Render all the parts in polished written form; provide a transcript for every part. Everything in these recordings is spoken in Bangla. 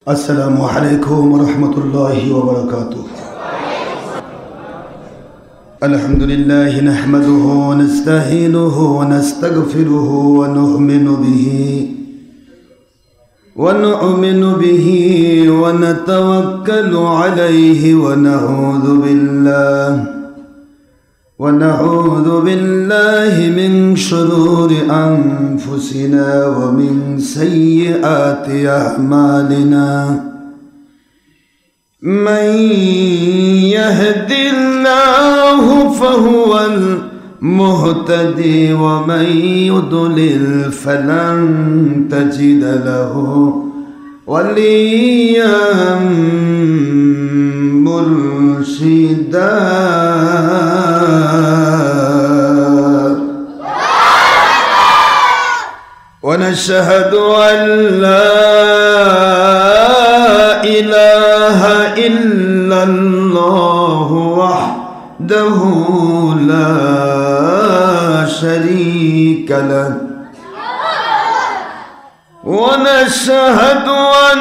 السلام عليكم ورحمة الله وبركاته. الحمد لله نحمده ونستعينه ونستغفره ونؤمن به ونتوكل عليه ونعوذ بالله من شرور أنفسنا ومن سيئات أعمالنا. من يهد الله فهو المهتدي ومن يضلل فلن تجد له وليا مرشدا. ونشهد أن لا إله إلا الله وحده لا شريك له. ونشهد أن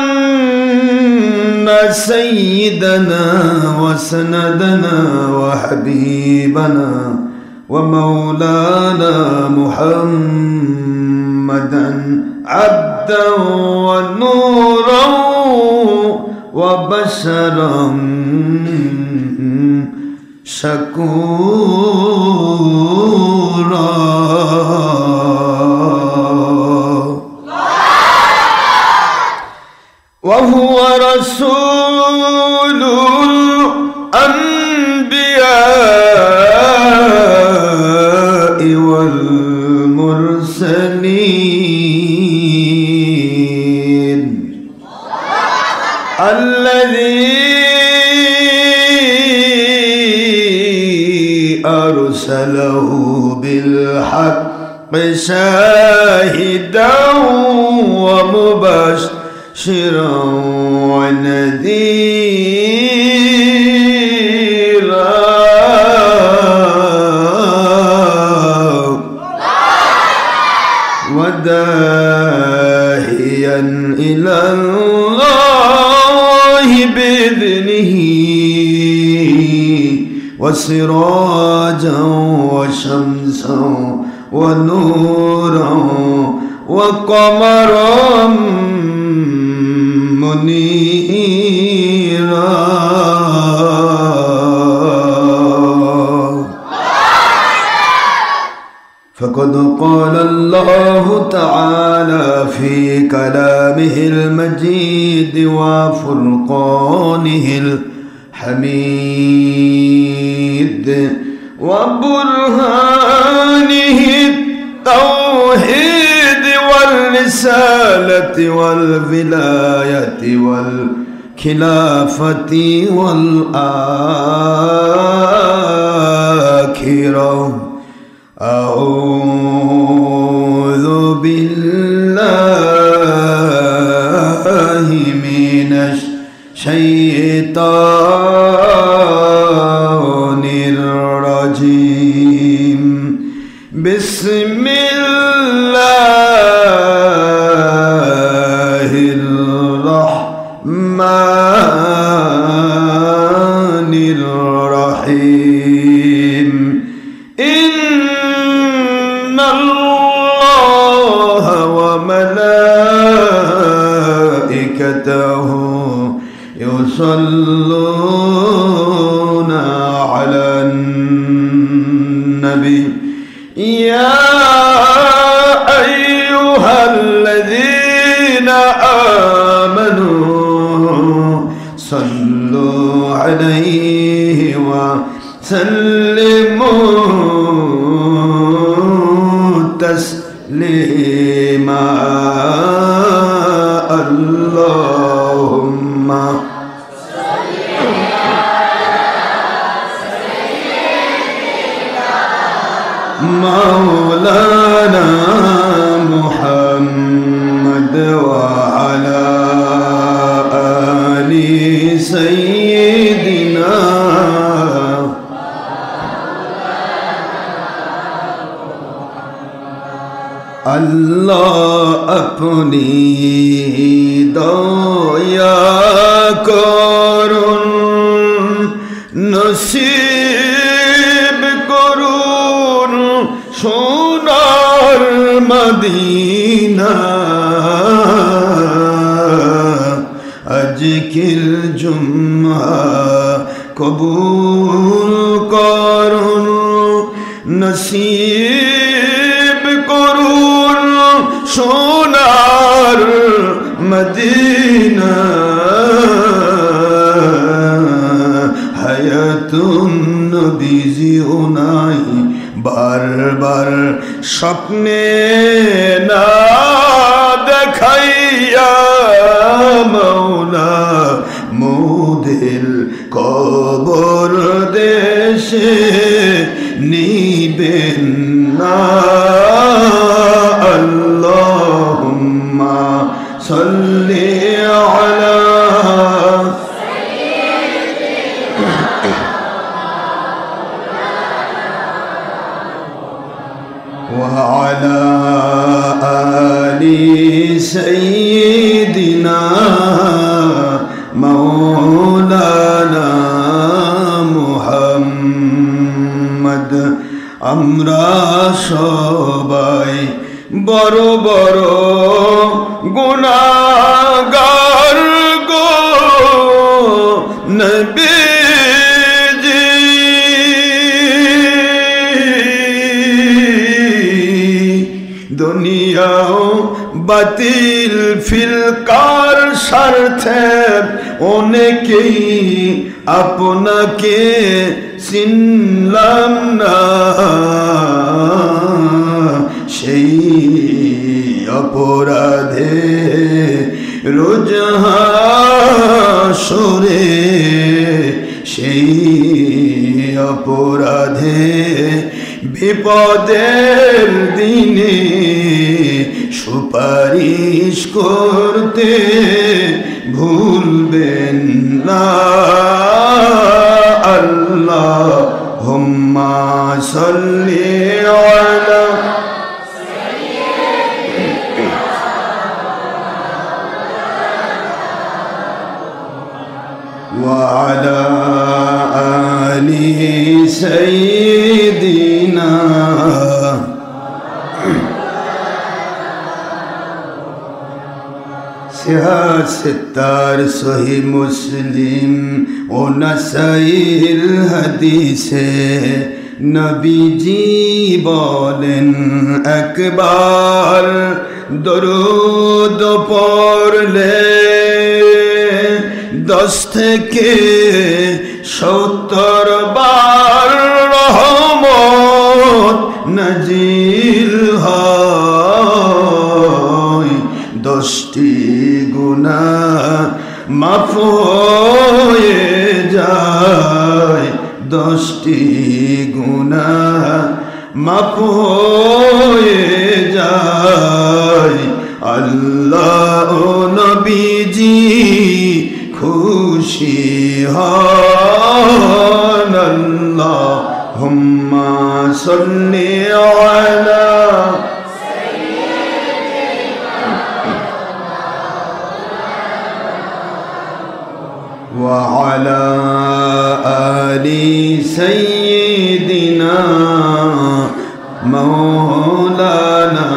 سيدنا وسندنا وحبيبنا ومولانا محمدا عبدا ونورا وبشرا شكورا. وهو رسول الأنبياء والمرسلين الذي أرسله بالحق شاهدا ومبشرا ونذيرا. وداعيا إلى الله بإذنه وسراجا وشمسا ونورا وقمرا منيرا. فقد قال الله تعالى في كلامه المجيد وفرقانه الحميد وبرهانه التوحيد والرسالة والولاية والخلافة والآخرة. أعوذ بالله من الشيطان الرجيم. بسم الله الرحمن الرحيم. إن الله وملائكته يصلون على النبي يا أيها الذين آمنوا صلوا عليه وسلموا تسليما. اللهم مولانا محمد وعلى آل سيدنا अल्लाह अपनी दया মদিনা আজকের জুমআ কবুল করুন নসিব করুন সোনার মদিনা হায়াতুন নবীজিও নাই বারবার স্বপ্নে না দেখাইয়া মৌলা মোদের কবর দেশে নিবেন না আল্লাহুম্মা সাল্লি আলা وعلى آل سيدنا مولانا محمد আমরা সবাই বড় বড় গুনাহগার গো নবী দুনিয়াও বাতিল ফিলকার স্বার্থে অনেকেই আপনাকে চিনলাম না সেই অপরাধে রোজ হাসরে সেই অপরাধে বিপদের দিনে সুপারিশ করতে ভুলবেন না আল্লাহুম্মা সাল্লি আলা وعلى آل سيدنا صحيح ستار صحيح মুসলিম ও নাসাইর হাদিসে নবীজি বলেন একবার দরুদ পড়লে 10 থেকে 70 বার রহমত নাজিল হয় 10টি গুনাহ মাফ হয়ে যায় 10টি গুনাহ মাফ হয়ে যায় আল্লাহ নবীজি খুশি হন আল্লাহুম্মা সাল্লি আলা ওয়া আলা আলি সাইয়্যিদিনা মাওলানা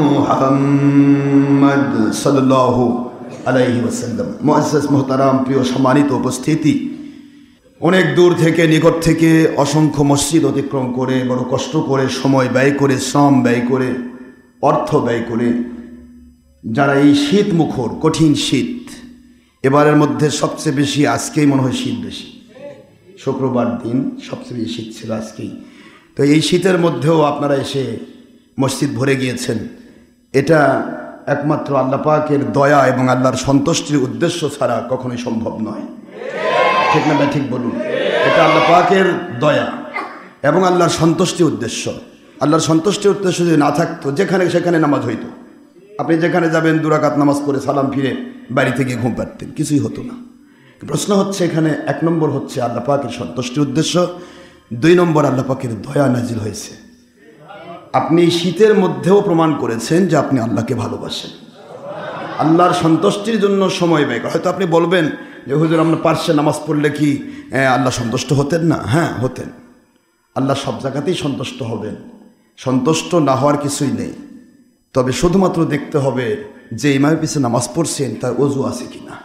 মুহাম্মদ সাল্লাল্লাহু আলাইহি ওয়াসাল্লাম। মুআজ্জাজ মুহতারাম প্রিয় সম্মানিত উপস্থিতি, অনেক দূর থেকে নিকট থেকে অসংখ্য মসজিদ অতিক্রম করে বড় কষ্ট করে সময় ব্যয় করে শ্রম ব্যয় করে অর্থ ব্যয় করে যারা এই শীত মুখর কঠিন শীত, এবারের মধ্যে সবচেয়ে বেশি আজকেই মনে হয় শীত বেশি, শুক্রবার দিন সবচেয়ে বেশি শীত ছিল আজকেই। তো এই শীতের মধ্যেও আপনারা এসে মসজিদ ভরে গিয়েছেন, এটা একমাত্র আল্লাহ পাকের দয়া এবং আল্লাহর সন্তুষ্টির উদ্দেশ্য ছাড়া কখনোই সম্ভব নয়। ঠিক না ঠিক বলুন? এটা আল্লাহ পাকের দয়া এবং আল্লাহর সন্তুষ্টির উদ্দেশ্য। আল্লাহর সন্তুষ্টির উদ্দেশ্য যদি না থাকতো যেখানে সেখানে নামাজ হইতো, আপনি যেখানে যাবেন 2 রাকাত নামাজ পড়ে সালাম ফিরে বাড়ি থেকে ঘুম পাড়তেন, কিছুই হতো না। প্রশ্ন হচ্ছে এখানে 1 নম্বর হচ্ছে আল্লাহ পাকের সন্তুষ্টির উদ্দেশ্য, 2 নম্বর আল্লাহ পাকের দয়া নাজিল হয়েছে। আপনি শীতের মধ্যেও প্রমাণ করেছেন যে আপনি আল্লাহকে ভালোবাসেন, আল্লাহর সন্তুষ্টির জন্য সময় ব্যয় করেন। হয়তো আপনি বলবেন যে হুজুর আমরা পার্শ্বে নামাজ পড়লে কি আল্লাহ সন্তুষ্ট হতেন না? হ্যাঁ হতেন, আল্লাহ সব জায়গাতেই সন্তুষ্ট হবেন, সন্তুষ্ট না হওয়ার কিছুই নেই। তবে শুধুমাত্র দেখতে হবে যে ইমামের পিছনে নামাজ পড়ছেন তার ওযু আছে কিনা।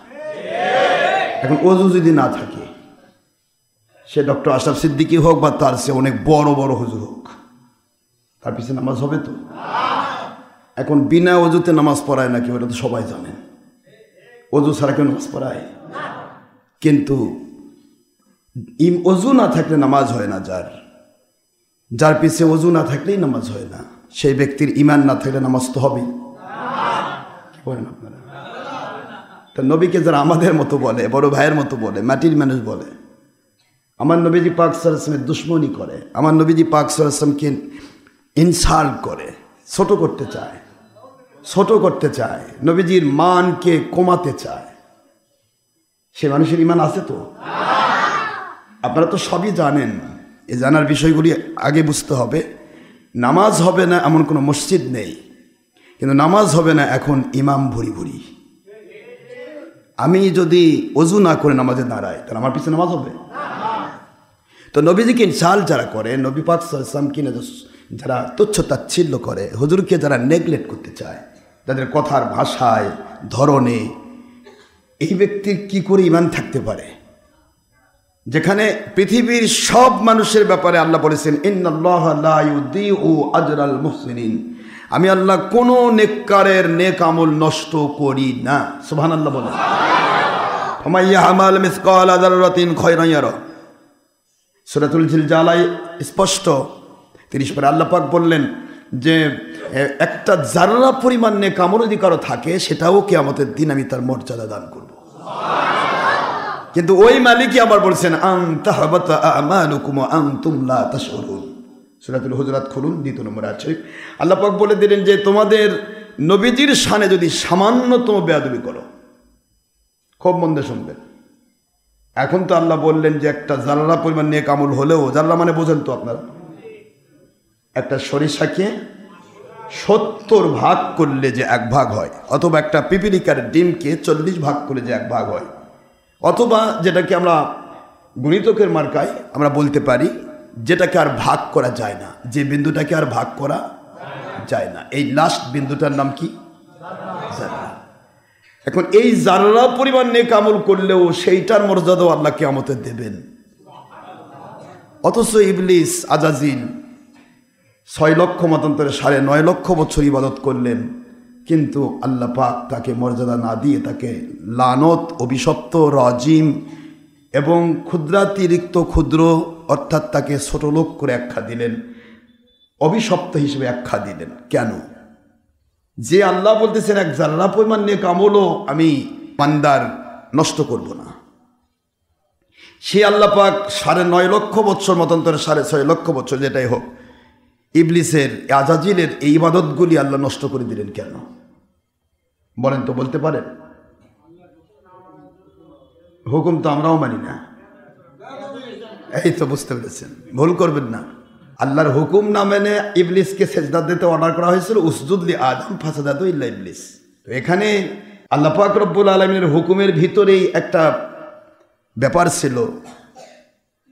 এখন ওযু যদি না থাকে, সে ডক্টর আশরাফ সিদ্দিকী হোক বা তার সে অনেক বড় বড় হুজুর হোক, তার পিছনে নামাজ হবে তো? এখন বিনা ওযুতে নামাজ পড়ায় নাকি, ওটা তো সবাই জানেন। ওযু ছাড়া কেউ নামাজ পড়ায়? কিন্তু ওযু না থাকলে নামাজ হয় না। যার পিছে ওযু না থাকলেই নামাজ হয় না। সেই ব্যক্তির ঈমান না থাকলে নামাজ তো হবেই। কি বলেন আপনারা? তা নবীকে যারা আমাদের মতো বলে, বড় ভাইয়ের মতো বলে, মাটির মানুষ বলে, আমার নবীজি পাক সাল্লাল্লাহু আলাইহি ওয়াসাল্লামের দুশমনি করে, আমার নবীজি পাক সাল্লাল্লাহু আলাইহি ওয়াসাল্লামকে ইনসাল্ট করে, ছোট করতে চায়, নবীজির মানকে কমাতে চায়, সে মানুষের ঈমান আছে তো? আপনারা তো সবই জানেন। এই জানার বিষয়গুলি আগে বুঝতে হবে। নামাজ হবে না এমন কোনো মসজিদ নেই, কিন্তু নামাজ হবে না এখন ইমাম ভুরি ভুরি। আমি যদি ওযু না করে নামাজে দাঁড়াই, তাহলে আমার পিছনে নামাজ হবে? তো নবীজিকে ইনসাল্ট যারা করে, নবী পাক সাল্লাল্লাহু আলাইহি ওয়াসাল্লামকে যারা তুচ্ছ তাচ্ছিল্য করে, হুজুরকে যারা নেগলেক্ট করতে চায়, তাদের কথার ভাষায়, ধরনে, এই ব্যক্তির কি করে ঈমান থাকতে পারে? যেখানে পৃথিবীর সব মানুষের ব্যাপারে আল্লাহ বলেছেন, ইন্নাল্লাহা লা ইউদিউ আজরাল মুহসিনিন, আমি আল্লাহ কোনো নেককারের নেক আমল নষ্ট করি না। সুবহানাল্লাহ বলেন। ফামান ইয়ামাল মিসকালা যাররাতিন খায়রান ইয়ারা, সূরাতুল জিলজালায় স্পষ্ট 30 পরে আল্লাহ পাক বললেন যে একটা জাররা পরিমাণ নেক আমল যদি কারো থাকে, সেটাও কিয়ামতের দিন আমি তার মর্যাদা দান করব। কিন্তু ওই মালিকই আবার বলছেন, আন তাহবাতা আমালুকুম ওয়া আনতুম লা তাশউরুন। সূরাতুল হুজুরাত খুলুন, 2 নম্বর আয়াত। আল্লাহ পাক বলে দিলেন যে তোমাদের নবীজির শানে যদি সামান্যতম বেয়াদবি করো, খুব মন দিয়ে শুনবেন। এখন তো আল্লাহ বললেন যে একটা জাররা পরিমাণ নেক আমল হলেও, জাররা মানে বোঝেন তো আপনারা, একটা সরিষাকে 70 ভাগ করলে যে 1 ভাগ হয়, অথবা একটা পিপিলিকার ডিমকে 40 ভাগ করলে যে 1 ভাগ হয়, অথবা যেটাকে আমরা গণিতকের মার্কায় আমরা বলতে পারি যেটাকে আর ভাগ করা যায় না, যে বিন্দুটাকে আর ভাগ করা যায় না, এই লাস্ট বিন্দুটার নাম কি? জাররা। এখন এই জাররা পরিমাণ নেক আমল করলেও সেইটার মর্যাদাও আল্লাহ কিয়ামতে দেবেন। অথচ ইবলিস আজাজিল 6 লক্ষ মতান্তরে 9.5 লক্ষ বছর ইবাদত করলেন, কিন্তু আল্লাহ পাক তাকে মর্যাদা না দিয়ে তাকে লানত, অভিশপ্ত, রাজিম এবং ক্ষুদ্রাতিরিক্ত ক্ষুদ্র, অর্থাৎ তাকে ছোট লোক করে আখ্যা দিলেন, অভিশপ্ত হিসেবে আখ্যা দিলেন। কেন? যে আল্লাহ বলতেছেন এক জাররা পরিমাণ নেক আমলও আমি বান্দার নষ্ট করব না, সে আল্লাহ পাক 9.5 লক্ষ বছর মতান্তরে 6.5 লক্ষ বছর যেটাই হোক, ইবলিসের, আজাজিলের এই ইবাদতগুলি আল্লাহ নষ্ট করে দিলেন কেন? বলেন তো, বলতে পারেন? হুকুম তো আমরাও মানি না। এই তো বুঝতে পেরেছেন, ভুল করবেন না। আল্লাহর হুকুম না মেনে ইবলিসকে সেজদা দিতে অর্ডার করা হয়েছিল, উসজুদ লি আদম ফাসাদাতু ইল্লা ইবলিস। তো এখানে আল্লাহ পাক রব্বুল আলামিনের হুকুমের ভিতরেই একটা ব্যাপার ছিল।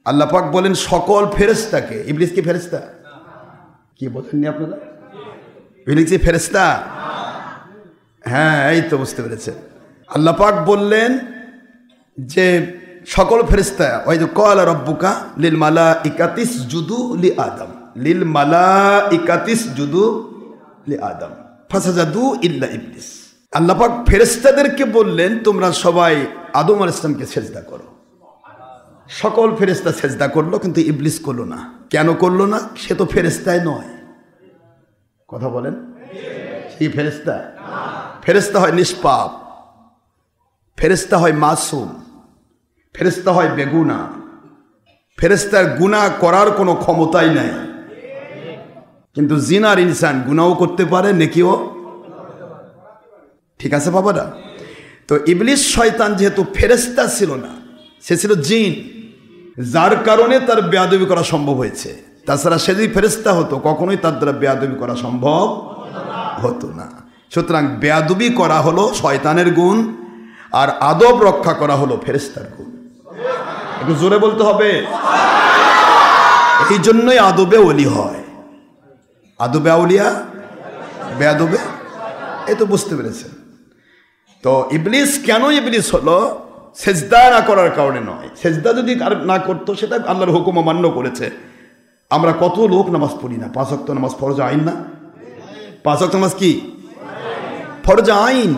আল্লাহ পাক বলেন সকল ফেরেশতাকে, ইবলিস কি ফেরেশতা? কি বলেননি আপনারা? ইবলিস কি ফেরেশতা? হ্যাঁ, এই তো বুঝতে পেরেছেন। আল্লাহ পাক বললেন যে সকল ফেরেশতা, ওই যে ক্বালা রাব্বুকা লিল মালাইকাতি ইসজুদু লি আদম, লিল মালাইকাতি ইসজুদু লি আদম ফাসাজাদু ইল্লা ইবলিস। আল্লাহ পাক ফেরেশতাদেরকে বললেন তোমরা সবাই আদম আলাইহিস সালামকে সেজদা করো। সকল ফেরেশতা সেজদা করলো, কিন্তু ইবলিস করলো না। কেন করলো না? সে তো ফেরেশতাই নয়। কথা বলেন, সে ফেরেশতা? ফেরেশতা হয় নিষ্পাপ, ফেরেশতা হয় মাসুম, ফেরেশতা হয় বেগুনাহ, ফেরেশতার গুনাহ করার কোনো ক্ষমতাই নাই। কিন্তু জিনার ইনসান গুনাহও করতে পারে, নেকিও। ঠিক আছে বাবারা? তো ইবলিস শয়তান যেহেতু ফেরেশতা ছিল না, সে ছিল জিন, যার কারণে তার বেয়াদবি করা সম্ভব হয়েছে। তাছাড়া সে যদি ফেরেশতা হতো, কখনোই তার দ্বারা বেয়াদবি করা সম্ভব হতো না। সুতরাং বেয়াদবি করা হলো শয়তানের গুণ, আর আদব রক্ষা করা হলো ফেরেশতার গুণ। একটু জোরে বলতে হবে। এই জন্যই আদবে ওলি হয়। আদবে আউলিয়া বেয়াদবে, এই তো বুঝতে পেরেছেন। তো ইবলিস কেন ইবলিস হলো? সেজদা না করার কারণে নয়। সেজদা যদি না করতো, সেটা আল্লাহর হুকুম অমান্য করেছে। আমরা কত লোক নামাজ পড়ি না। 5 ওয়াক্ত নামাজ ফরজ আইন না? 5 ওয়াক্ত নামাজ কি ফরজ আইন?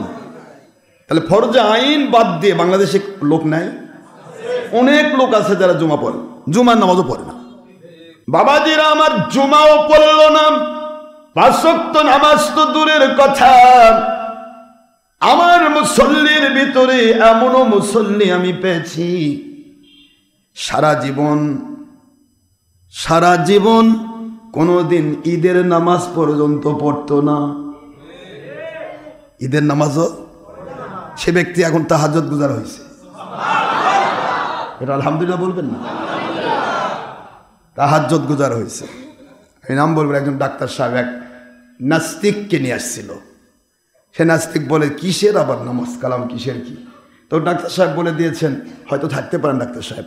তাহলে ফরজ আইন বাদ দিয়ে বাংলাদেশে লোক নাই? অনেক লোক আছে যারা জুমা পড়ে, জুমার নামাজও পড়ে না। বাবাজিরা আমার, জুমাও পড়লো না, 5 ওয়াক্ত নামাজ তো দূরের কথা, আমার মুসল্লির ভিতরে এমনও মুসল্লি আমি পেয়েছি সারা জীবন কোনোদিন ঈদের নামাজ পর্যন্ত পড়তো না। ঈদের নামাজও সে ব্যক্তি এখন তাহাজ্জুদ গুজার হয়েছে। এটা আলহামদুলিল্লাহ বলবেন না? তাহাজ্জুদ গুজার হয়েছে। এই নাম বলবেন। একজন ডাক্তার সাহেব এক নাস্তিককে নিয়ে আসছিল। সে নাস্তিক বলে, কিসের আবার নামাজ কালাম, কিসের কি? তো ডাক্তার সাহেব বলে দিয়েছেন, হয়তো থাকতে পারেন ডাক্তার সাহেব,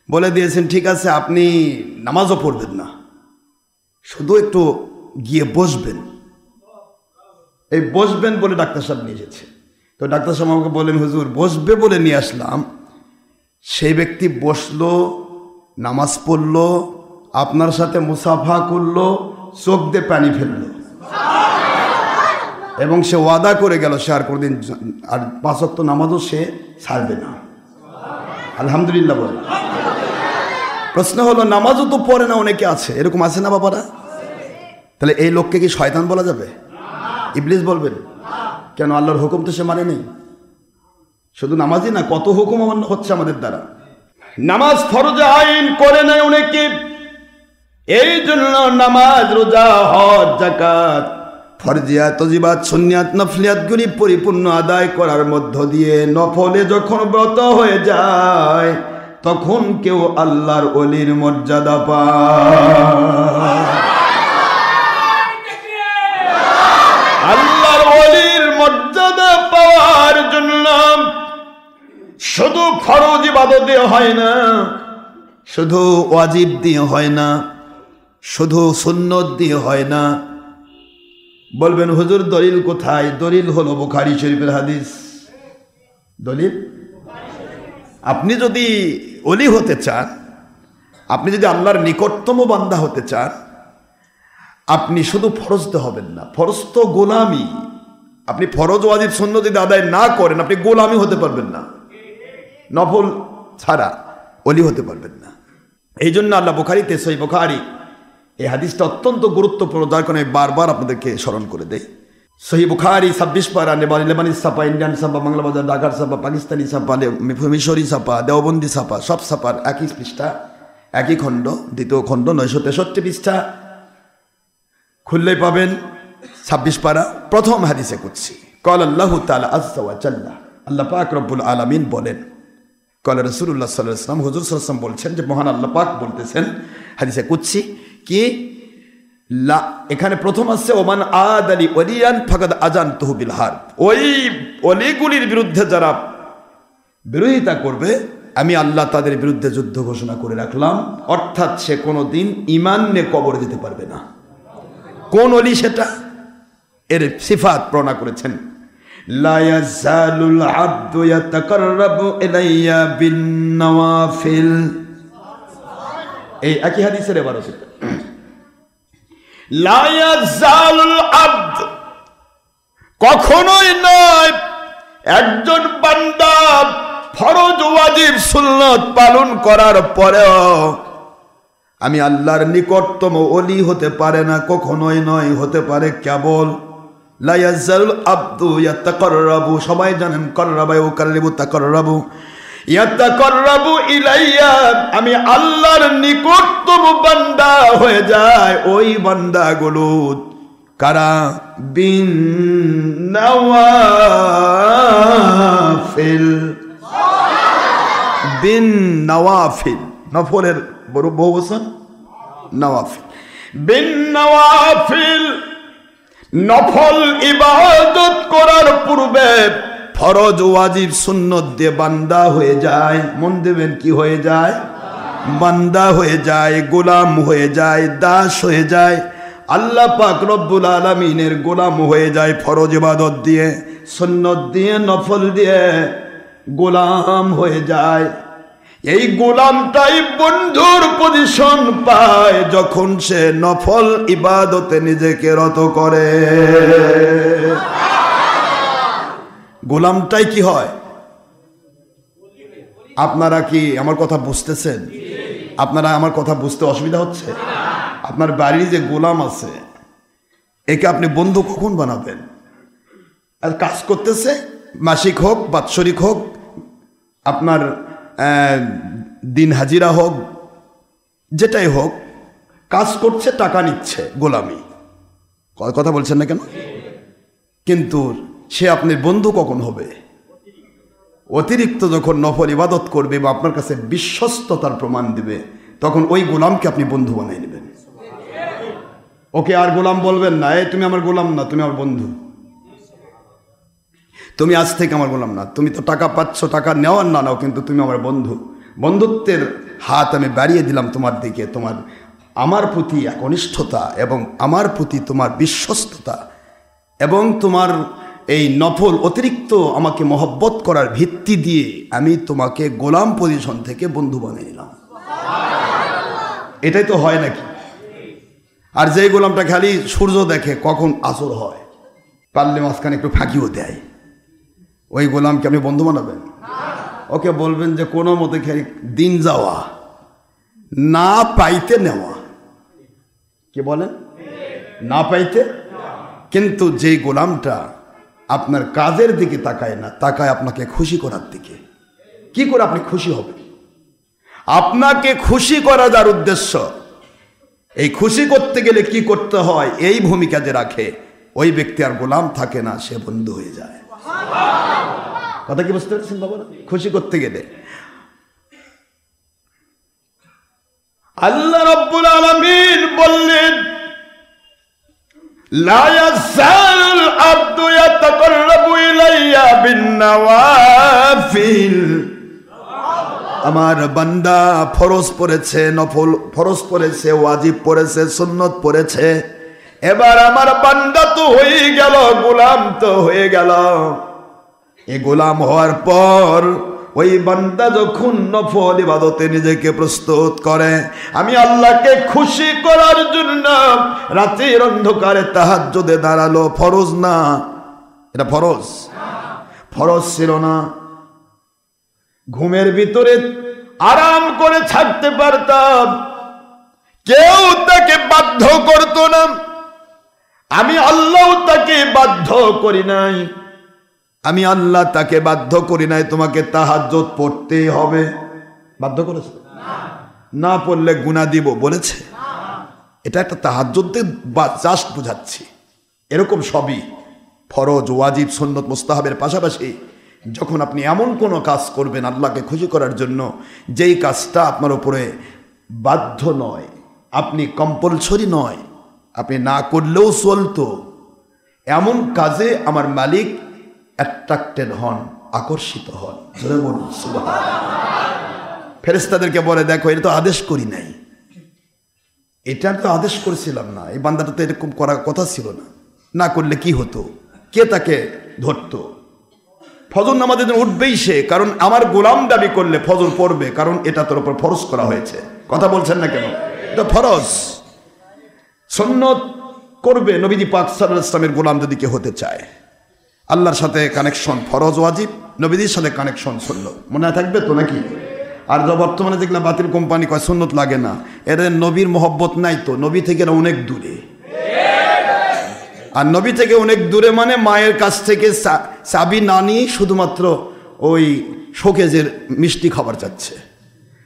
বলে দিয়েছেন ঠিক আছে, আপনি নামাজও পড়বেন না, শুধু একটু গিয়ে বসবেন। এই বসবেন বলে ডাক্তার সাহেব নিয়ে এসেছে। তো ডাক্তার সাহেব আমাকে বলেন, হুজুর বসবে বলে নিয়ে আসলাম, সেই ব্যক্তি বসলো, নামাজ পড়লো, আপনার সাথে মুসাফা করলো, চোখ দিয়ে পানি ফেললো, এবং সে ওয়াদা করে গেল সে আর কোনোদিন আর 5 ওয়াক্ত নামাজও সে ছাড়বে না। আলহামদুলিল্লাহ বলে। প্রশ্ন হলো, নামাজও তো পড়ে না অনেকে আছে, এরকম আছে না বাবারা? তাহলে এই লোককে কি শয়তান বলা যাবে? ইবলিস বলবেন কেন? আল্লাহর হুকুম তো সে মানে নেই। শুধু নামাজই না, কত হুকুম অমান্য হচ্ছে আমাদের দ্বারা। নামাজ ফরজ আইন করে নাই অনেকে, এই জন্য নামাজ, রোজা, হজ, যাকাত, ফরজিয়াত, ওয়াজিবাত, সুন্নিয়াত, নফলিয়াতগুলি পরিপূর্ণ আদায় করার মধ্য দিয়ে নফলে যখন ব্রত হয়ে যায়, তখন কেউ আল্লাহর ওলির মর্যাদা পায়। আল্লাহর ওলির মর্যাদা পাওয়ার জন্য শুধু ফরজ ইবাদত দিয়ে হয় না, শুধু ওয়াজিব দিয়ে হয় না, শুধু সুন্নত দিয়ে হয় না। বলবেন হুজুর দলিল কোথায়? দলিল হলো বুখারী শরীফের হাদিস। দলিল, আপনি যদি ওলি হতে চান, আপনি যদি আল্লাহর নিকটতম বান্দা হতে চান, আপনি শুধু ফরজতে হবেন না। ফরজ তো গোলামি। আপনি ফরজ ওয়াজিব সুন্নত যদি আদায় না করেন, আপনি গোলামি হতে পারবেন না। নফল ছাড়া ওলি হতে পারবেন না। এই জন্য আল্লাহ বুখারীতে, সহিহ বুখারী, এই হাদিসটা অত্যন্ত গুরুত্বপূর্ণ, যার কারণে বারবার আপনাদেরকে স্মরণ করে দেয়। সহিহ বুখারী 26 পারা, লেবানিজ ছাপা, ইন্ডিয়ান ছাপা, বাংলা বাজার, ঢাকার ছাপা, পাকিস্তানি ছাপা, মিশরি ছাপা, দেওবন্দি ছাপা, সব ছাপার একই পৃষ্ঠা, একই খণ্ড, দ্বিতীয় খণ্ড, 963 পৃষ্ঠা খুললেই পাবেন। 26 পারা, প্রথম হাদিসে কুদসি। ক্বালা আল্লাহু তাআলা আযজা ওয়া জাল্লা, আল্লাহ পাক রব্বুল আলামিন বলেন, ক্বালা রাসূলুল্লাহ সাল্লাল্লাহু আলাইহি ওয়াসাল্লাম, হুজুর সাল্লাল্লাহু আলাইহি ওয়াসাল্লাম বলছেন যে মহান আল্লাহ পাক বলতেছেন হাদিসে কুদসি কি, এখানে প্রথম আছে ওমান আদালি ওয়ালিয়ান ফাকাদ আযানতুহু বিল হারব, ওই ওলিগুলির বিরুদ্ধে যারা বিরোধিতা করবে, আমি আল্লাহ তাদের বিরুদ্ধে যুদ্ধ ঘোষণা করে রাখলাম। অর্থাৎ সে কোনোদিন ঈমান নিয়ে কবরে যেতে পারবে না। কোন ওলি সেটা? এর সিফাত বর্ণনা করেছেন, লা ইয়াজালুল আবদু ইয়াতাকাররাবু ইলাইয়া বিন নওয়াফিল। এই একই হাদিসের ইবারত, লা ইয়াজালুল আবদ, কখনোই নয় একজন বান্দা ফরজ ওয়াজিব সুন্নাত পালন করার পরেও আমি আল্লাহর নিকটতম ওলি হতে পারে না, কখনোই নয়। হতে পারে কেবল লা ইয়াজালুল আবদু ইয়াতাকাররাবু, সবাই জানেন কাররাবা ইউকাররিবু তাকাররাবু, ইয়াতাকাররাবু ইলাইয়া, আমি আল্লাহর নিকটতম বান্দা হয়ে যায়। ওই বান্দাগুলো কারা? বিন নওয়াফিল, বিন নওয়াফিল, নফলের বড় বহুবচন নওয়াফিল, বিন নওয়াফিল। নফল ইবাদত করার পূর্বে ফরজ ওয়াজিব সুন্নত দিয়ে বান্দা হয়ে যায়। মন দেবেন, কি হয়ে যায়? বান্দা হয়ে যায়, গোলাম হয়ে যায়, দাস হয়ে যায়। আল্লাহ পাক রব্বুল আলামিনের গোলাম হয়ে যায় ফরজ ইবাদত দিয়ে, সুন্নত দিয়ে, নফল দিয়ে গোলাম হয়ে যায়। এই গোলামটাই বন্ধুর পজিশন পায় যখন সে নফল ইবাদতে নিজেকে রত করে। গোলামটাই কি হয়? আপনারা কি আমার কথা বুঝতেছেন? আপনারা আমার কথা বুঝতে অসুবিধা হচ্ছে? আপনার বাড়ির যে গোলাম আছে একে আপনি বন্ধু কখন বানাবেন? আর কাজ করতেছে, মাসিক হোক, বাৎসরিক হোক, আপনার দিন হাজিরা হোক, যেটাই হোক, কাজ করছে, টাকা নিচ্ছে, গোলামি। কথা বলছেন না কেন? কিন্তু সে আপনার বন্ধু কখন হবে? অতিরিক্ত যখন নফল ইবাদত করবে বা আপনার কাছে বিশ্বস্ততার প্রমাণ দিবে, তখন ওই গোলামকে আপনি বন্ধু বানিয়ে নেবেন। ওকে আর গোলাম বলবেন না, এই তুমি আমার গোলাম না, তুমি আমার বন্ধু। তুমি আজ থেকে আমার গোলাম না, তুমি তো টাকা পাচ্ছ, টাকা নেওয়ার না নাও, কিন্তু তুমি আমার বন্ধু। বন্ধুত্বের হাত আমি বাড়িয়ে দিলাম তোমার দিকে, তোমার আমার প্রতি একনিষ্ঠতা এবং আমার প্রতি তোমার বিশ্বস্ততা এবং তোমার এই নফল অতিরিক্ত আমাকে মহব্বত করার ভিত্তি দিয়ে আমি তোমাকে গোলাম পজিশন থেকে বন্ধু বানিয়ে নিলাম। এটাই তো হয় নাকি? আর যেই গোলামটা খালি সূর্য দেখে কখন আসর হয়, পারলে মাঝখানে একটু ফাঁকিও দেয়, ওই গোলামকে আপনি বন্ধু বানাবেন? ওকে বলবেন যে কোনো মতে খালি দিন যাওয়া, না পাইতে নেওয়া। কি বলেন? না পাইতে। কিন্তু যেই গোলামটা আপনার কাজের দিকে তাকায় না, তাকায় আপনাকে খুশি করার দিকে, কি করে আপনি খুশি হবেন? আপনাকে খুশি করা যার উদ্দেশ্য, এই খুশি করতে গেলে কি করতে হয় এই ভূমিকা যে রাখে, ওই ব্যক্তি আর গোলাম থাকে না, সে বন্ধু হয়ে যায়। কথা কি বুঝতে পারছেন বাবা? খুশি করতে গেলে আল্লাহ রাব্বুল আলামিন বললেন, লা ইয়াযালুল আবদু ইয়াতাকাররাবু ইলাইয়া বিন-নওয়াফিল। আমার বান্দা ফরজ পড়েছে, নফল ফরজ পড়েছে, ওয়াজিব পড়েছে, সুন্নত পড়েছে, এবার আমার বান্দা তো হয়ে গেল, গোলাম তো হয়ে গেল। এই গোলাম হওয়ার পর ওই বান্দা যখন নফল ইবাদতে নিজেকে প্রস্তুত করে, আমি আল্লাহকে খুশি করার জন্য রাতের অন্ধকারে তাহাজ্জুদে দাঁড়ালো, ফরজ না, এটা ফরজ, ফরজ ছিল না। ঘুমের ভিতরে আরাম করে থাকতে পারতাম, কেউ তাকে বাধ্য করত না, আমি আল্লাহ তাকে বাধ্য করি নাই, আমি আল্লাহ তাকে বাধ্য করি নাই তোমাকে তাহাজ্জুদ পড়তেই হবে। বাধ্য করেছে? না পড়লে গুনাহ দিব বলেছে? এটা একটা তাহাজ্জুদের জাস্ট বুঝাচ্ছি। এরকম সবই ফরজ, ওয়াজিব, সুন্নত, মুস্তাহাবের পাশাপাশি যখন আপনি এমন কোনো কাজ করবেন আল্লাহকে খুশি করার জন্য, যেই কাজটা আপনার উপরে বাধ্য নয়, আপনি কম্পালসরি নয়, আপনি না করলেও চলতো, এমন কাজে আমার মালিক অ্যাট্রাক্টেড হন, আকর্ষিত হন। জোরে বলুন সুবহানাল্লাহ। ফেরেশতাদেরকে বলে, দেখো এটা তো আদেশ করি নাই, এটা তো আদেশ করেছিলাম না, এই বান্দাটা তো এরকম করার কথা ছিল না, না করলে কি হতো, কে তাকে ধরতো? ফজর নামাজের দিন উঠবেই সে, কারণ আমার গোলাম দাবি করলে ফজর পড়বে, কারণ এটা তোর উপর ফরজ করা হয়েছে। কথা বলছেন না কেন? এটা ফরজ। সুন্নত করবে নবীজি পাক সাল্লাল্লাহু আলাইহি ওয়াসাল্লামের গোলাম যদি কেউ হতে চায়। আল্লাহর সাথে কানেকশন ফরজ, ওয়াজিব, নবীজির সাথে কানেকশন সুন্নত, মনে থাকবে তো নাকি? আর বর্তমানে দেখলাম বাতিল কোম্পানি কয় সুন্নত লাগে না, এদের নবীর মহব্বত নাই তো, নবী থেকে অনেক দূরে। আর নবী থেকে অনেক দূরে মানে মায়ের কাছ থেকে চাবি না নিয়ে শুধুমাত্র ওই শোকেজের মিষ্টি খাবার চাচ্ছে।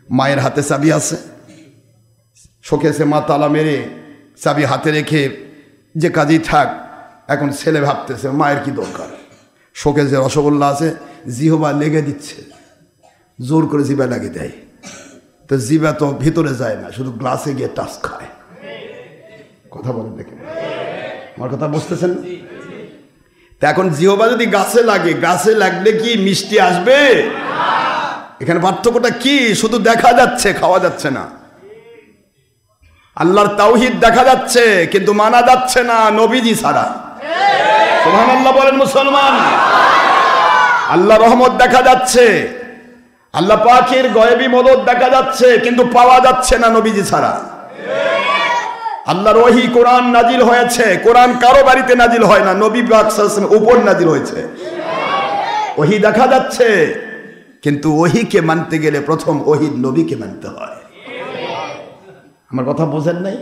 মায়ের হাতে চাবি আছে, শোকেজে মা তালা মেরে চাবি হাতে রেখে যে কাজেই থাক, এখন ছেলে ভাবতেছে মায়ের কি দরকার, শোকেজে রসগোল্লা আছে, জিহবা লেগে দিচ্ছে, জোর করে জিবা লাগিয়ে দেয়, তো জিবা তো ভিতরে যায় না, শুধু গ্লাসে গিয়ে টাচ খায়। কথা বলেন দেখেন, আমার কথা বুঝতেছেন? তা এখন জিহবা যদি গাছে লাগে, গাছে লাগলে কি মিষ্টি আসবে? এখানে পার্থক্যটা কি? শুধু দেখা যাচ্ছে, খাওয়া যাচ্ছে না। আল্লাহর তাওহীদ দেখা যাচ্ছে কিন্তু মানা যাচ্ছে না নবীজি ছাড়া। সুবহানাল্লাহ বলেন মুসলমান। আল্লাহ রহমত দেখা যাচ্ছে, আল্লাহ পাকের গয়েবী মদদ দেখা যাচ্ছে কিন্তু পাওয়া যাচ্ছে না নবীজি ছাড়া। আল্লাহর ওহী কোরআন নাজিল হয়েছে, কোরআন কারো বাড়িতে নাজিল হয় না, নবী পাক সাল্লাল্লাহু আলাইহি ওয়াসাল্লামের উপর নাজিল হয়েছে। ওহী দেখা যাচ্ছে কিন্তু ওহীকে মানতে গেলে প্রথম ওহীর নবীকে মানতে হয়। আমার কথা বোঝেন নাই?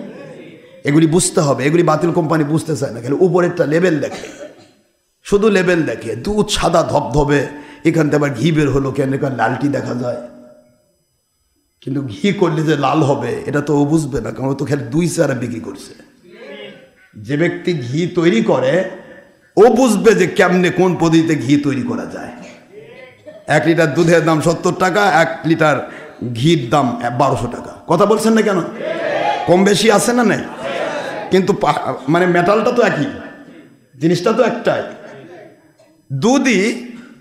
এগুলি বুঝতে হবে। এগুলি বাতিল কোম্পানি বুঝতে চায় না, খালি উপরেরটা লেভেল দেখে, শুধু লেভেল দেখে। দুধ সাদা ধবধবে, এখান থেকে আবার ঘি বের হলো কেন, এখানে লালটি দেখা যায়, কিন্তু ঘি করলে যে লাল হবে এটা তো ও বুঝবে না, কারণ ও তো খালি দুই চারা বিক্রি করছে। যে ব্যক্তি ঘি তৈরি করে ও বুঝবে যে কেমনে কোন পদ্ধতিতে ঘি তৈরি করা যায়। 1 লিটার দুধের দাম 70 টাকা, 1 লিটার ঘির দাম 1200 টাকা। কথা বলছেন না কেন? কম বেশি আছে না নাই? কিন্তু মানে মেটালটা তো একই, জিনিসটা তো একটাই। দুধই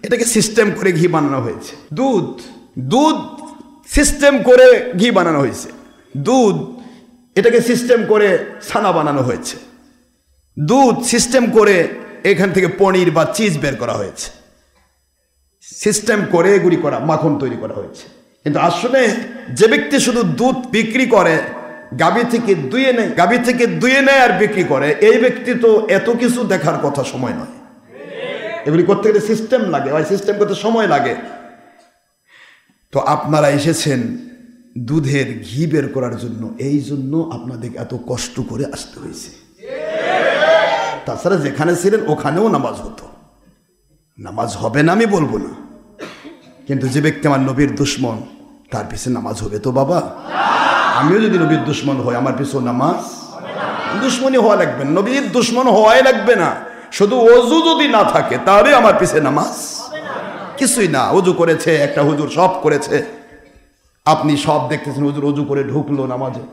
এটাকে সিস্টেম করে ঘি বানানো হয়েছে। দুধ সিস্টেম করে ঘি বানানো হয়েছে। দুধ এটাকে সিস্টেম করে ছানা বানানো হয়েছে। দুধ সিস্টেম করে এখান থেকে পনির বা চিজ বের করা হয়েছে। সিস্টেম করে এগুলি করা মাখন তৈরি করা হয়েছে। কিন্তু আসলে যে ব্যক্তি শুধু দুধ বিক্রি করে, গাভী থেকে দুয়ে নেয় আর বিক্রি করে, এই ব্যক্তি তো এত কিছু দেখার কথা সময় নয়। এগুলি করতে গেলে সিস্টেম লাগে, ওই সিস্টেম করতে সময় লাগে। তো আপনারা এসেছেন দুধের ঘি বের করার জন্য, এই জন্য আপনাদের এত কষ্ট করে আসতে হয়েছে। তাছাড়া যেখানে ছিলেন ওখানেও নামাজ হতো, নামাজ হবে না আমি বলবো না, কিন্তু যে ব্যক্তি আমার নবীর দুশ্মন তার পিছনে নামাজ হবে তো বাবা? আমিও যদি নবীর দুশ্মন হই আমার পিছনে নামাজ? দুশ্মনী হওয়া লাগবে না, নবীর দুশ্মন হওয়াই লাগবে না। শুধু ওযু যদি না থাকে তাহলে আমার পিছে নামাজ কিছুই না। ওযু করেছে একটা হুজুর, সব করেছে, আপনি সব দেখতেছেন। হুজুর ওযু করে ঢুকলো নামাজে,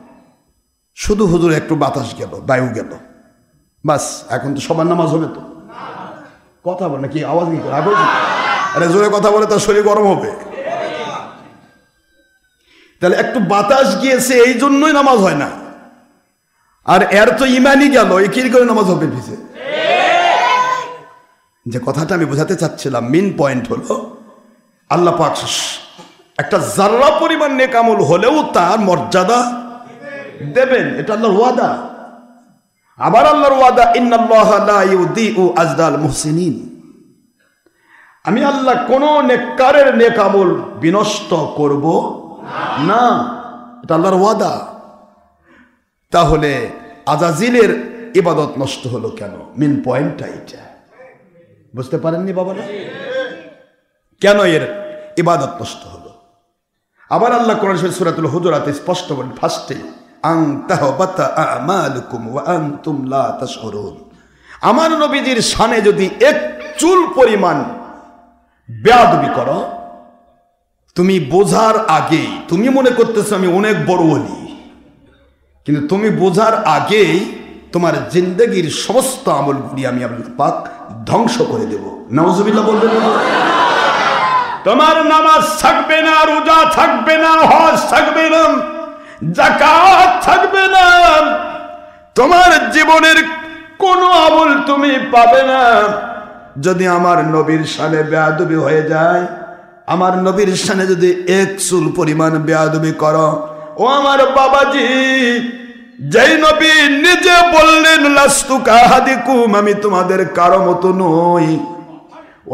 শুধু হুজুর একটু বাতাস গেল, বায়ু গেল, বাস। এখন তো সবার নামাজ হবে তো? কথা বলে নাকি আওয়াজ কি করে? আরে জোরে কথা বলে তার শরীর গরম হবে। তাহলে একটু বাতাস গিয়েছে এই জন্যই নামাজ হয় না। আর এর তো ইমানই গেল, এই কি করে নামাজ হবে পিছে? যে কথাটা আমি বোঝাতে চাচ্ছিলাম, মেইন পয়েন্ট হলো আল্লাহ পাক একটা জাররা পরিমাণ নেক আমল হলেও তার মর্যাদা দেবেন, এটা আল্লাহর ওয়াদা। আবার আল্লাহর ওয়াদা, ইন্নাল্লাহা লা ইউদিউ আজরাল মুহসিনিন, আমি আল্লাহ কোন নেককারের নেক আমল বিনষ্ট করব না, এটা আল্লাহর ওয়াদা। তাহলে আজাজিলের ইবাদত নষ্ট হলো কেন? মেইন পয়েন্টটা এটা বুঝতে পারেননি বাবারা? কেন এর ইবাদত নষ্ট হলো? আবার আল্লাহ কোরআন সূরাতুল হুজুরাতে স্পষ্ট বলেন, ফার্স্টে আন তাহবাতা আমালুকুম ওয়া আনতুম লা তাশউরুন। আমার নবীজির শানে যদি এক চুল পরিমাণ বেয়াদবি করো, তুমি বোঝার আগেই, তুমি মনে করতেছো আমি অনেক বড় ওলি, কিন্তু তুমি বোঝার আগেই তোমার জিন্দেগির সমস্ত আমলগুলি আমি আল্লাহ পাক ধ্বংস করে দেব। নাউজুবিল্লাহ বলবেন না? তোমার নামাজ থাকবে না, রোজা থাকবে না, হজ থাকবে না, যাকাত থাকবে না, তোমার জীবনের কোনো আমল তুমি পাবে না। যদি আমার নবীর শানে বেয়াদবি হয়ে যায়, আমার নবীর শানে যদি এক চুল পরিমাণ বেয়াদবি করো, ও আমার বাবাজি, যেই নবী নিজে বললেন লাস্তু কাহাদিকুম, আমি তোমাদের কারো মতো নই,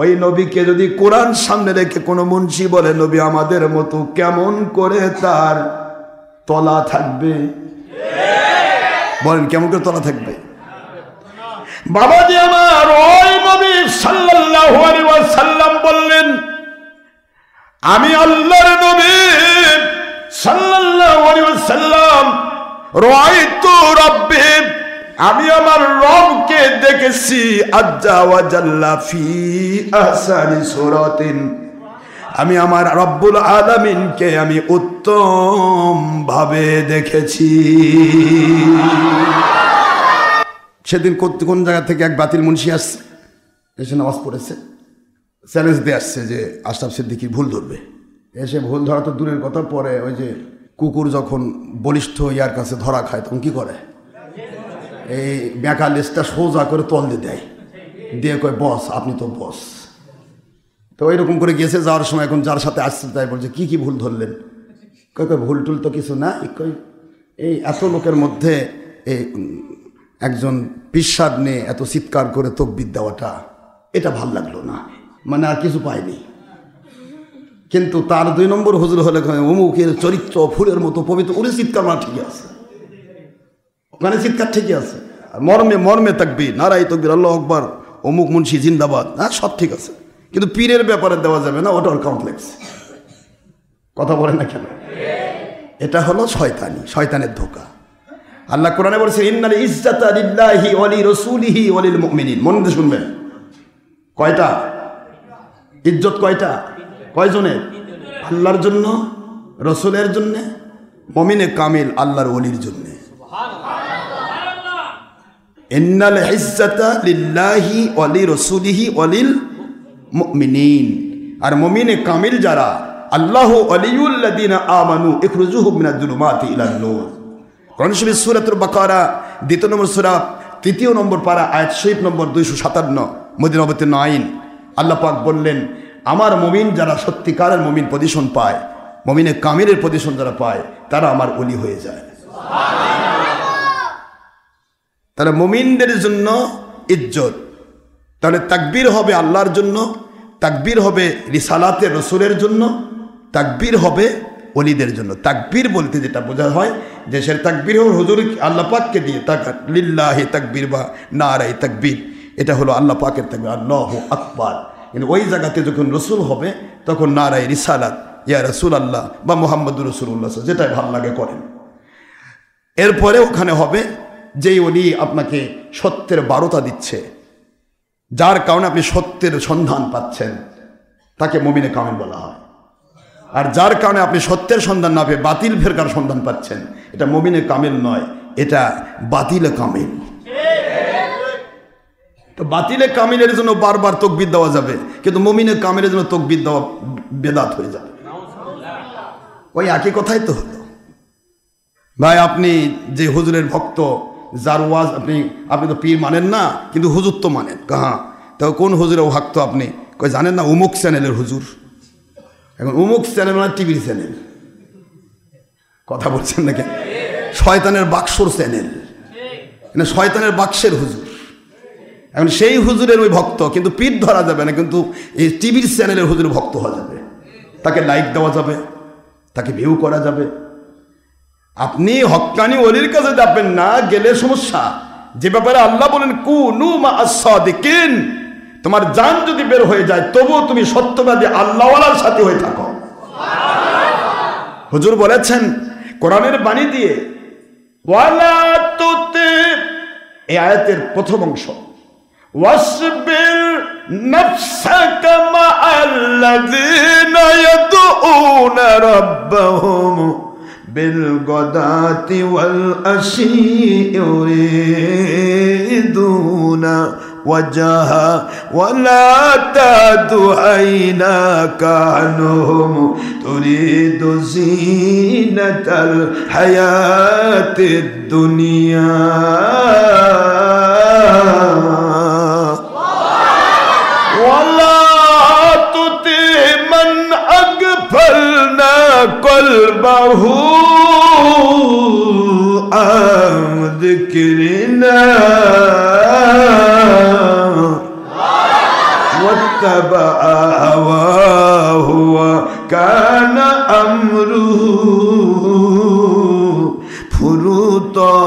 ওই নবীকে যদি কোরআন সামনে রেখে কোনো মুন্সি বলে নবী আমাদের মতো, কেমন করে তার তলা থাকবে? বলেন কেমন করে তলা থাকবে? বাবাজি আমার, ওই নবী সাল্লাল্লাহু আলাইহি ওয়াসাল্লাম বললেন, আমি আল্লাহর নবী সাল্লাল্লাহু আলাইহি ওয়াসাল্লাম রাআইতু রাব্বি, আমি আমার রবকে দেখেছি, আজ্জা ওয়া জাল্লা ফি আহসানি সূরাতিন, আমি আমার রব্বুল আলামিনকে আমি উত্তম ভাবে দেখেছি। সেদিন কোন জায়গা থেকে এক বাতিল মুন্সি আসছে, এসে নামাজ পড়েছে, চ্যালেঞ্জ দিয়ে আসছে যে আশরাফ সিদ্দিকী ভুল ধরবে। এসে ভুল ধরা তো দূরের কথা, পরে ওই যে কুকুর যখন বলিষ্ঠ ইয়ার কাছে ধরা খায় তখন কি করে? এই বেঁকা লেজটা সোজা করে তল দিয়ে দেয়, দিয়ে কয় বস, আপনি তো বস। তো এইরকম করে গেছে, যাওয়ার সময় এখন যার সাথে আসছে তাই বলছে কি কি ভুল ধরলেন? কয় ভুল টুল তো কিছু না, এই এত লোকের মধ্যে এই একজন পিসাব নিয়ে এত চিৎকার করে তকবির দেওয়াটা এটা ভাল লাগলো না, মানে আর কিছু পায়নি। কিন্তু তার 2 নম্বর হুজুর হলে অমুকের চরিত্র ফুলের মতো পবিত্র, ওরে চিৎকার না ঠিকই আছে, ওখানে চিৎকার ঠিকই আছে, আর মর্মে মর্মে তাকবীর, নারাই তাকবীর, আল্লাহু আকবার, অমুক মুন্সি জিন্দাবাদ, হ্যাঁ সব ঠিক আছে। কিন্তু পীরের ব্যাপারে দেওয়া যাবে না, ওটা ওর কমপ্লেক্স। কথা বলে না কেন? এটা হলো শয়তানি, শয়তানের ধোঁকা। আল্লাহ কোরআনে বলেছে ইন্নাল ইজ্জাতা লিল্লাহি ওয়া লিরাসূলিহি ওয়া লিল মুমিনিন। মন দিয়ে শুনবেন, কয়টা ইজ্জত? কয়টা? কয়জনের? আল্লাহর জন্য, রসুলের জন্য, মুমিনে কামিল আল্লাহর ওলির জন্য। ইন্নাল ইজ্জাতা লিল্লাহি ওয়া লিরাসূলিহি ওয়া লিল মুমিনিন। আর মুমিনে কামিল যারা, আল্লাহু ওয়ালিয়ুল্লাযিনা আমানু ইখরুজুহুম মিনাজ যুলুমাতি ইলান নূর। কোরআন শরীফ সূরাতুল বাকারা 2 নম্বর সূরা 3 নম্বর পারা আয়াত শরীফ নম্বর 257 মদিনা অবতীর্ণ আইন। আল্লাহ পাক বললেন আমার মুমিন যারা সত্যিকারের মুমিন পজিশন পায়, মুমিনে কামিলের পজিশন যারা পায়, তারা আমার ওলি হয়ে যায়। তাহলে মুমিনদের জন্য ইজ্জত, তাহলে তাকবীর হবে আল্লাহর জন্য, তাকবীর হবে রিসালাতের রসুলের জন্য, তাকবীর হবে ওলিদের জন্য। তাকবীর বলতে যেটা বোঝা হয় যে সে তাকবীর হল হুজুর আল্লাহ পাককে দিয়ে লিল্লাহি তাকবীর বা নারাই তাকবীর, এটা হলো আল্লাহ পাকের তাকবীর, আল্লাহু আকবার। কিন্তু ওই জায়গাতে যখন রসুল হবে তখন নারাই রিসালাত, ইয়া রসুল আল্লাহ বা মুহাম্মদুর রাসূলুল্লাহ, যেটাই ভালো লাগে করেন। এরপরে ওখানে হবে যেই ওলি আপনাকে সত্যের বারতা দিচ্ছে, যার কারণে আপনি সত্যের সন্ধান পাচ্ছেন, তাকে মুমিনে কামিল বলা হয়। আর যার কারণে আপনি সত্যের সন্ধান না পেয়ে বাতিল ফেরকার সন্ধান পাচ্ছেন, এটা মুমিনে কামিল নয়, এটা বাতিলে কামিল। তো বাতিলে কামিলের জন্য বারবার তাকবীর দেওয়া যাবে, কিন্তু মুমিনে কামিলের জন্য তাকবীর দেওয়া বেদাত হয়ে যাবে। ওই একই কথাই তো হলো। ভাই আপনি যে হুজুরের ভক্ত, যার ওয়াজ আপনি তো পীর মানেন না, কিন্তু হুজুর তো মানেন। হ্যাঁ, তো কোন হুজুরের ভক্ত আপনি? কই জানেন না অমুক চ্যানেলের হুজুর। এখন অমুক চ্যানেল মানে টিভির চ্যানেল, কথা বলছেন নাকি? শয়তানের বাক্সর চ্যানেল, শয়তানের বাক্সের হুজুর। এখন সেই হুজুরের ওই ভক্ত, কিন্তু পীর ধরা যাবে না, কিন্তু এই টিভির চ্যানেলের হুজুর ভক্ত হওয়া যাবে, তাকে লাইক দেওয়া যাবে, তাকে ভিউ করা যাবে। আপনি হক্কানি ওলির কাছে যাবেন না, গেলে সমস্যা। যে ব্যাপারে আল্লাহ বলেন কুনু মা'আস সাদিকিন, তোমার জান যদি বের হয়ে যায় তবুও তুমি সত্যবাদী আল্লাহওয়ালার সাথে হয়ে থাকো। হুজুর বলেছেন কোরআনের বাণী দিয়ে, ওয়ালা তুতি, এই আয়াতের প্রথম অংশ, ওয়াসবির নাফসাকা মা'আল্লাযীনা ইয়াদউনা রাব্বাহুম بالغداة والعشي يريدون وجهه ولا تعد عيناك عنهم تريد زينة الحياة الدنيا ولا تطع من أغفلنا قلبه عن ذكرنا واتبع هواه وكان أمره فرطا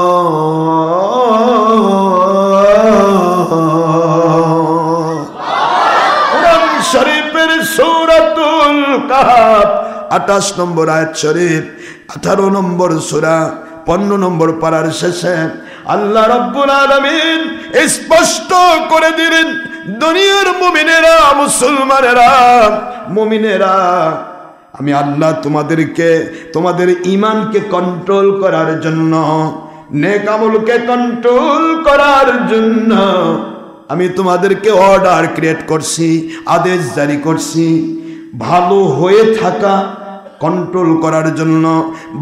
قرآن শরীফের সূরাতুল কাহফ 28 নম্বর আয়াত শরীফ, 18 নম্বর সূরা 15 নম্বর পারার শেষে আল্লাহ রাব্বুল আলামিন স্পষ্ট করে দিলেন, দুনিয়ার মুমিনেরা, মুসলমানেরা, মুমিনেরা, আমি আল্লাহ তোমাদেরকে তোমাদের ঈমানকে কন্ট্রোল করার জন্য, নেক আমলকে কন্ট্রোল করার জন্য আমি তোমাদেরকে অর্ডার ক্রিয়েট করছি, আদেশ জারি করছি। ভালো হয়ে থাকা, কন্ট্রোল করার জন্য।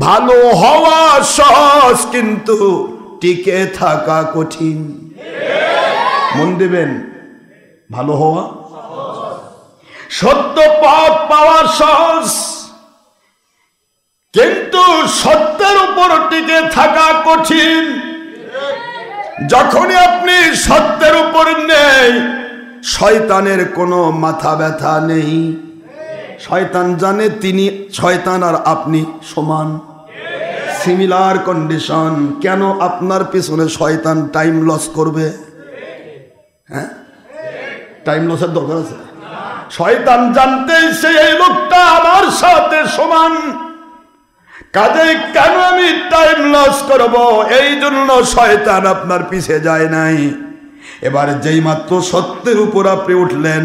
ভালো হওয়া সহজ, কিন্তু টিকে থাকা কঠিন। মন দেবেন, ভালো হওয়া সত্য পথ পাওয়া সহজ, কিন্তু সত্যের উপর টিকে থাকা কঠিন। যখনই আপনি সত্যের উপর নেই, শয়তানের কোনো মাথা ব্যথা নেই। শয়তান জানে তিনি, শয়তান আর আপনি সমান, সিমিলার কন্ডিশন। কেন আপনার পিছনে শয়তান টাইম লস করবে? হ্যাঁ, টাইম লসের দরকার আছে? শয়তান জানতেই সে এই লোকটা আমার সাথে সমান, কাজে কেন আমি টাইম লস করব? এই জন্য শয়তান আপনার পিছে যায় নাই। এবার যেই মাত্র সত্যের উপর আপনি উঠলেন,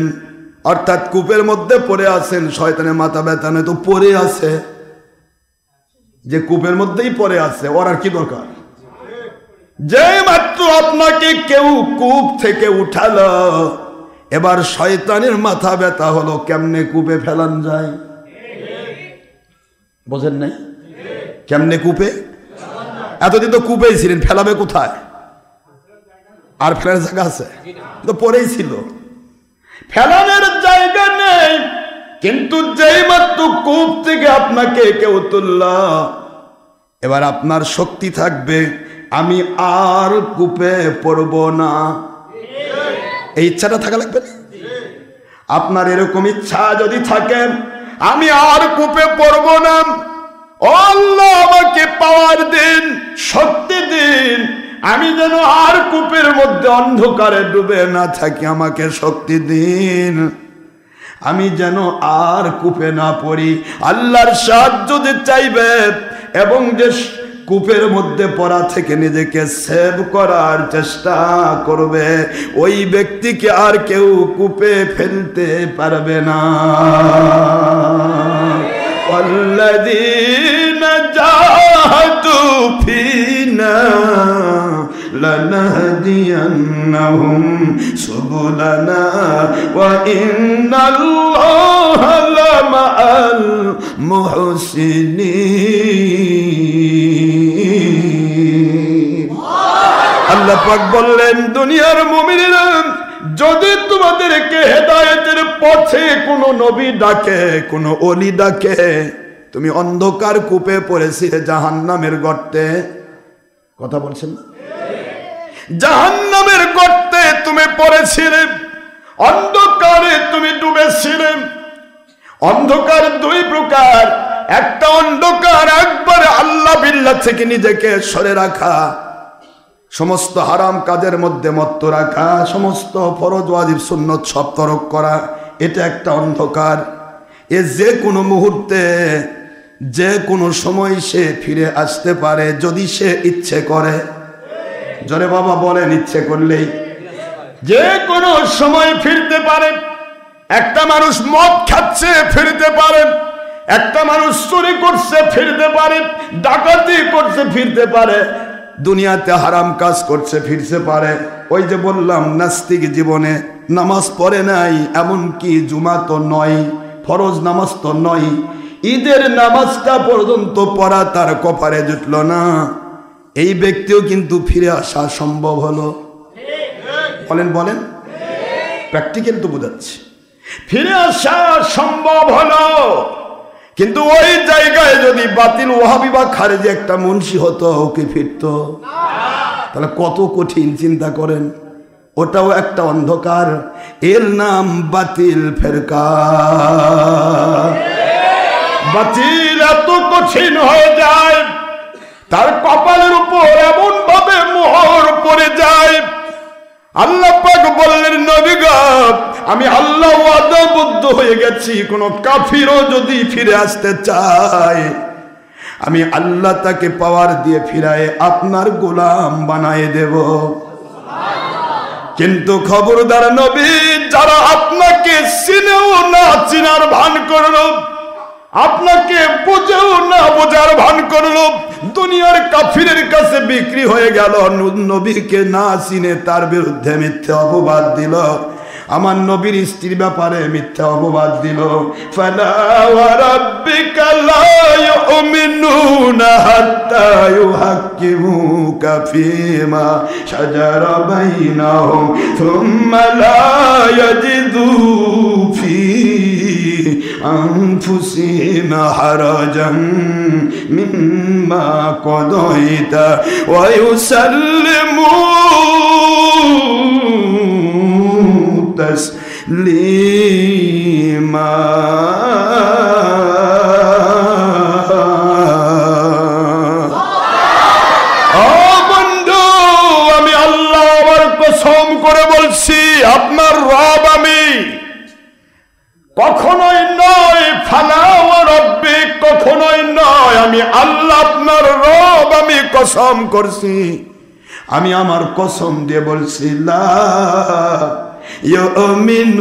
অর্থাৎ কূপের মধ্যে পড়ে আছেন, শয়তানের মাথা ব্যথা নয় তো পড়ে আছে, যে কূপের মধ্যেই পড়ে আছে, ওর আর কি দরকার? যেই মাত্র আপনাকে কেউ কূপ থেকে উঠালো, এবার শয়তানের মাথা ব্যথা হলো কেমনে কূপে ফেলান যায়। বোঝেন নাই? কেমনে কূপে? এতদিন তো কূপেই ছিলেন, ফেলাবে কোথায়? আর ফেলার জায়গা আছে? তো পরেই ছিল, ফেলানোর জায়গা নেই। কিন্তু যেই মাত্র কূপ থেকে আপনাকে কেউ তুলল, এবার আপনার শক্তি থাকবে, আমি আর কূপে পড়ব না। এই ইচ্ছাটা থাকা লাগবে না? আপনার এরকম ইচ্ছা যদি থাকে, আমি আর কূপে পড়ব না, আল্লাহ আমাকে পাওয়ার দিন, শক্তি দিন, আমি যেন আর কূপের মধ্যে অন্ধকারে ডুবে না থাকি, আমাকে শক্তি দিন, আমি যেন আর কূপে না পড়ি। আল্লাহর সাহায্য যে চাইবে এবং যে কূপের মধ্যে পড়া থেকে নিজেকে সেভ করার চেষ্টা করবে, ওই ব্যক্তিকে আর কেউ কূপে ফেলতে পারবে না। والذين جاهدوا فينا لنهدينهم سبلنا وإن الله لمع المحسنين। আল্লাহ পাক বললেন, দুনিয়ার মুমিনেরা, যদি তোমাদেরকে হেদায়েতের পথে কোনো নবী ডাকে, কোনো ওলি ডাকে, তুমি অন্ধকার কূপে পড়েছিলে, জাহান্নামের গর্তে, কথা বলছেন না? জাহান্নামের গর্তে তুমি পড়েছিলে, অন্ধকারে তুমি ডুবেছিলে। অন্ধকার দুই প্রকার, একটা অন্ধকার একবারে আল্লাহ বিল্লাহ থেকে নিজেকে সরে রাখা, সমস্ত হারাম কাজের মধ্যে মত্ত রাখা, সমস্ত ফরজ ওয়াজিব সুন্নত সব তরক করা, এটা একটা অন্ধকার। এ যে কোনো মুহূর্তে, যে কোনো সময় সে ফিরে আসতে পারে, যদি সে ইচ্ছে করে। জোরে বাবা বলেন, ইচ্ছে করলেই যে কোনো সময় ফিরতে পারে। একটা মানুষ মদ খাচ্ছে, ফিরতে পারে। একটা মানুষ চুরি করছে, ফিরতে পারে। ডাকাতি করছে, ফিরতে পারে। দুনিয়াতে হারাম কাজ করছে, ফিরতে পারে। ওই যে বললাম, নাস্তিক জীবনে নামাজ পড়ে নাই, এমনকি জুমা তো নয়, ফরজ নামাজ তো নয়, ঈদের নামাজটা পর্যন্ত পড়া তার কপালে জুটল না, এই ব্যক্তিও কিন্তু ফিরে আসা সম্ভব হলো। বলেন বলেন, প্র্যাকটিক্যাল তো বোঝাচ্ছি, ফিরে আসা সম্ভব হলো। কিন্তু ওই জায়গায় যদি বাতিল ওয়াহাবি বা খারেজি একটা মুন্সি হতো, ওকে ফিরত, তাহলে কত কঠিন চিন্তা করেন। ওটাও একটা অন্ধকার, এর নাম বাতিল ফেরকা। বাতিল এত কঠিন হয়ে যায়, তার কপালের উপর এমন ভাবে মোহর পড়ে যায়। আল্লাহ পাক বললেন, নবী গো, আমি আল্লাহ ওয়াদাবদ্ধ হয়ে গেছি, কোন কাফিরও যদি ফিরে আসতে চায়, আমি আল্লাহ তাকে পাওয়ার দিয়ে ফিরায় আপনার গোলাম বানায় দেব। কিন্তু খবরদার নবী, যারা আপনাকে চিনেও না চিনার ভান করলো, আপনাকে বুঝেও না বোঝার ভান করলো, দুনিয়ার কাফিরের কাছে বিক্রি হয়ে গেল, নবীকে না চিনে তার বিরুদ্ধে মিথ্যে অপবাদ দিল, আমার নবীর স্ত্রীর ব্যাপারে মিথ্যা অপবাদ দিল। ফালা ওয়া রাব্বিকা লা ইউমিনুনা হাত্তা ইউহাক্কিমুকা ফীমা শাজারা বাইনাহুম থুম্মা লা ইয়াজিদু ফী আনফুসিহিম হারাজান মিম্মা কাদাইতা ওয়া ইউসাল্লিমু তাসলিমা। ও বন্ধু, আমি আল্লাহ আমার কসম করে বলছি, আপনার রব আমি। কখনোই নয়, ফালা ওয়া রাব্বিক, কখনোই নয়, আমি আল্লাহ আপনার রব, আমি কসম করছি। আমি আমার কসম দিয়ে বলছি, লা ইউমিনুন,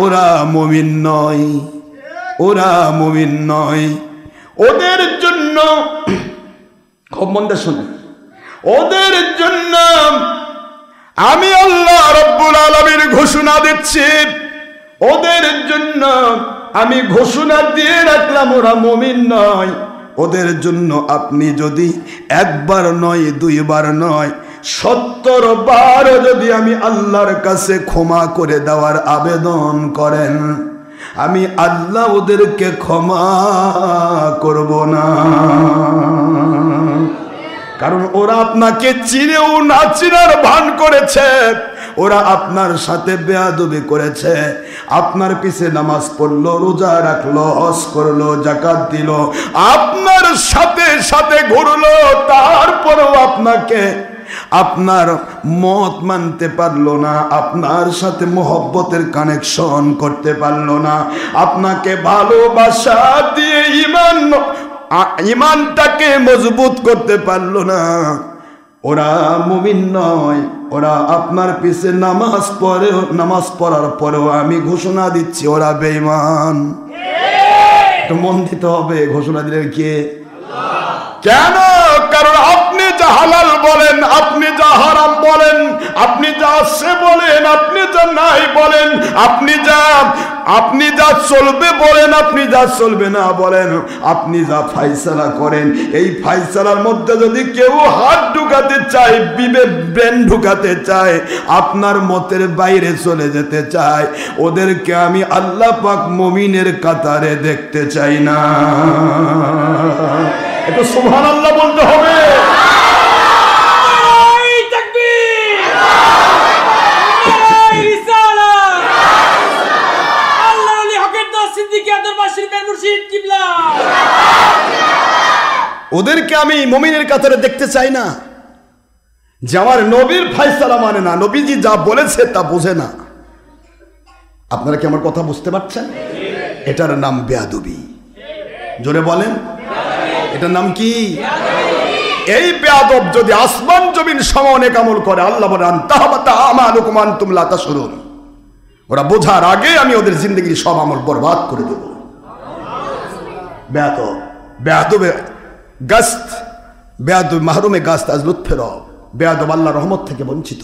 ওরা মুমিন নয়, ওরা মুমিন নয়। ওদের জন্য, খুব মন দিয়ে শুনে, ওদের জন্য আমি আল্লাহ রাব্বুল আলামিন ঘোষণা দিচ্ছি, ওদের জন্য আমি ঘোষণা দিয়ে রাখলাম ওরা মুমিন নয়। ওদের জন্য আপনি যদি একবার নয়, দুইবার নয়, 70 বার যদি আমি আল্লাহর কাছে ক্ষমা করে দেওয়ার আবেদন করেন, আমি আল্লাহ ওদেরকে ক্ষমা করব না। কারণ ওরা আপনাকে চিনেও না চিনার ভান করেছে, ওরা আপনার সাথে বেয়াদবি করেছে, আপনার পিছে নামাজ পড়লো, রোজা রাখলো, হজ করলো, যাকাত দিল, আপনার সাথে সাথে ঘুরলো, তারপরেও আপনাকে আপনার মত মানতে পারলো না, আপনার সাথে মোহব্বতের কানেকশন করতে পারলো না, আপনাকে ভালোবাসা দিয়ে ইমানটাকে মজবুত করতে পারলো না। ওরা মুমিন নয়, ওরা আপনার পিছে নামাজ পড়ার পরেও আমি ঘোষণা দিচ্ছি ওরা বেঈমান। একটু মন দিতে হবে, ঘোষণা দিলেন কে? কেন? কারণ আপনি যা হালাল বলেন, আপনি যা হারাম বলেন, আপনি যা আছে বলেন, আপনি যা নাই বলেন, আপনি যা চলবে বলেন, আপনি যা চলবে না বলেন, আপনি যা ফাইসালা করেন, এই ফাইসালার মধ্যে যদি কেউ হাত ঢুকাতে চায়, ব্রেন ঢুকাতে চায়, আপনার মতের বাইরে চলে যেতে চায়, ওদেরকে আমি আল্লাহ পাক মুমিনের কাতারে দেখতে চাই না। একটু সুবহানাল্লাহ বলতে হবে। ওদেরকে আমি মুমিনের কাতারে দেখতে চাই না, যে আমার নবীর ফায়সালা মানে না, নবীজি যা বলেছে তা বোঝে না। আপনারা কি আমার কথা বুঝতে পারছেন? এটার নাম বেয়াদবি। জোরে বলেন, এটার নাম কি? এই বেয়াদব যদি আসমান জমিন সমানে কামল করে, আল্লাহ বলেন তাহবাতা আমালুকুম আনতুম লা তাশউরুন, ওরা বোঝার আগে আমি ওদের জিন্দেগির সব আমল বরবাদ করে দেব। বেয়াদব, বেয়াদবে গাস্ত, বেয়াদব মাহরুমে গাস্ত আজ লুৎফে রব। বেয়াদব আল্লাহ রহমত থেকে বঞ্চিত।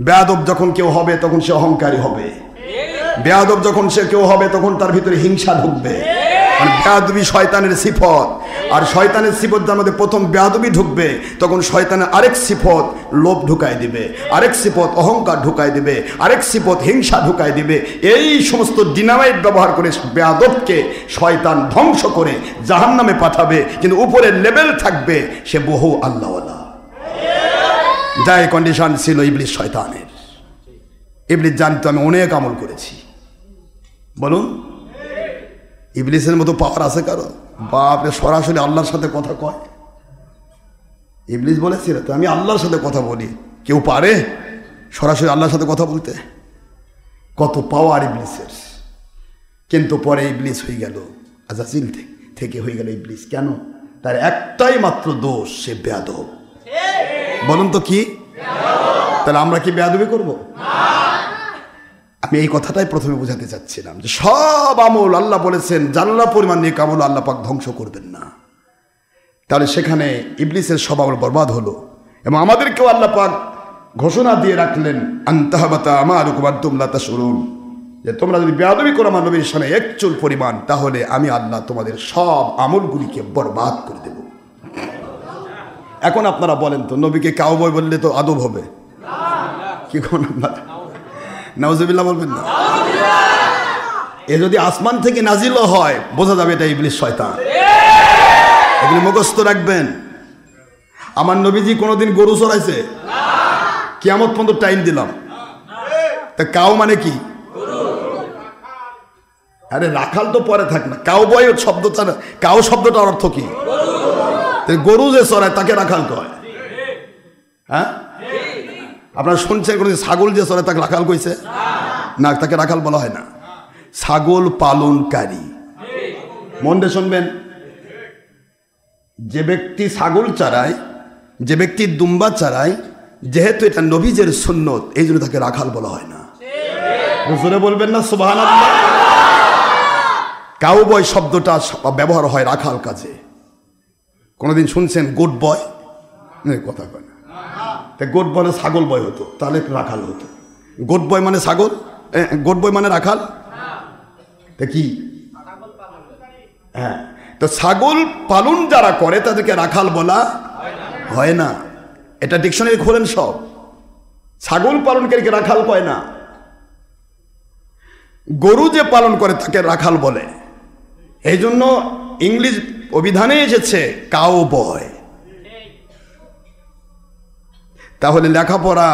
বেয়াদব যখন কেউ হবে তখন সে অহংকারী হবে। বেয়াদব যখন সে কেউ হবে তখন তার ভিতরে হিংসা ঢুকবে। বেয়াদবি শয়তানের সিফত, আর শয়তানের সিফত যার মধ্যে প্রথম বেয়াদবি ঢুকবে, তখন শয়তানের আরেক সিফত লোভ ঢুকায় দিবে, আরেক সিফত অহংকার ঢুকায় দিবে, আরেক সিফত হিংসা ঢুকায় দিবে। এই সমস্ত ডিনামাইট ব্যবহার করে বেয়াদবকে শয়তান ধ্বংস করে জাহান্নামে পাঠাবে, কিন্তু উপরের লেভেল থাকবে সে বহু আল্লাহওয়ালা। যাই কন্ডিশন ছিল ইবলিস শয়তানের। ইবলিস জানতো আমি অনেক আমল করেছি। বলুন, ইবলিসের মতো পাওয়ার আছে কারো? বাপরে, সরাসরি আল্লাহর সাথে কথা কয়। ইবলিস বলেছিল তো আমি আল্লাহর সাথে কথা বলি। কেউ পারে সরাসরি আল্লাহর সাথে কথা বলতে? কত পাওয়ার ইবলিসের! কিন্তু পরে ইবলিস হয়ে গেল আজাজিল থেকে হয়ে গেল ইবলিস। কেন? তার একটাই মাত্র দোষ, সে বেয়াদব। বলুন তো কি? তাহলে আমরা কি বেয়াদবি করবো? আমি এই কথাটাই প্রথমে বোঝাতে চাচ্ছিলাম যে সব আমল আল্লাহ বলেছেন জানলা পরিমাণ নেক আমল আল্লাহ পাক ধ্বংস করবেন না। তাহলে সেখানে ইবলিসের স্বভাব বরবাদ হলো। এবং আমাদেরকেও আল্লাহ পাক ঘোষণা দিয়ে রাখলেন, আনতাহবাতা আমারুকুম আনতুম লা তাশউরুন, যে তোমরা যদি বেয়াদবি করো আমার নবীর সামনে এক চুল পরিমাণ, তাহলে আমি আল্লাহ তোমাদের সব আমলগুলিকে বরবাদ করে দেব। এখন আপনারা বলেন তো, নবীকে কাউবয় বললে তো আদব হবে? কি কোন আপনারা নাউজুবিল্লাহ বলবেন না? এ যদি আসমান থেকে নাজিলও হয়, বোঝা যাবে এটা ইবলিস, শয়তান। এগুলি মুখস্থ রাখবেন। আমার নবীজি কোনোদিন গরু চড়াইছে? কিয়ামত পর্যন্ত টাইম দিলাম। তা কাউ মানে কি? আরে রাখাল তো পরে থাক না, কাউ বয় শব্দটা, কাউ শব্দটার অর্থ কি? গরু যে চড়ায় তাকে রাখাল কয়। হ্যাঁ, আপনারা শুনছেন কোনোদিন ছাগল যে চড়ায় তাকে রাখাল কইছে? না, তাকে রাখাল বলা হয় না, ছাগল পালনকারী। মন দিয়ে শুনবেন, যে ব্যক্তি ছাগল চড়ায়, যে ব্যক্তি দুম্বা চড়ায়, যেহেতু এটা নবীজের সুন্নত, এই জন্য তাকে রাখাল বলা হয় না। জোরে বলবেন না সুবহানাল্লাহ? কাউবয় শব্দটা ব্যবহার হয় রাখাল কাজে। কোনোদিন শুনছেন গোট বয়? কথা কয় না। গোট বয় ছাগল বয় হতো, তাহলে রাখাল হতো। গোট বয় মানে ছাগল, গোট বয় মানে রাখাল। তা কি? হ্যাঁ, তো ছাগল পালন যারা করে তাদেরকে রাখাল বলা হয় না। এটা ডিকশনারি খোলেন সব, ছাগল পালনকারীকে রাখাল কয় না। গরু যে পালন করে তাকে রাখাল বলে। এই জন্য ইংলিশ অভিধানে এসেছে কাউবয়। তাহলে লেখাপড়া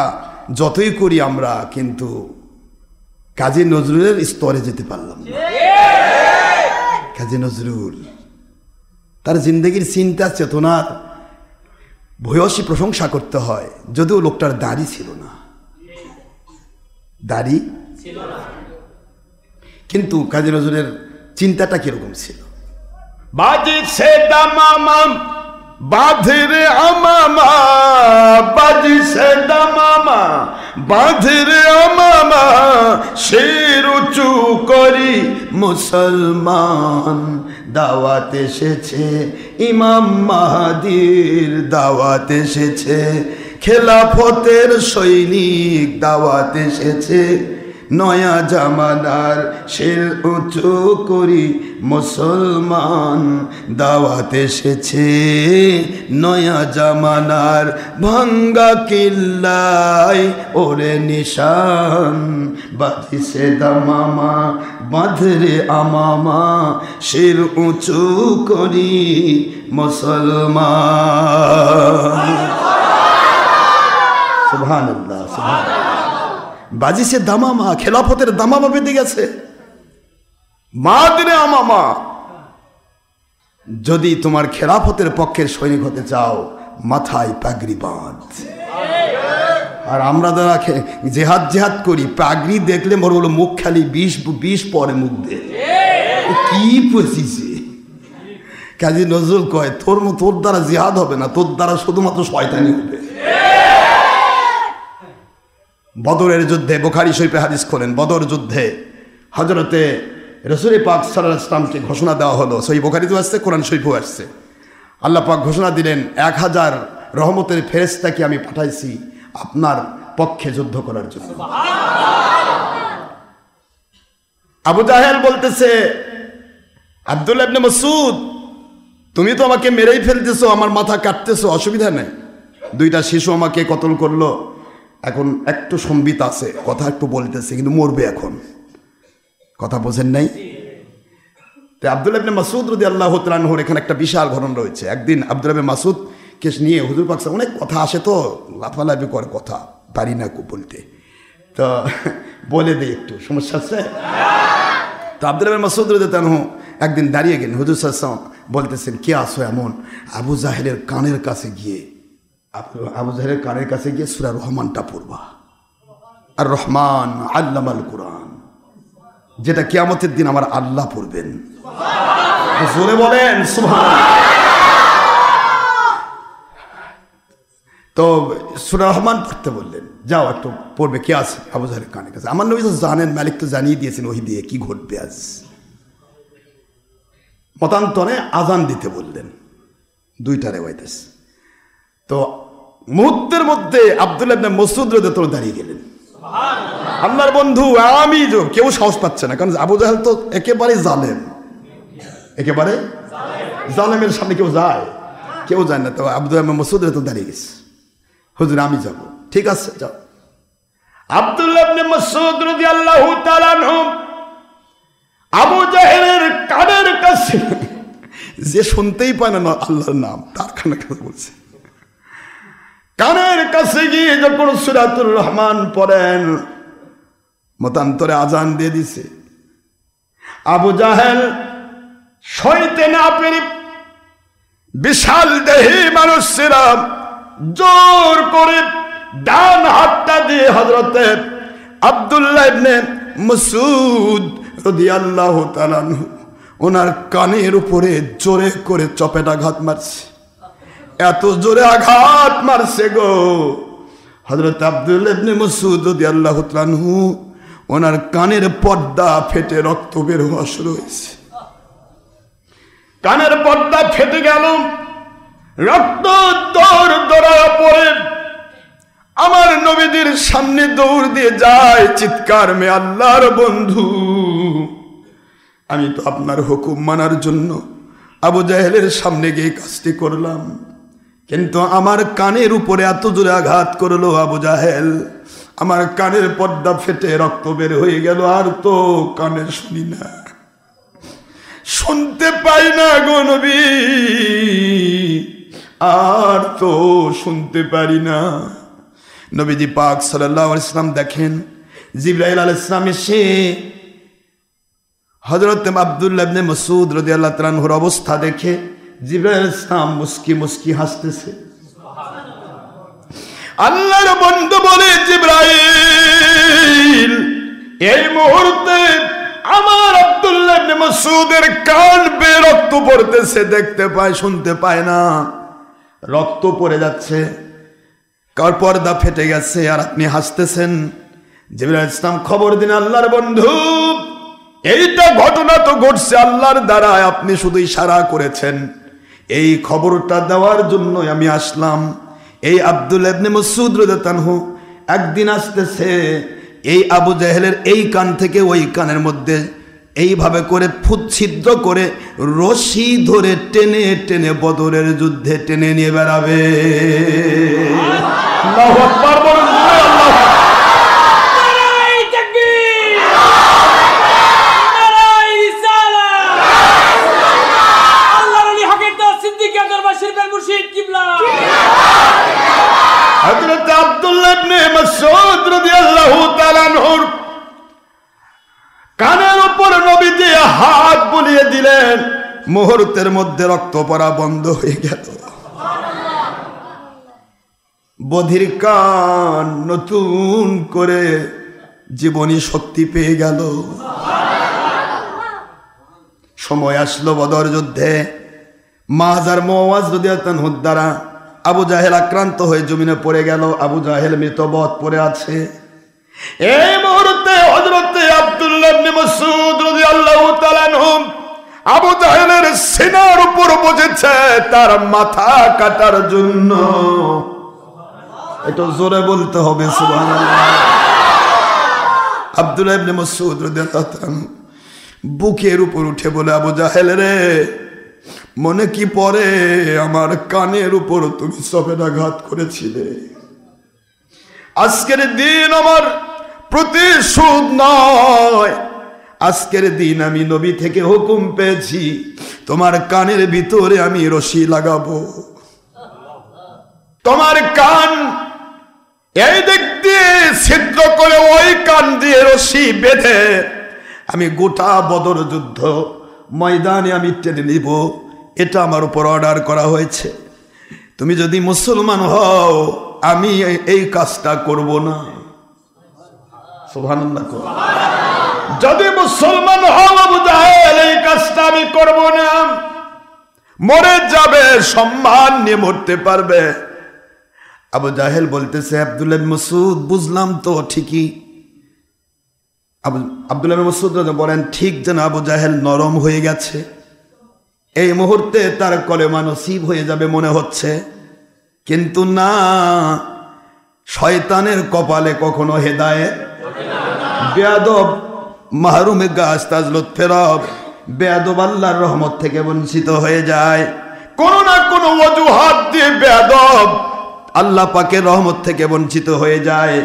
যতই করি আমরা, কিন্তু কাজী নজরুলের স্তরে যেতে পারলাম না। কাজী নজরুল তার জিন্দগির চিন্তা চেতনার ভূয়সী প্রশংসা করতে হয়, যদিও লোকটার দাড়ি ছিল না, দাড়ি ছিল না, কিন্তু কাজী নজরুলের চিন্তাটা কিরকম ছিল? বাজিছে দামাম বাঁধরে আমামা, বাজিছে দামামা বাঁধরে আমামা, শির উঁচু করি মুসলমান, দাওয়াত এসেছে ইমাম মাহাদির, দাওয়াত এসেছে খেলাফতের সৈনিক, দাওয়াত এসেছে নয়া জামানার, শির উঁচু করি মুসলমান, দাওয়াত এসেছে নয়া জামানার, ভাঙ্গা কিল্লায় ওরে নিশান, বাজিছে দামামা বাঁধরে আমামা, শির উঁচু করি মুসলমান। সুবহানাল্লাহ, সুবহানাল্লাহ। বাজিছে দামামা, খেলাফতের দামামা বেঁধে গেছে। মাদরে আমামা, যদি তোমার খেলাফতের পক্ষের সৈনিক হতে চাও, মাথায় পাগড়ি বাঁধ। আর আমরা যারা জেহাদ জেহাদ করি, পাগড়ি দেখলে মনে হলো মুখ খালি বিষ পরে মুখ দে, কি পচিছে। কাজী নজরুল কয়, তোর দ্বারা জেহাদ হবে না, তোর দ্বারা শুধুমাত্র শয়তানি হবে। বদরের যুদ্ধে, বুখারী শরীফে হাদিস করেন, বদর যুদ্ধে হযরতে রাসূল পাক সাল্লাল্লাহু আলাইহি ওয়াসাল্লামকে ঘোষণা দেওয়া হলো, সহিহ বুখারীতেও আসছে, কোরআন শরীফেও আসছে। আল্লাহ পাক ঘোষণা দিলেন, 1000 রহমতের ফেরেশতাকে আমি পাঠাইছি আপনার পক্ষে যুদ্ধ করার জন্য। আবু জাহেল বলতেছে, আব্দুল্লাহ ইবনে মাসউদ, তুমি তো আমাকে মেরেই ফেলতেছো, আমার মাথা কাটতেছো, অসুবিধা নেই। 2টা শিশু আমাকে কতল করলো, এখন একটু সম্বিত আছে, কথা একটু বলতেছে, কিন্তু মরবে এখন, কথা বোঝেন নাই? তো আব্দুল্লাহ ইবনে মাসউদ রাদিয়াল্লাহু তাআলা আনহুর এখানে একটা বিশাল ঘটনা রয়েছে। একদিন আব্দুল্লাহ ইবনে মাসউদকে নিয়ে হুজুর পাক অনেক কথা আসে, তো লাফালাফি করে, কথা পারি না বলতে, তো বলে দিই একটু, সমস্যা আছে? তো আব্দুল্লাহ ইবনে মাসউদ রাদিয়াল্লাহু তাআলা আনহু একদিন দাঁড়িয়ে গেলেন, হুজুর সাল্লাল্লাহু আলাইহি ওয়াসাল্লাম বলতেছেন, কে আসো এমন? আবু জাহেলের কানের কাছে গিয়ে, আবু জাহেলের কানের কাছে গিয়ে সূরা রহমানটা পড়বা, আর রহমান আল্লামাল কুরআন, যেটা কিয়ামতের দিন আমার আল্লাহ পড়বেন। জোরে বলেন সুবহানাল্লাহ। তো সূরা রহমান পড়তে বললেন, যাও একটু পড়বে। কে আছে? আবু জাহেলের কানের কাছে। আমার নবী তো জানেন, মালিক তো জানিয়ে দিয়েছেন ওহী দিয়ে কি ঘটবে আজ। মতান্তরে আজান দিতে বললেন, দুইটা রেওয়ায়েত। তো মুহূর্তের মধ্যে আব্দুল্লাহ ইবনে মাসউদ রাদিয়াল্লাহু তাআলা দাঁড়িয়ে গেলেন। আল্লাহর বন্ধু আমি কেউ সাহস পাচ্ছে না, কারণ আবু জাহেল তো একেবারে জালেম, একেবারে জালেমের সামনে কেউ যায় না। তো আব্দুল্লাহ ইবনে মাসউদ রাদিয়াল্লাহু দাঁড়িয়ে গেছে, হুজুর আমি যাব। ঠিক আছে যাও। আব্দুল্লাহ ইবনে মাসউদ রাদিয়াল্লাহু তাআলা আনহু আবু জাহেলের কানের কাছে, যে শুনতেই পায় না আল্লাহর নাম, তার কানের কাছে বলছে, কানের কাছে গিয়ে যখন সূরাতুর রহমান পড়েন, মতান্তরে আজান দিয়ে দিছে। আবু জাহেল সইতে না পেরে বিশাল দেহী মানুষেরা জোর করে ডান হাতটা দিয়ে হযরতে আব্দুল্লাহ ইবনে মাসউদ রাদিয়াল্লাহু তাআলা আনহু ওনার কানের উপরে জোরে করে চপেটাঘাত মারছে। এত জোরে আঘাত মারছে গো, হযরত আব্দুল্লাহ ইবনে মাসউদ রাদিয়াল্লাহু তাআলা আনহু ওনার কানের পর্দা ফেটে রক্ত বের হওয়া শুরু হয়েছে। কানের পর্দা ফেটে গেল, রক্ত দৌড়া পড়ে আমার নবীদের সামনে দৌড় দিয়ে যায়, চিৎকার মে আল্লাহর বন্ধু, আমি তো আপনার হুকুম মানার জন্য আবু জাহেলের সামনে গিয়ে কাজটি করলাম, কিন্তু আমার কানের উপরে এত জোরে আঘাত করলো আবু জাহেল, আমার কানের পর্দা ফেটে রক্ত বের হয়ে গেল, আর তো কানে শুনি না, শুনতে পাই না গো নবী, আর তো শুনতে পারি না। নবীজি পাক সাল্লাল্লাহু আলাইহি ওয়াসাল্লাম দেখেন জিবরাইল আলাইহিস সালাম এসে হযরত আব্দুল্লাহ ইবনে মাসউদ রাদিয়াল্লাহু তাআলা আনহুর অবস্থা দেখে জিবরাইল আলাইহিস সালাম মুস্কি মুস্কি হাসতেছে। আল্লাহর বন্ধু বলে, জিবরাইল এই মুহূর্তে আমার আব্দুল্লাহ ইবনে মাসউদের কান বেয়ে রক্ত পড়তেছে, দেখতে পায় শুনতে পায় না, রক্ত পড়ে যাচ্ছে, কার পর্দা ফেটে গেছে, আর আপনি হাসতেছেন। জিবরাইল আলাইহিস সালাম খবর দিন, আল্লাহর বন্ধু এইটা ঘটনা তো ঘটছে আল্লাহর দ্বারা, আপনি শুধু ইশারা করেছেন, এই খবরটা দেওয়ার জন্য আমি আসলাম। এই আব্দুল্লাহ ইবনে মাসউদ রাদিয়াল্লাহু আনহু একদিন আসতেছে, এই আবু জাহেলের এই কান থেকে ওই কানের মধ্যে এইভাবে করে ছিদ্র করে রশি ধরে টেনে টেনে বদরের যুদ্ধে টেনে নিয়ে বেড়াবে। আল্লাহু আকবার বলুন, আল্লাহু আকবার। নারায়ে তাকবীর, নারায়ে রিসালাত, আল্লাহর ওলি হকের দাস সিদ্দিক দরবার শরীফের মুর্শিদ কিবলা হযরত আব্দুল্লাহ ইবনে মাসউদ রাদিয়াল্লাহু তাআলা আনহুর কানের উপর নবীজি হাত বুলিয়ে দিলেন, মুহূর্তের মধ্যে রক্ত পড়া বন্ধ হয়ে গেল। বধির কান নতুন করে জীবনী শক্তি পেয়ে গেল। সময় আসলো বদর যুদ্ধে, মাজার মুআজ রাদিয়াল্লাহু আনহুর দ্বারা আবু জাহেল আক্রান্ত হয়ে জমিনে পড়ে গেল, আবু জাহেল মৃতবৎ পড়ে আছে। এই মুহূর্তে হযরত আব্দুল্লাহ ইবনে মাসউদ রাদিয়াল্লাহু তাআলা আনহু আবু জাহেলের সিনার উপর বসেছে তার মাথা কাটার জন্য। এটা জোরে বলতে হবে সুবহানাল্লাহ। আব্দুল্লাহ ইবনে মাসউদ রাদিয়াল্লাহু তাআলা বুকের উপর উঠে বলে, আবু জাহেল রে, মনে কি পড়ে আমার কানের উপর তুমি সবেদাঘাত করেছিলে? আজকের দিন আমার প্রতিশোধ নয়, আজকের দিন আমি নবী থেকে হুকুম পেয়েছি, তোমার কানের ভিতরে আমি রশি লাগাবো, তোমার কান এই দিক দিয়ে ছিদ্র করে ওই কান দিয়ে রশি বেঁধে আমি গোটা বদর যুদ্ধ ময়দানে আমি টেনে নিব, এটা আমার উপর অর্ডার করা হয়েছে। তুমি যদি মুসলমান হও আমি এই কাজটা করব না। সুবহানাল্লাহ। যদি মুসলমান হও আবু জাহেল এই কাজটা আমি করব না, মরে যাবে, সম্মান নিয়ে মরতে পারবে। আবু জাহেল বলতেছে, আব্দুল্লাহ ইবনে মাসউদ বুঝলাম তো ঠিকই। আব্দুল্লাহ ইবনে মাসউদ বলেন, ঠিক যেন আবু জাহেল নরম হয়ে গেছে, এই মুহূর্তে তার কলেমা নসিব হয়ে যাবে মনে হচ্ছে, কিন্তু না, শয়তানের কপালে কখনো হেদায়েত বেয়াদব মাহরুমে গাছ তাজলত ফেরব বেয়াদব আল্লাহর রহমত থেকে বঞ্চিত হয়ে যায়। কোনো না কোনো অজুহাত দিয়ে বেয়াদব আল্লাহ পাকের রহমত থেকে বঞ্চিত হয়ে যায়,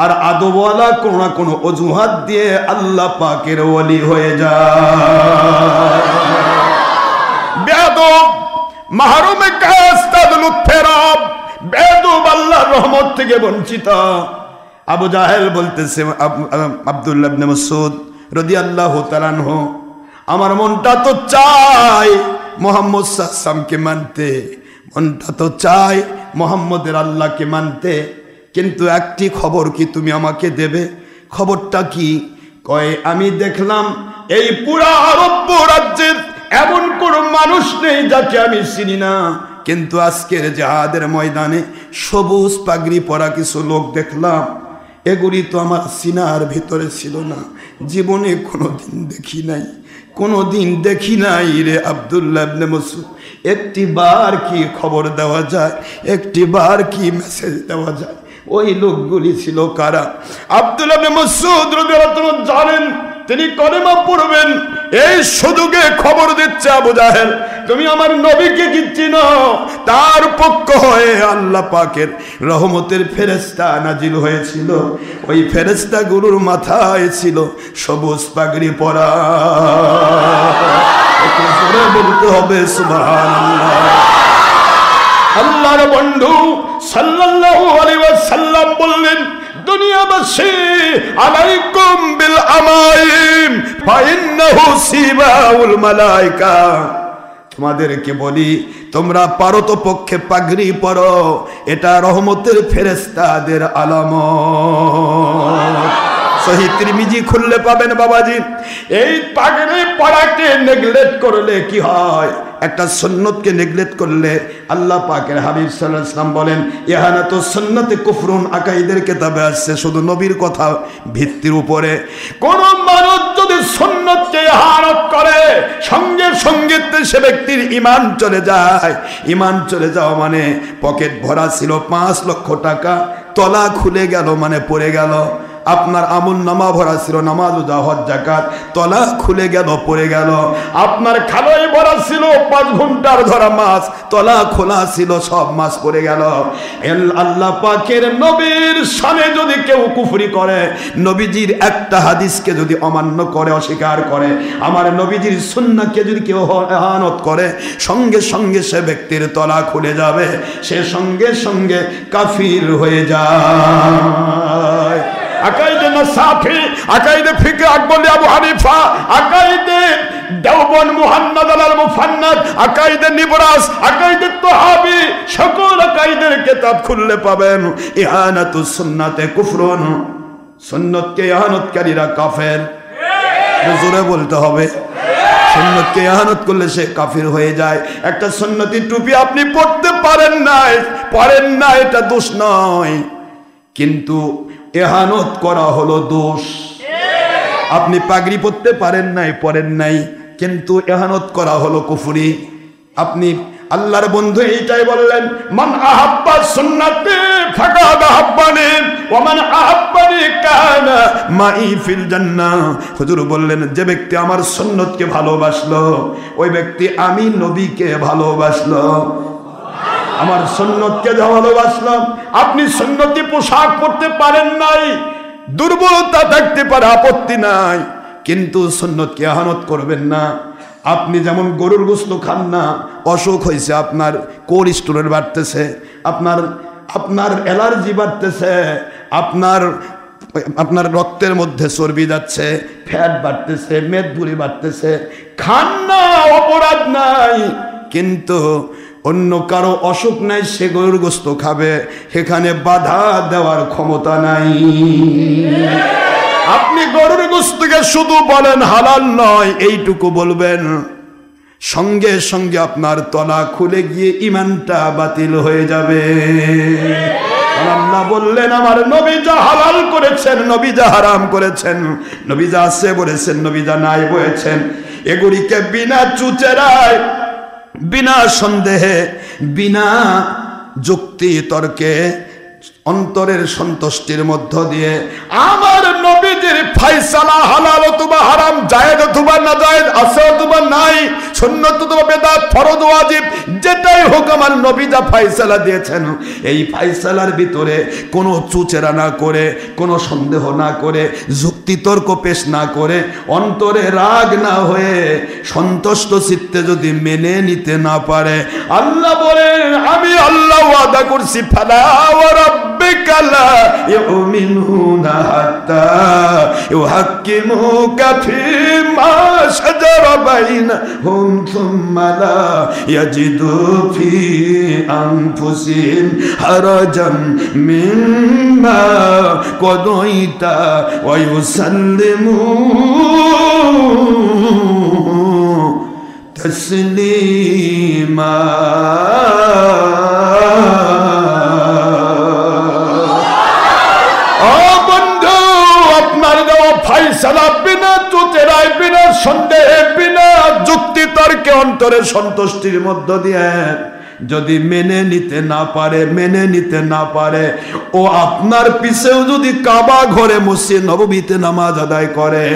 আর আদবওয়ালা কোনো না কোনো অজুহাত দিয়ে আল্লাহ পাকের ওলি হয়ে যায়। বেয়াদব মাহরুমে গাছ তাজলত ফেরব বেয়াদব আল্লাহর রহমত থেকে বঞ্চিত। আবু জাহেল বলতেছে আব্দুল্লাহ ইবনে মাসউদ রাদিয়াল্লাহু তাআলা আনহু, আমার মনটা তো চায় মুহাম্মদ সাল্লাল্লাহু আলাইহি ওয়াসাল্লামকে মানতে, মনটা তো চায় মুহাম্মদের আল্লাহকে মানতে, কিন্তু একটি খবর কি তুমি আমাকে দেবে? খবরটা কি? কয় আমি দেখলাম এই পুরা আরব রাজ্যের এমন কোন মানুষ নেই যাকে আমি চিনি না, কিন্তু আজকের জিহাদের ময়দানে সবুজ পাগড়ি পরা কিছু লোক দেখলাম, এগুলি তো আমার সিনার ভিতরে ছিল না, জীবনে কোনোদিন দেখি নাই, কোনোদিন দেখি নাই রে আব্দুল্লাহ ইবনে মাসউদ। একটি বার কি খবর দেওয়া যায়, একটি বার কি মেসেজ দেওয়া যায়? ওই লোকগুলি ছিল কারা? আব্দুল্লাহ ইবনে মাসউদ রাদিয়াল্লাহু আনহু জানেন তিনি কলেমা পড়বেন, এই সুযোগে খবর দিচ্ছে আবু জাহেল, তুমি আমার নবীকে কি চিনো? তার পক্ষ হয়ে আল্লাহ পাকের রহমতের ফেরেশতা নাজিল হয়েছিল, ওই ফেরেশতা গুলোর মাথায় ছিল সবুজ পাগড়ি পরা। একটু জোরে বলতে হবে সুবহানাল্লাহ। আল্লাহর বন্ধু সাল্লাল্লাহু আলাইহি ওয়াসাল্লাম বললেন, দুনিয়াবাসী আলাইকুম বিল আমাইম ফাইন্নাহু সিবাউল মালায়েকা, তোমাদেরকে বলি তোমরা পারত পক্ষে পাগড়ি পরো, এটা রহমতের ফেরেশতাদের আলামত। সহিহ তিরমিজি খুললে পাবেন বাবাজি। এই পাগড়ি পরাকে নেগলেক্ট করলে কি হয়? একটা সুন্নতকে নেগলেক্ট করলে আল্লাহ পাকের হাবিব সাল্লাল্লাহু আলাইহি ওয়াসাল্লাম বলেন ইহানাতু সুন্নতে কুফরুন, আকাইদের কিতাবে আছে শুধু নবীর কথা ভিত্তির উপরে। কোন মানুষ যদি সুন্নতকে ইহানত করে সঙ্গে সঙ্গে সে ব্যক্তির ঈমান চলে যায়। ঈমান চলে যাওয়া মানে পকেট ভরা ছিল 5 লক্ষ টাকা, তলা খুলে গেল মানে পড়ে গেল। আপনার আমল নামা ভরা ছিল নামাজ রোজা হজ যাকাত, তলা খুলে গেল পড়ে গেল। আপনার খালয় ভরা ছিল 5 ঘন্টার ধরা মাছ, তলা খোলা ছিল সব মাছ পড়ে গেল। আল্লাহ পাকের নবীর শানে যদি কেউ কুফরি করে, নবীজির একটা হাদিসকে যদি অমান্য করে অস্বীকার করে, আমার নবীজির সুন্নাহকে যদি কেউ ইহানত করে, সঙ্গে সঙ্গে সে ব্যক্তির তলা খুলে যাবে, সে সঙ্গে সঙ্গে কাফির হয়ে যায়। আকাইদে নাসাফি, আকাইদে ফিকহ আকবরী আবু হানিফা, আকাইদে দেওবন্দ মুহান্নাদ আল মুফান্নাদ, আকাইদে নিবরাস, আকাইদে তাহাবি, সকল আকাইদের কিতাব খুললে পাবেন ইহানাতুস সুন্নাতে কুফরুন, সুন্নতকে ইহানতকারীরা কাফের। জোরে বলতে হবে, সুন্নতকে ইহানত করলে সে কাফির হয়ে যায়। একটা সুন্নতি টুপি আপনি পড়তে পারেন না, এটা দোষ নয়, কিন্তু ইহানত করা হলো দোষ। আপনি পাগড়ি পরতে পড়েন নাই, কিন্তু ইহানত করা হলো কুফরি। আপনি আল্লাহর বন্ধু এইটাই বললেন, মান আহাব্বা সুন্নতি ফাকাদ আহাব্বানি ওয়া মান আহাব্বানি কানা মাই ফিল জান্নাহ। হুজুর বললেন, যে ব্যক্তি আমার সুন্নতকে ভালোবাসলো, ওই ব্যক্তি আমি নবীকে ভালোবাসলো। আমার সুন্নতকে ভালোবাসলাম। আপনি সুন্নতি পোশাক পরতে পারেন নাই, দুর্বলতা থাকতে পারে, আপত্তি নাই, কিন্তু সুন্নতকে ইহানত করবেন না। আপনি যেমন গরুর গোশত খান না, অসুখ হয়েছে, আপনার কোলেস্টেরল বাড়তেছে, আপনার অ্যালার্জি বাড়তেছে, আপনার রক্তের মধ্যে চর্বি যাচ্ছে, ফ্যাট বাড়তেছে, মেদবুলি বাড়তেছে, খান না, অপরাধ নাই, কিন্তু অন্য কারো অসুখ নাই, সে গরুর গোশত খাবে, সেখানে বাধা দেওয়ার ক্ষমতা নাই। আপনি গরুর গোশতকে শুধু বলেন হালাল নয়, এইটুকু বলবেন, সঙ্গে সঙ্গে আপনার তলা খুলে গিয়ে ঈমানটা বাতিল হয়ে যাবে। আল্লাহ বললেন, আমার নবী যা হালাল করেছেন, নবী যা হারাম করেছেন, নবী যা আছে বলেছেন, নবী যা নাই বলেছেন, এগুলিকে বিনা চুচেরায় বিনা সন্দেহে বিনা যুক্তি তর্কে অন্তরের সন্তুষ্টির মধ্য দিয়ে আমার নবীজির ফয়সালা হালাল অথবা হারাম, জায়েজ অথবা নাজায়েজ, আছে অথবা নাই, সুন্নাত অথবা বিদআত, ফরজ ওয়াজিব, যেটাই হোক আমার নবী যা ফয়সালা দিয়েছেন, এই ফয়সালার ভিতরে কোনো চুচেরা না করে, কোনো সন্দেহ না করে, যুক্তি তর্ক পেশ না করে, অন্তরে রাগ না হয়ে সন্তুষ্ট চিত্তে যদি মেনে নিতে না পারে, আল্লাহ বলেন আমি আল্লাহ ওয়াদা করছি ফালা ওয়া রাব্বিকা লা ইউমিনুনা হাত্তা ইউহাক্কিমুকা ফীমা শাজারা বাইনাহুম সুম্মা লা ইয়াজিদু ফী আনফুসিহিম হারাজান মিম্মা কাদাইতা ওয়া ইউসাল্লিমু তাসলিমা। ফয়সালা বিনা চুচেরায়, বিনা সন্দেহে, বিনা যুক্তি তর্কে অন্তরের সন্তুষ্টির মধ্য দিয়ে যদি মেনে নিতে না পারে ও আপনার পিছেও যদি কাবা ঘরে মসজিদ নববীতে নামাজ আদায় করে,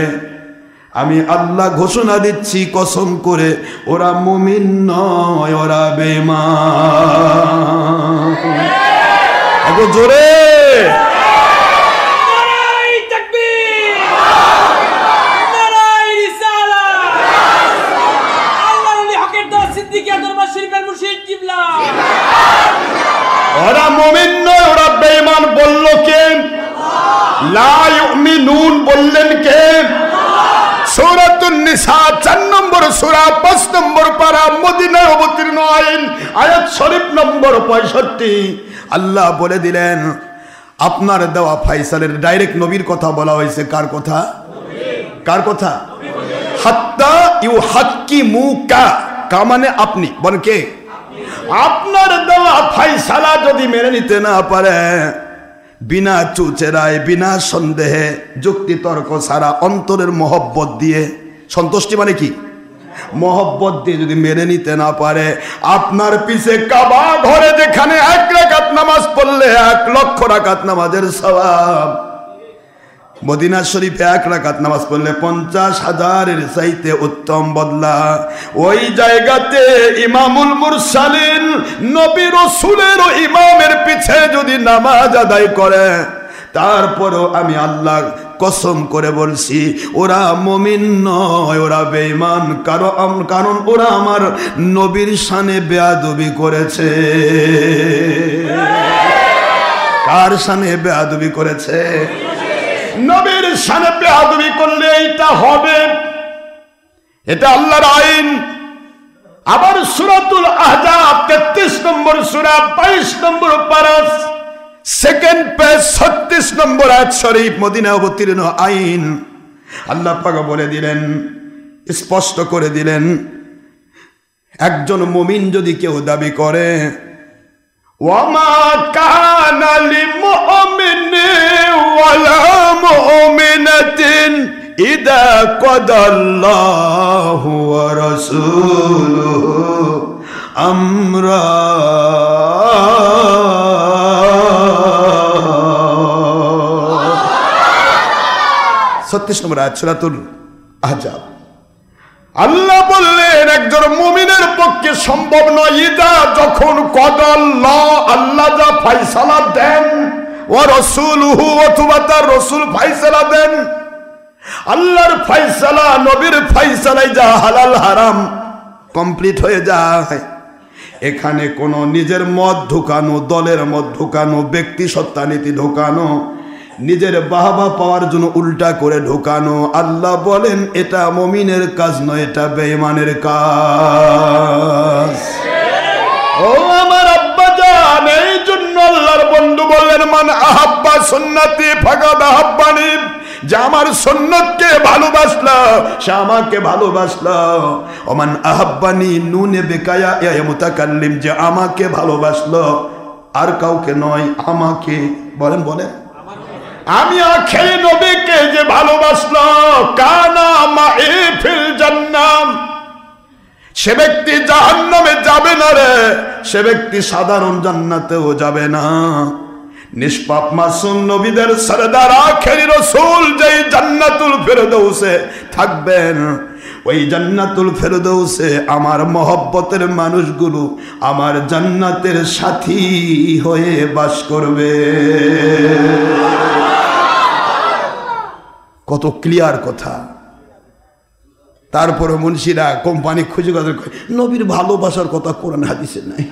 আমি আল্লাহ ঘোষণা দিচ্ছি কসম করে, ওরা মুমিন নয়, ওরা বেঈমান। আগে জোরে ওরা মুমিন নয়, ওরা বেঈমান বলল কে? লা ইউমিনুন বললেন কে? সূরাতুন নিসা 4 নম্বর সূরা 5 নম্বর পারা মদিনায় অবতীর্ণ আইন আয়াত শরীফ নম্বর 65। আল্লাহ বলে দিলেন আপনার দেওয়া ফয়সালের ডাইরেক্ট নবীর কথা বলা হয়েছে। কার কথা? কার কথা? হাত্তা ইউহাক্কিমুকা, কা মানে আপনি, বলেন কে? আপনার দেওয়া ফয়সালা যদি মেনে নিতে না পারে, বিনা চুচেরায়, বিনা সন্দেহে, যুক্তি তর্ক ছাড়া অন্তরের মহব্বত দিয়ে, সন্তুষ্টি মানে কি? মহব্বত দিয়ে যদি মেনে নিতে না পারে, আপনার পিছে কাবা ঘরে যেখানে 1 রাকাত নামাজ পড়লে 1 লক্ষ রাকাত নামাজের সওয়াব, মদিনা শরীফে 1 রাকাত নামাজ পড়লে 50,000-এর চাইতে উত্তম বদলা। ওই জায়গাতে ইমামুল মুরসালিন নবী রাসূলের ইমামের পিছে যদি নামাজ আদায় করে, তারপরও আমি আল্লাহ কসম করে বলছি ওরা মুমিন নয়, ওরা বেঈমান। কারণ ওরা আমার নবীর শানে বেয়াদবি করেছে। কার শানে বেয়াদবি করেছে? নবীর শানে বেয়াদবি করলে এইটা হবে, এটা আল্লাহর আইন। আবার সূরাতুল আহজাব 33 নম্বর সূরা 22 নম্বর পারা সেকেন্ড পেজ 36 নম্বর আয়াত শরীফ মদিনা অবতীর্ণ আইন আল্লাহ পাক বলে দিলেন, স্পষ্ট করে দিলেন, একজন মুমিন যদি কেউ দাবি করে ওয়ামা কানা লিমুমিনিন ওয়ালা মুমিনাতিন ইদা কাদাল্লাহু ওয়া রাসূলুহু আমরা, 36 নম্বর আয়াত সূরাতুল আহজাব। আল্লাহ বললেন একজন মুমিনের পক্ষে সম্ভব নয়, ইদা যখন কদাল্লাহ আল্লাহ যা ফয়সালা দেন, ওয়া রাসূলুহু অথবা তার রাসূল ফয়সালা দেন, আল্লাহর ফয়সালা নবীর ফয়সালায় যা হালাল হারাম কমপ্লিট হয়ে যায়, এখানে কোনো নিজের মত ঢুকানো, দলের মত ঢুকানো, ব্যক্তি সত্তানীতি ঢুকানো, নিজের বাহবা পাওয়ার জন্য উল্টা করে ঢুকানো, আল্লাহ বলেন এটা মুমিনের কাজ নয়, এটা বেঈমানের কাজ। ও আমার আব্বা জান, এই জন্য আল্লাহর বন্ধু বললেন মান আহাব্বা সুন্নতি ফাকাদ আহাব্বানি, যে আমার সুন্নতকে ভালোবাসলো সে আমাকে ভালোবাসলো। ওমান আহাব্বানি নুনে বেকায়া ইয়া মুতাকাল্লিম, যে আমাকে ভালোবাসলো আর কাউকে নয়, আমাকে। বলেন বলেন, আমি আখেরি নবীকে যে ভালোবাসলো, কানা মাই ফিল জান্নাহ, সে ব্যক্তি জাহান্নামে যাবে না রে, সে ব্যক্তি সাধারণ জান্নাতেও যাবে না। নিষ্পাপ মাসুম নবীদের সরদার আখেরি রাসূল যেই জান্নাতুল ফেরদৌসে থাকবেন, ওই জান্নাতুল ফেরদৌসে আমার মহব্বতের মানুষগুলো আমার জান্নাতের সাথী হয়ে বাস করবে। কত ক্লিয়ার কথা। তারপরে মুন্সিরা কোম্পানি খুঁজে কথা, নবীর ভালোবাসার কথা কোরআন হাদিসে নাই,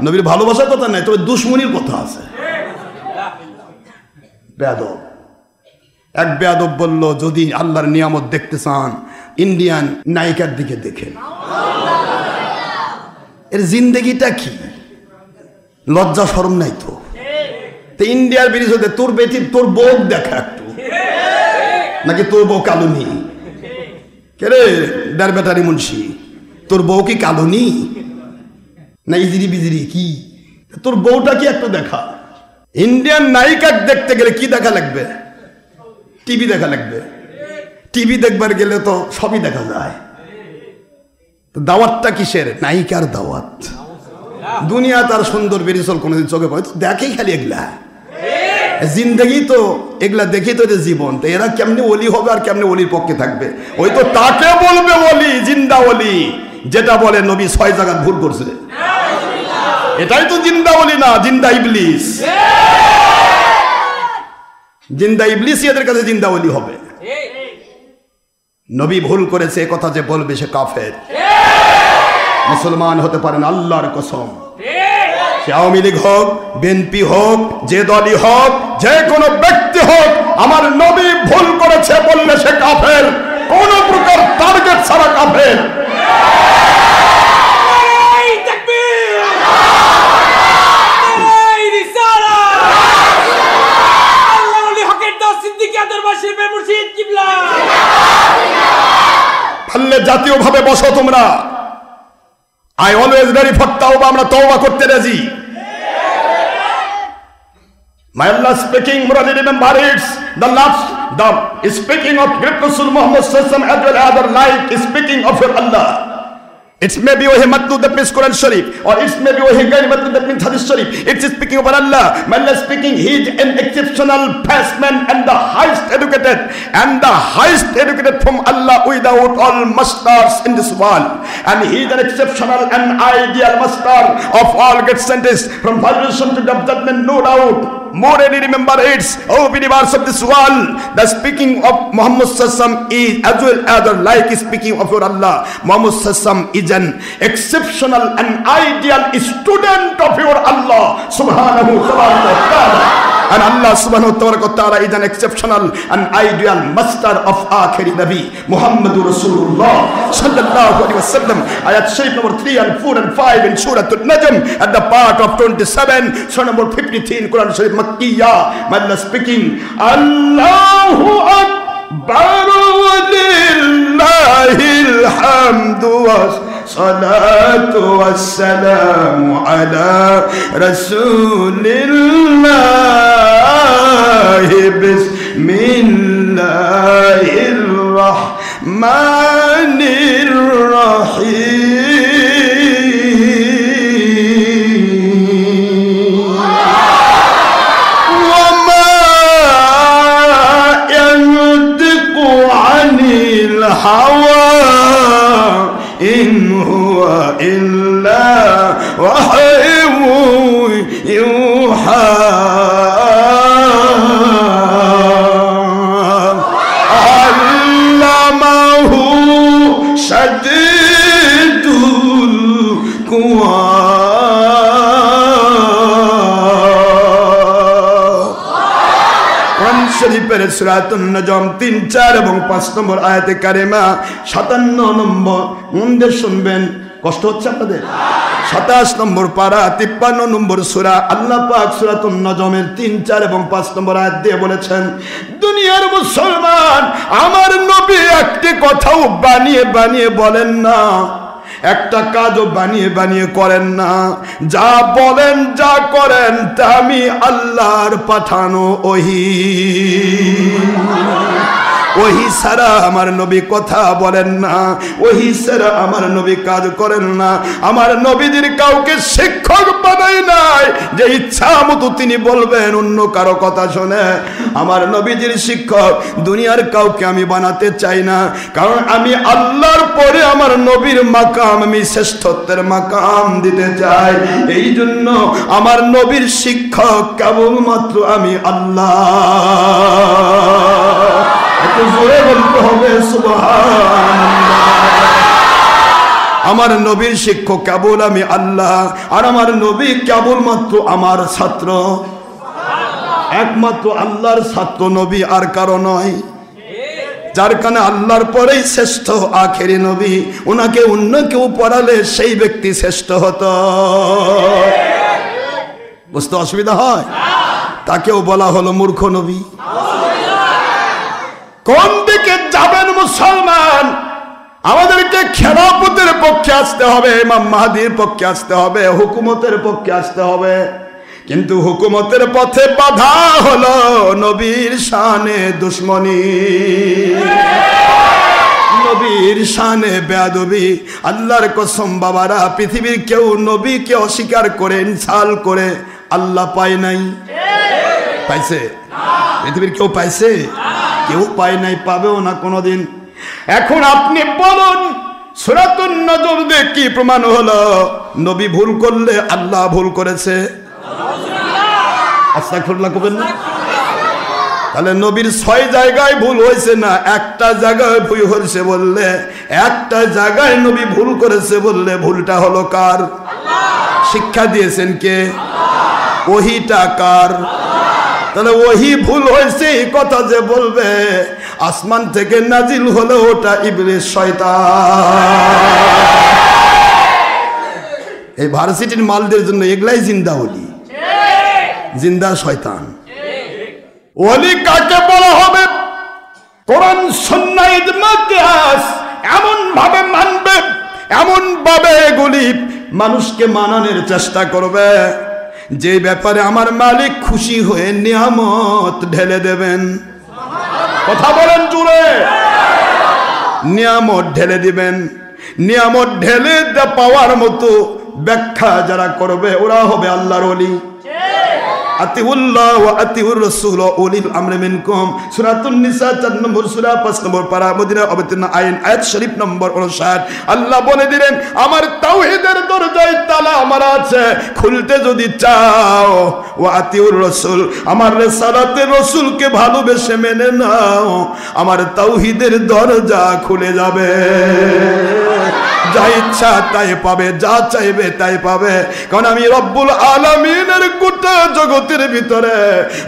নবীর ভালোবাসার কথা নাই, তবে দুশ্মনীর কথা আছে। বেয়াদব এক বেয়াদব বলল, যদি আল্লাহর নিয়ামত দেখতে চান ইন্ডিয়ান নায়িকার দিকে দেখেন। এর জিন্দেগিটা কি? লজ্জা শরম নাই তো? ইন্ডিয়ার বিরুদ্ধে তোর বেটি তোর বউ দেখা একটু, নাকি তোর বউ কালুনি? কে রে ডার বেটারি মুন্সি, তোর বউ কি কালুনি না ইজিরি বিজিরি? কি তোর বউটা কি একটু দেখা। ইন্ডিয়ান নায়িকা দেখতে গেলে কি দেখা লাগবে? টিভি দেখা লাগবে। টিভি দেখবার গেলে তো সবই দেখা যায়। দাওয়াতটা কিসের? নায়িকার দাওয়াত। দুনিয়া তার সুন্দর বেরিসল কোনোদিন চোখে পড়ে তো দেখেই খালি এগুলা জিন্দগি, তো এগুলা দেখি তো জীবন। তো এরা কেমনি ওলি হবে আর কেমনি ওলির পক্ষে থাকবে? ওই তো তাকে বলবে ওলি, জিন্দা ওলি, যেটা বলে নবী 6 জায়গায় ভুল করছে। এটাই তো জিন্দা ওলি না, জিন্দা ইবলিস। জিন্দা ইবলিস এদের কাছে জিন্দা ওলি হবে। নবী ভুল করেছে কথা যে বলবে সে কাফের, মুসলমান হতে পারেন আল্লাহর কসম। সে আওয়ামী লীগ হোক, বিএনপি হোক, যে দলই হোক, যে কোনো ব্যক্তি হোক, আমার নবী ভুল করেছে বললে সে কাফের, কোন প্রকার টার্গেট ছাড়া কাফের। জাতীয় ভাবে বসো তোমরা। I always ready for tawba, আমরা তওবা করতে রাজি। My Allah speaking, morally remember it's the last, the speaking of great Rasul Muhammad sallallahu alaihi wasallam as well as other like speaking of your Allah. It may be wahi matlub that means Quran Sharif, or it may be wahi gairi matlub that means Hadith Sharif. It's speaking about Allah. My Allah speaking, he is an exceptional passman and the highest educated from Allah without all masters in this world. And he is an exceptional and ideal master of all great scientists from vibration to development, no doubt. Morally remember it's, oh believers of this world, the speaking of Muhammad sallallahu alaihi wasallam is as well as like speaking of your Allah. Muhammad sallallahu alaihi wasallam is an exceptional and ideal student of your Allah subhanahu wa ta'ala. And Allah subhanahu wa ta'ala is an exceptional and ideal master of akhiri Nabi Muhammadur Rasulullah sallallahu alaihi wasallam. Ayat Sharif number 3 and 4 and 5 in Surah An-Najm at the part of 27, Surah number 53 in Quran Sharif Makkiyah. Allah speaking, Allahu Akbar wa lillahil hamdu salatu wassalamu ala rasulillah bismillahir rahmanir rahim wa ma yantiqu anil hawa in huwa illa wahyun yuha allamahu shadidul quwa শরীফের সূরাতুন নজম 3, 4 এবং 5 নম্বর আয়াতে কারিমা 57 নম্বর মন্দির শুনবেন। কষ্ট হচ্ছে আপনাদের? 27 নম্বর পারা 53 নম্বর সূরা আল্লাহ পাক সূরাতুন নজমের 3, 4 এবং 5 নম্বর আয়াত দিয়ে বলেছেন, দুনিয়ার মুসলমান আমার নবী একটি কথাও বানিয়ে বানিয়ে বলেন না, একটা কাজও বানিয়ে বানিয়ে করেন না, যা বলেন যা করেন তা আমি আল্লাহর পাঠানো ওহী। ওহি ছাড়া আমার নবী কথা বলেন না, ওহি ছাড়া আমার নবী কাজ করেন না। আমার নবীদের কাউকে শিক্ষক বানাই নাই যে ইচ্ছা মতো তিনি বলবেন অন্য কারো কথা শুনে। আমার নবীজির শিক্ষক দুনিয়ার কাউকে আমি বানাতে চাই না, কারণ আমি আল্লাহর পরে আমার নবীর মাকাম, আমি শ্রেষ্ঠত্বের মাকাম দিতে চাই। এই জন্য আমার নবীর শিক্ষক কেবলমাত্র আমি আল্লাহ। একটু জোরে বলতে হবে সুবহানাল্লাহ। আমার নবীর শিক্ষক কেবল আমি আল্লাহ, আর আমার নবী কেবলমাত্র আমার ছাত্র, একমাত্র আল্লাহর ছাত্র নবী, আর কারো নয়। যার কারণে আল্লাহর পরেই শ্রেষ্ঠ আখেরি নবী। ওনাকে অন্য কেউ পড়ালে সেই ব্যক্তি শ্রেষ্ঠ হতো। বুঝতে অসুবিধা হয়? তাকেও বলা হলো মূর্খ নবী। কোন দিকে যাবেন মুসলমান? আমাদেরকে খেলাফতের পক্ষে আসতে হবে, ইমাম মাহদির পক্ষে আসতে হবে, হুকুমতের পক্ষে আসতে হবে। কিন্তু হুকুমতের পথে বাধা হলো নবীর শানে দুশ্মনী, নবীর শানে বেয়াদবি। আল্লাহর কসম বাবারা, পৃথিবীর কেউ নবীকে অস্বীকার করে ইনসাল করে আল্লাহ পায় নাই। পাইছে? পৃথিবীর কেউ পাইছে? কেউ পায় নাই, পাবেও না কোনোদিন। এখন আপনি বলুন, সূরাতুন নজম দিয়ে কি প্রমাণ হলো? নবী ভুল করলে আল্লাহ ভুল করেছে। আস্তাগফিরুল্লাহ কবেন না? তাহলে নবীর 6 জায়গায় ভুল হয়েছে না, একটা জায়গায় ভুল হয়েছে বললে, একটা জায়গায় নবী ভুল করেছে বললে ভুলটা হলো কার? শিক্ষা দিয়েছেন কে? ওহিটা কার? তাহলে ওহি ভুল হয়েছে এই কথা যে বলবে, আসমান থেকে নাজিল হলো ওটা ইবলিস, শয়তান। এই ভার্সিটির মালদের জন্য এগুলাই জিন্দা ওলি, জিন্দা শয়তান। ওলি কাকে বলা হবে? কোরআন সুন্নাহ ইজমা কিয়াস এমন ভাবে মানবে, এমন ভাবে এগুলি মানুষকে মানানোর চেষ্টা করবে যে ব্যাপারে আমার মালিক খুশি হয়ে নিয়ামত ঢেলে দেবেন। কথা বলেন জুড়ে। নিয়ামত ঢেলে দিবেন। নিয়ামত ঢেলে পাওয়ার মতো ব্যাখ্যা যারা করবে ওরা হবে আল্লাহর ওলি। আতিউল্লাহ ওয়া আতিউর রাসূল ওয়া উলিল আমরি মিনকুম। সূরাতুন নিসা 4 নম্বর সূরা 5 নম্বর পারা, মদিনা অবতীর্ণ আইন, আয়াত শরীফ নম্বর 59। আল্লাহ বলে দিলেন, আমার তাওহীদের দরজায় তালা মারা আছে, খুলতে যদি চাও ওয়া আতিউর রাসূল, আমার রিসালাতের রাসূলকে ভালোবেসে মেনে নাও, আমার তাওহীদের দরজা খুলে যাবে। যা ইচ্ছা তাই পাবে, যা চাইবে তাই পাবে। কারণ আমি রব্বুল আলামিনের গোটা জগতের ভিতরে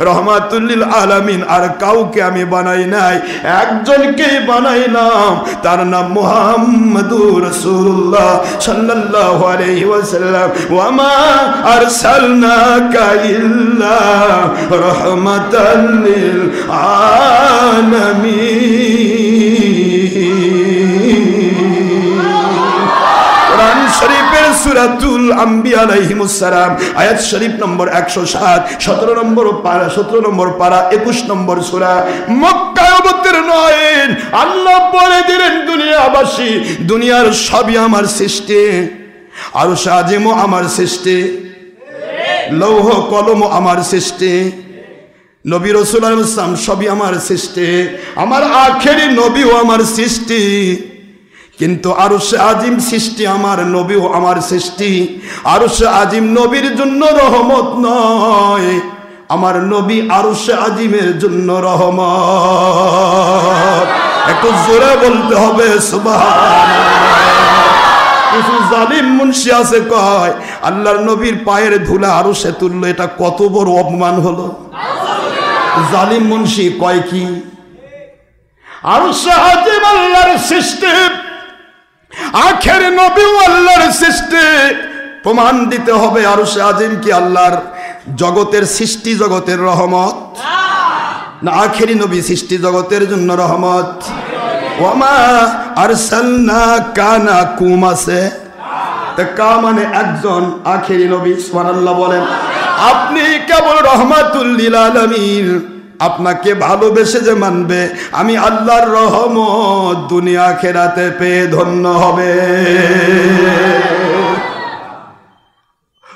রহমাতুল লিল আলামিন আর কাউকে আমি বানাই নাই, একজনকেই বানাইলাম, তার নাম মুহাম্মাদুর রাসূলুল্লাহ সাল্লাল্লাহু আলাইহি ওয়াসাল্লাম। ওয়া মা আরসালনাকা ইল্লা রাহমাতাল লিল আলামিন। কোরআন শরীফের সূরাতুল আম্বিয়া আলাইহিমুস সালাম আয়াত শরীফ নম্বর 107, 17 নম্বর পারা, 17 নম্বর পারা, 21 নম্বর সূরা। মক্কায় অবতীর্ণ হলেন, আল্লাহ বলে দিলেন দুনিয়াবাসী, দুনিয়ার সবই আমার সৃষ্টি, আরশ আজিমও আমার সৃষ্টি, লৌহ কলমও আমার সৃষ্টি, নবী রাসূল আলাইহিস সালাম সবই আমার সৃষ্টি, আমার আখেরি নবীও আমার সৃষ্টি। কিন্তু আরশে আজিম সৃষ্টি আমার, নবীও আমার সৃষ্টি। আরশে আজিম নবীর জন্য রহমত নয়, আমার নবী আরশে আজিমের জন্য রহমত। একটু জোরে বলতে হবে সুবহানাল্লাহ। কিছু জালিম মুন্সি আছে কয় আল্লাহর নবীর পায়ের ধুলা আরশে তুললো, এটা কত বড় অপমান হলো। জালিম মুন্সি কয় কি? আরশে আজিম আল্লাহর সৃষ্টি, আখের নবী আল্লাহর সৃষ্টি। প্রমাণ দিতে হবে আরশে আজিম কি আল্লাহর জগতের সৃষ্টি, জগতের রহমত না আখেরি নবী সৃষ্টি জগতের জন্য রহমত। ওয়ামা আরসালনাকা না কুম আছে, তা কা মানে একজন আখেরি নবী। সুবহানাল্লাহ বলেন। আপনি কেবল রহমাতুল লিল আলামিন, আপনাকে ভালোবেসে যে মানবে, আমি আল্লাহর রহমত দুনিয়া আখিরাতে পেয়ে ধন্য হবে।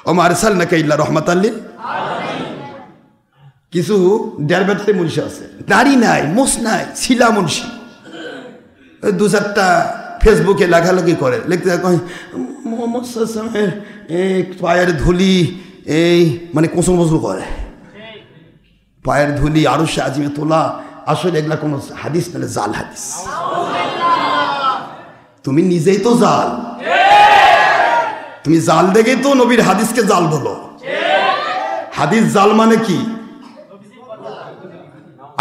ওমা আরসালনাকা ইল্লা রাহমাতাল লিল আলামিন। কিছু ডেরবেটে মুন্সি আছে, দাড়ি নাই, মোছ নাই, ছিলা মুন্সি, দু চারটা ফেসবুকে লেখালেখি করে, লিখতে মোহাম্মদ সাল্লামের পায়ের ধুলি এই মানে কোসল মোসল করে, পায়ের ধুলি আরো সে আজিমে তোলা। আসলে এগুলা কোনো হাদিস নাহলে জাল হাদিস। তুমি নিজেই তো জাল, তুমি জাল দেখেই তো নবীর হাদিসকে জাল বলো। হাদিস জাল মানে কি?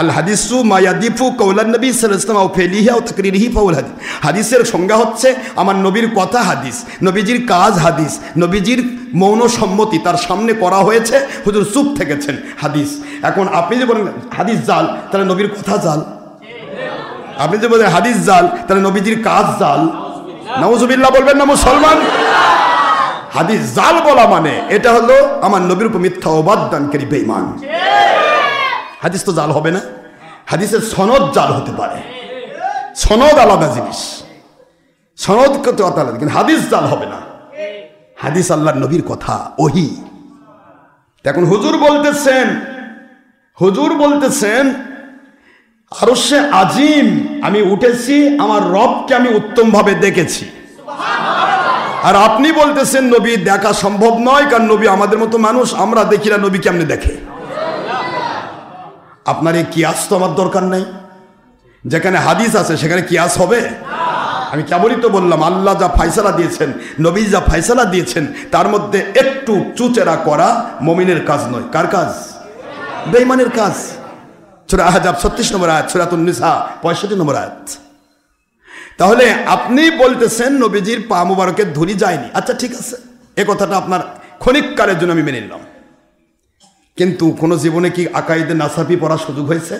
আল হাদিসু মা ইয়াদিফু কাওলান নবী সাল্লাল্লাহু আলাইহি ওয়াসাল্লাম আও ফিলিহি আও তাকরিরিহি ফাহুল হাদিস। হাদিসের সংজ্ঞা হচ্ছে আমার নবীর কথা হাদিস, নবীজির কাজ হাদিস, নবীজির মৌন সম্মতি তার সামনে করা হয়েছে, হুজুর চুপ থেকেছেন, হাদিস। এখন আপনি যে বলেন হাদিস জাল, তাহলে নবীর কথা জাল। আপনি যে বলেন হাদিস জাল, তাহলে নবীজির কাজ জাল। নাউজুবিল্লাহ বলবেন না মুসলমান? হাদিস জাল বলা মানে এটা হলো আমার নবীর উপর মিথ্যা অবাদদানকারী বেঈমান। হাদিস তো জাল হবে না, হাদিসের সনদ জাল হতে পারে, সনদ আলাদা জিনিস, সনদ কত আলাদা, কিন্তু হাদিস জাল হবে না। হাদিস আল্লাহর নবীর কথা, ওহী। এখন হুজুর বলতেছেন আরশে আজিম আমি উঠেছি, আমার রবকে আমি উত্তম ভাবে দেখেছি। আর আপনি বলতেছেন নবী দেখা সম্ভব নয়, কারণ নবী আমাদের মতো মানুষ, আমরা দেখি না, নবী কেমনে দেখে? আপনার এই কিয়াস তো আমার দরকার নাই। যেখানে হাদিস আছে সেখানে কিয়াস হবে? আমি কেবলই তো বললাম আল্লাহ যা ফায়সালা দিয়েছেন, নবী যা ফায়সালা দিয়েছেন, তার মধ্যে একটু চুচেরা করা মুমিনের কাজ নয়। কার কাজ? বেঈমানের কাজ। সূরা আহজাব 36 নম্বর আয়াত, সূরাতুন নিসা 65 নম্বর আয়াত। তাহলে আপনি বলতেছেন নবীজির পা মুবারকের ধুলি যায়নি, আচ্ছা ঠিক আছে, এ কথাটা আপনার ক্ষণিককালের জন্য আমি মেনে নিলাম। কিন্তু কোন জীবনে কি আকাইদে নাসাফি পড়ার সুযোগ হয়েছে?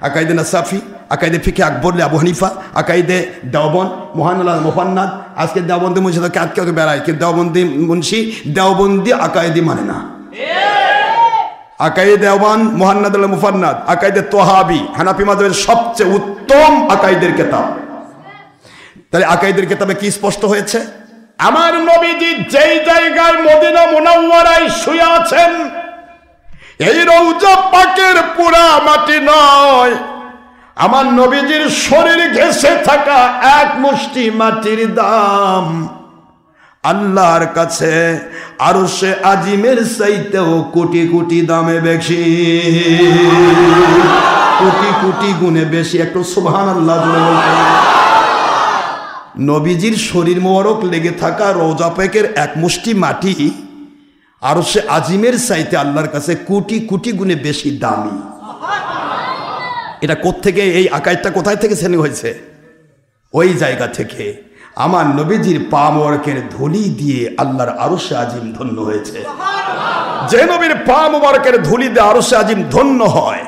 আকাইদে নাসাফি, আকাইদে ফিকে আকবরলে আবু হানিফা, আকাইদে দেওবন্দ মোহান্নাল মোহান্নাদ। আজকে দেওবন্দি মুন্সি তো কাঁদকে বেড়ায়, কিন্তু দেওবন্দি মুন্সি দেওবন্দি আকাইদি মানে না। আকাইদে দেওবান মোহান্নাদ মুফান্নাদ, আকাইদে তোহাবি হানাফি মাযহাবের সবচেয়ে উত্তম আকাইদের কিতাব। তাহলে আকাইদের কিতাবে কি স্পষ্ট হয়েছে? আমার নবীজি যেই জায়গায় মদিনা মুনাওয়ারায় শুয়ে আছেন, এই রওজা পাকের পুরা মাটি নয়, আমার নবীজির শরীর ঘেঁষে থাকা এক মুষ্টি মাটির দাম আল্লাহর কাছে আরশে আজিমের চাইতেও কোটি কোটি দামে বেশি, কোটি কোটি গুণে বেশি। একটু সুবহানাল্লাহ বলে বলতেন। নবীজির শরীর মোবারক লেগে থাকা রওজা পাকের এক মুষ্টি মাটি আরশে আজিমের চাইতে আল্লাহর কাছে কোটি কোটি গুণে বেশি দামি। এটা কোত্থেকে, এই আকাইদটা কোথায় থেকে শ্রেণী হয়েছে? ওই জায়গা থেকে আমার নবীজির পা মোবারকের ধুলি দিয়ে আল্লাহর আরশে আজিম ধন্য হয়েছে। যে নবীর পা মোবারকের ধুলি দিয়ে আরশে আজিম ধন্য হয়,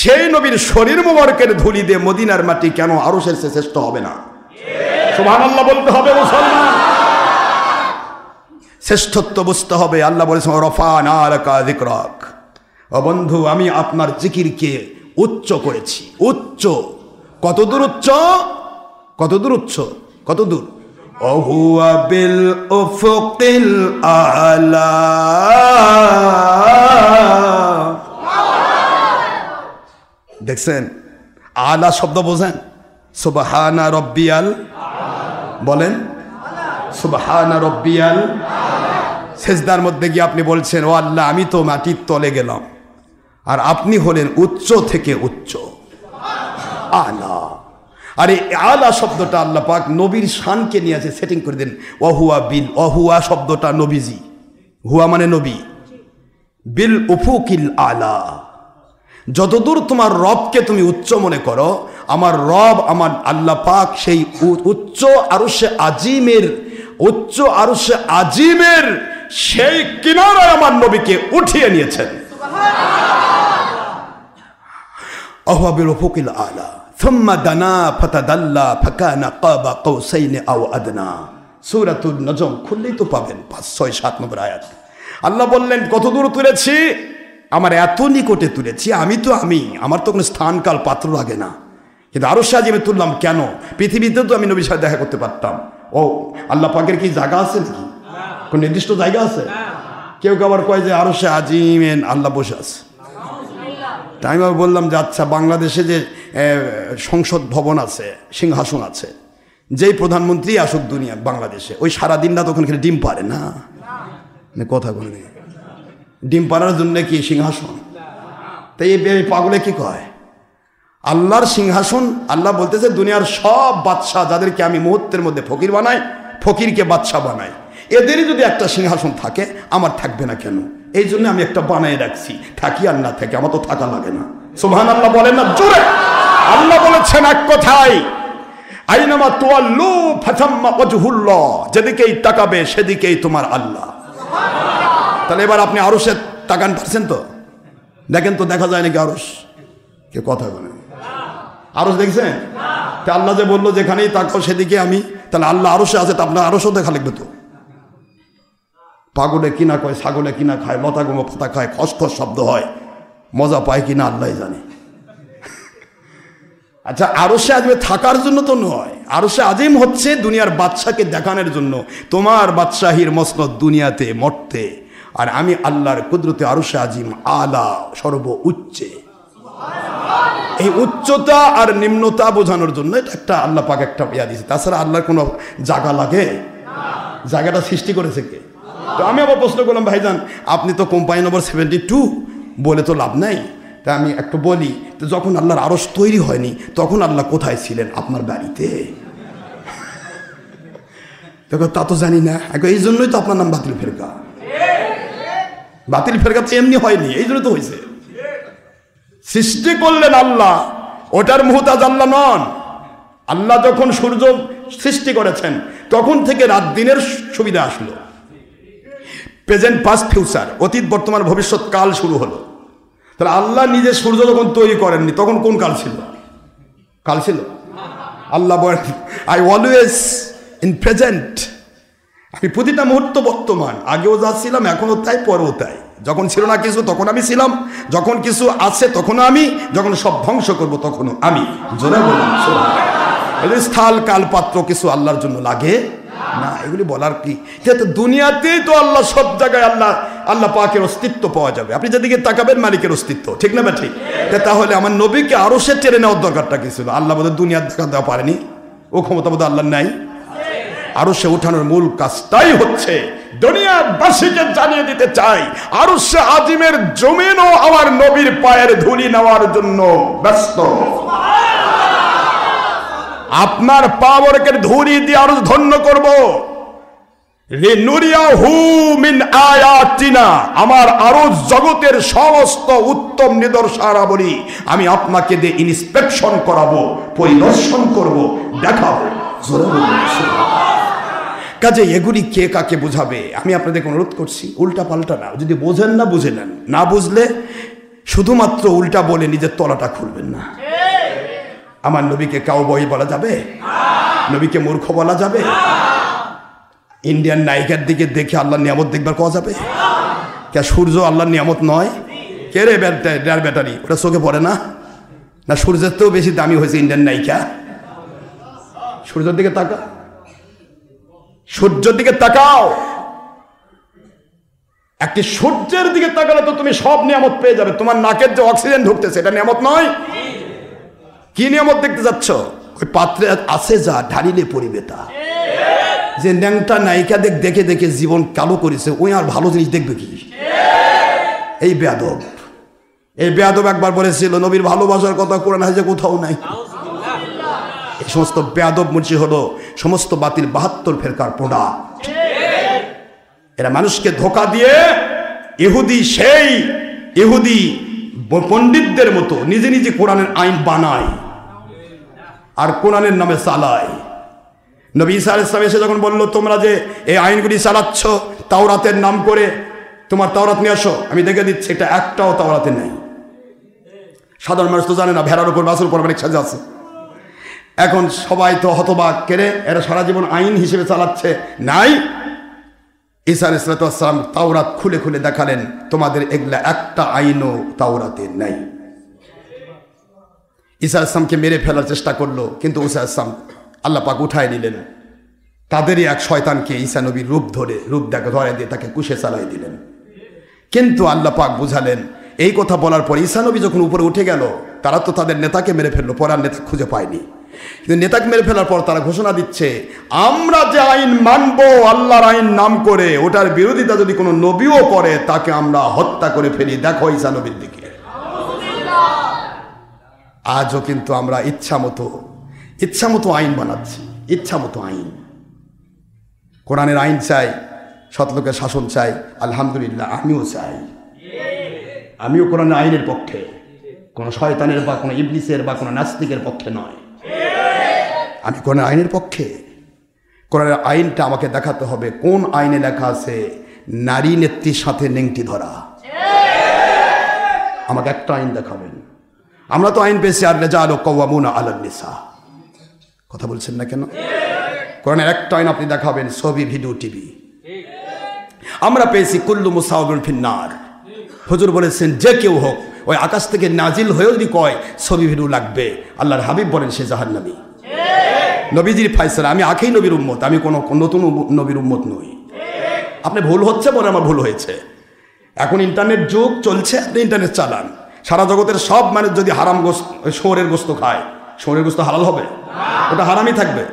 সেই নবীর শরীর মোবারকের ধুলি দিয়ে মদিনার মাটি কেন আরশের চেয়ে শ্রেষ্ঠ হবে না? সুবহানাল্লাহ বলতে হবে মুসলমান। শ্রেষ্ঠত্ব বুঝতে হবে। আল্লাহ বলেছেন রফা'না লাকা যিকরাক, ও বন্ধু আমি আপনার জিকিরকে উচ্চ করেছি। উচ্চ কত দূর? উচ্চ কত দূর? উচ্চ কত দূর? ওহুয়া বিল উফুকিল আ'লা। দেখছেন আলা শব্দ বোঝেন? সুবহানা রব্বিয়াল, বলেন সুবহানা রব্বিয়াল। সেজদার মধ্যে গিয়ে আপনি বলছেন ও আল্লাহ আমি তো মাটির তলে গেলাম, আর আপনি হলেন উচ্চ থেকে উচ্চ, আলা। আর এই আলা শব্দটা আল্লাহ পাক নবীর শানকে নিয়ে আছে, সেটিং করে দেন। ওহুয়া বিল, ওহুয়া শব্দটা নবীজি, হুয়া মানে নবী, বিল উফুকিল আলা। যতদূর তোমার রবকে তুমি উচ্চ মনে করো, আমার রব আমার আল্লাহ পাক সেই উচ্চ আরশে আজিমের, উচ্চ আরশে আজিমের সেই কিনারায় আমার নবীকে উঠিয়ে নিয়েছেন। ওহুয়া বিল উফুকিল আলা সুম্মা দানা ফাতাদাল্লা ফাকানা কাবা কাউসাইনি আও আদনা। সূরাতুন নজম খুললেই তো পাবেন 5, 6, 7 নম্বর আয়াত। আল্লাহ বললেন কত দূর তুলেছি? আমার এত নিকটে তুলেছি, আমি তো আমি, আমার তো কোনো স্থানকাল পাত্র লাগে না, কিন্তু আরশ আজিমে তুললাম কেন? পৃথিবীতে তো আমি নবীর সাথে দেখা করতে পারতাম। ও আল্লাহ পাকের কি জায়গা আছে নাকি? কোন নির্দিষ্ট জায়গা আছে? কেউ আবার কয় যে আরশে আজিমে আল্লাহ বসে আছে। তাই আমি বললাম যে আচ্ছা, বাংলাদেশে যে সংসদ ভবন আছে, সিংহাসন আছে, যেই প্রধানমন্ত্রী আসুক দুনিয়া বাংলাদেশে, ওই সারাদিন না তখন খেলে ডিম পারে না, কথা বলে নেই, ডিম পাড়ার জন্য কি সিংহাসন? তাই এই পাগলে কি কয় আল্লাহর সিংহাসন? আল্লাহ বলতেছে দুনিয়ার সব বাদশাহ যাদেরকে আমি মুহূর্তের মধ্যে ফকির বানাই, ফকিরকে বাদশাহ বানাই, এদেরই যদি একটা সিংহাসন থাকে আমার থাকবে না কেন? এই জন্য আমি একটা বানায় রাখছি, থাকি আর না থাকি আমার তো থাকা লাগে না। সুবহানাল্লাহ বলেন না জোরে? আল্লাহ বলেছেন এক কথায়, আইনামা তুওয়াল্লু ফাথাম্মা ওয়াজহুল্লাহ, যেদিকেই তাকাবে সেদিকেই তোমার আল্লাহ। তাহলে এবার আপনি আরশে তাকান পারছেন তো? দেখেন তো, দেখা যায় নাকি আরশ? কে কথা বলে? আরশ দেখছেন? তা আল্লাহ যে বললো যেখানেই তাকাও সেদিকে আমি, তাহলে আল্লাহ আরশে আছে, তা আপনার আরশও দেখা লাগবে তো। পাগলে কিনা কয়, ছাগলে কিনা খায়, লতা গুঁড়ো পাতা খায়, খসখস শব্দ হয়, মজা পায় কিনা আল্লাহ জানে। আচ্ছা, আরশে আজিমে থাকার জন্য তো নয়, আরশে আজিম হচ্ছে দুনিয়ার বাদশাকে দেখানোর জন্য, তোমার বাদশাহীর মসনদ দুনিয়াতে মরতে, আর আমি আল্লাহর কুদরতে আরশে আজিম আলা, সর্ব উচ্চে। এই উচ্চতা আর নিম্নতা বোঝানোর জন্য এটা একটা আল্লাহ পাক একটা ইয়া দিয়েছে। তাছাড়া আল্লাহর কোনো জায়গা লাগে? জায়গাটা সৃষ্টি করেছে কে? তো আমি আবার প্রশ্ন করলাম, ভাইজান আপনি তো কোম্পানি নম্বর 72 বলে তো লাভ নাই, তা আমি একটু বলি, তো যখন আল্লাহর আরশ তৈরি হয়নি তখন আল্লাহ কোথায় ছিলেন? আপনার বাড়িতে। দেখো তা তো জানি না, এই জন্যই তো আপনার নাম বাতিল ফেরকা। বাতিল ফেরকা তো এমনি হয়নি, এই জন্য তো হয়েছে। সৃষ্টি করলেন আল্লাহ, ওটার মুহতাজ আল্লাহ নন। আল্লাহ যখন সূর্য সৃষ্টি করেছেন তখন থেকে রাত দিনের সুবিধা আসলো, প্রেজেন্ট পাস্ট ফিউচার, অতীত বর্তমান ভবিষ্যৎ কাল শুরু হলো। তাহলে আল্লাহ নিজে সূর্য যখন তৈরি করেননি তখন কোন কাল ছিল? কাল ছিল? আল্লাহ বলেন আই অলওয়েজ ইন প্রেজেন্ট, আমি প্রতিটা মুহূর্ত বর্তমান, আগেও যা ছিলাম এখনও তাই, পরেও তাই। যখন ছিল না কিছু তখন আমি ছিলাম, যখন কিছু আছে তখনও আমি, যখন সব ধ্বংস করব তখনও আমি। জোরে বলুন সুবহানাল্লাহ। স্থল কাল পাত্র কিছু আল্লাহর জন্য লাগে না, এগুলি বলার কি? দুনিয়াতেই তো আল্লাহ সব জায়গায়, আল্লাহ পাকের অস্তিত্ব পাওয়া যাবে। আপনি যেদিকে তাকাবেন মালিকের অস্তিত্ব, ঠিক না? ঠিক। তাহলে আমার নবীকে আরো সে টেনে নেওয়ার দরকারটা কি ছিল? আল্লাহ বোধহয় দুনিয়ার দেখা দেওয়া পারেনি, ও ক্ষমতা বোধহয় আল্লাহ নাই। আরো সে উঠানোর মূল কাজটাই হচ্ছে দুনিয়াবাসীকে জানিয়ে দিতে চাই, আরশে আজিমের জমিনও আমার নবীর পায়ের ধুলি নেওয়ার জন্য ব্যস্ত। আপনার পাওয়ারকের ধুলি দিয়ে আরো ধন্য করব। লিনুরিয়াহু মিন আয়াতিনা, আমার আরো জগতের সমস্ত উত্তম নিদর্শনাবলী আমি আপনাকে দিয়ে ইন্সপেকশন করাবো, পরিদর্শন করব, দেখাবো। কাজে এগুলি কে কাকে বুঝাবে? আমি আপনাদেরকে অনুরোধ করছি, উল্টা পাল্টা না। যদি বোঝেন না বুঝে নেন, না বুঝলে শুধুমাত্র উল্টা বলে নিজের তলাটা খুলবেন না। আমার নবীকে কাউবয় বলা যাবে? নবীকে মূর্খ বলা যাবে? ইন্ডিয়ান নায়িকার দিকে দেখে আল্লাহর নিয়ামত দেখবার পাওয়া যাবে? কে সূর্য আল্লাহর নিয়ামত নয়? কে রে ব্যাটারি, ওটা চোখে পড়ে না? না সূর্যের থেকেও বেশি দামি হয়েছে ইন্ডিয়ান নায়িকা? সূর্যের দিকে তাকা, সূর্যের দিকে তাকাও। একটি সূর্যের দিকে তাকালে তো তুমি সব নিয়ামত পেয়ে যাবে। তোমার নাকের যে অক্সিজেন ঢুকতেছে এটা নিয়ামত নয়? কি নিয়ামত দেখতে যাচ্ছ? ওই পাত্রে আছে যা, ঢালিলে পরিবে তা। যে ন্যাংটা নায়িকা দেখে দেখে জীবন কালো করেছে, ওই আর ভালো জিনিস দেখবে কি? এই বেয়াদব, এই বেয়াদব একবার বলেছিল নবীর ভালোবাসার কথা কোরআন হাদিসে কোথাও নাই। এই সমস্ত বেয়াদব মুন্সি হলো সমস্ত বাতিল 72 ফেরকার প্রোডাক্ট। এরা মানুষকে ধোঁকা দিয়ে সেই ইহুদি পণ্ডিতদের মতো নিজে নিজে কোরআনের আইন বানায় আর কোরআনের নামে চালায়। নবী ঈসা আলাইহিস সালাম এসে যখন বলল তোমরা যে এই আইনগুলি চালাচ্ছ তাওরাতের নাম করে, তোমার তাওরাত নিয়ে আসো, আমি দেখে দিচ্ছি এটা একটাও তাওরাতে নেই। সাধারণ মানুষ তো জানে না ভেড়ার উপর বাছুর পর অনেক সাজা আছে। এখন সবাই তো হতবাক, কেড়ে এরা সারা জীবন আইন হিসেবে চালাচ্ছে। নাই, ঈসা আলাইহিস সালাম তাওরাত খুলে খুলে দেখালেন, তোমাদের এগুলা একটা আইনও তাওরাতে নাই। ঈসা আলাইহিস সালামকে মেরে ফেলার চেষ্টা করলো, কিন্তু ঈসা আলাইহিস সালাম আল্লাহ পাক উঠায় নিলেন। তাদেরই এক শয়তানকে ঈসা নবীর রূপ ধরে দিয়ে তাকে কুশে চালাই দিলেন। কিন্তু আল্লাহ পাক বুঝালেন, এই কথা বলার পর ঈসা নবী যখন উপরে উঠে গেল, তারা তো তাদের নেতাকে মেরে ফেললো, পরার নেতা খুঁজে পায়নি। কিন্তু নেতাকে মেরে ফেলার পর তারা ঘোষণা দিচ্ছে, আমরা যে আইন মানবো আল্লাহর আইন নাম করে, ওটার বিরোধিতা যদি কোনো নবীও করে তাকে আমরা হত্যা করে ফেলি। দেখো ঈসা নবীর দিকে। আজও কিন্তু আমরা ইচ্ছা মতো আইন বানাচ্ছি, ইচ্ছা মতো আইন। কোরআনের আইন চাই, সৎলোকের শাসন চাই, আলহামদুলিল্লাহ আমিও চাই। আমিও কোরআনের আইনের পক্ষে, কোনো শয়তানের বা কোনো ইবলিসের বা কোনো নাস্তিকের পক্ষে নয়। আমি কোরআনের আইনের পক্ষে। কোরআনের আইনটা আমাকে দেখাতে হবে, কোন আইনে লেখা আছে নারী নেত্রীর সাথে নেংটি ধরা। আমাকে একটা আইন দেখাবেন। আমরা তো আইন পেয়েছি আর রিজালু কাওয়ামুনা আলান নিসা। কথা বলছেন না কেন? কোরআনের একটা আইন আপনি দেখাবেন, ছবি, ভিডিও, টিভি। আমরা পেয়েছি কুল্লু মুসাওয়াবিন ফিন্নার। হুজুর বলেছেন যে কেউ হোক, ওই আকাশ থেকে নাজিল হয়েও যদি কয় ছবি ভিডিও লাগবে, আল্লাহর হাবিব বলেন সে জাহান্নামী। নবীজির ফায়সালা। আমি আখেই নবীর উম্মত, আমি কোনো নতুন নবীর উম্মত নই। আপনি ভুল হচ্ছে বলে আমার ভুল হয়েছে। এখন ইন্টারনেট যুগ চলছে, আপনি ইন্টারনেট চালান। সারা জগতের সব মানুষ যদি হারাম গোস্ত, শুয়োরের গোস্ত খায়, শুয়োরের গোস্ত হালাল হবে? ওটা হারামই থাকবে।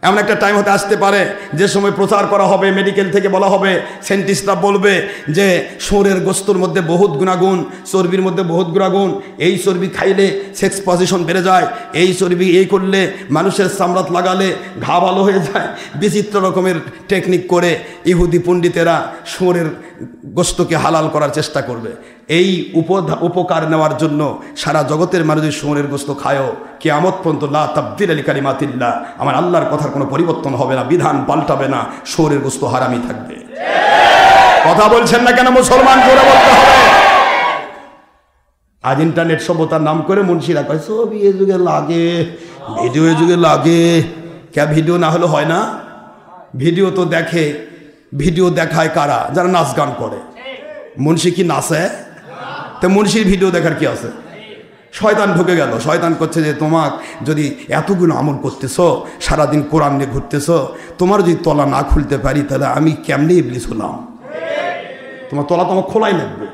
এমন একটা টাইম হতে আসতে পারে যে সময় প্রচার করা হবে, মেডিকেল থেকে বলা হবে, সায়েন্টিস্টরা বলবে যে শুয়োরের গোস্তর মধ্যে বহুত গুণাগুণ, চর্বির মধ্যে বহুত গুণাগুণ, এই চর্বি খাইলে সেক্স পজিশন বেড়ে যায়, এই চর্বি এই করলে মানুষের চামড়াত লাগালে ঘা ভালো হয়ে যায়। বিচিত্র রকমের টেকনিক করে ইহুদি পণ্ডিতেরা শুয়োরের গোস্তকে হালাল করার চেষ্টা করবে। এই উপকার নেওয়ার জন্য সারা জগতের মানুষ শুয়োরের গোস্ত খায়ও, কিয়ামত পর্যন্ত লা তাবদীলা লিকালিমাতিল্লাহ, আমার আল্লাহর কথার কোনো পরিবর্তন হবে না, বিধান পাল্টাবে না, শুয়োরের গোস্ত হারামই থাকবে। কথা বলছেন না কেন মুসলমান? করে বলতে হবে। আজ ইন্টারনেট সভ্যতার নাম করে মুন্সিরা কয় ছবি এ যুগে লাগে, ভিডিও এ যুগে লাগে। কে ভিডিও না হলে হয় না? ভিডিও তো দেখে, ভিডিও দেখায় কারা? যারা নাচ গান করে। মুন্সি কি নাচে? তো মুন্সির ভিডিও দেখার কি আছে? শয়তান ঢুকে গেল। শয়তান করছে যে তোমার যদি এতগুলো আমল করতেছো, সারাদিন কোরআন নিয়ে ঘুরতেছো, তোমার যদি তলা না খুলতে পারি তাহলে আমি কেমনে ইবলিস হলাম? তোমার তলা তোমার খোলাই লাগবে।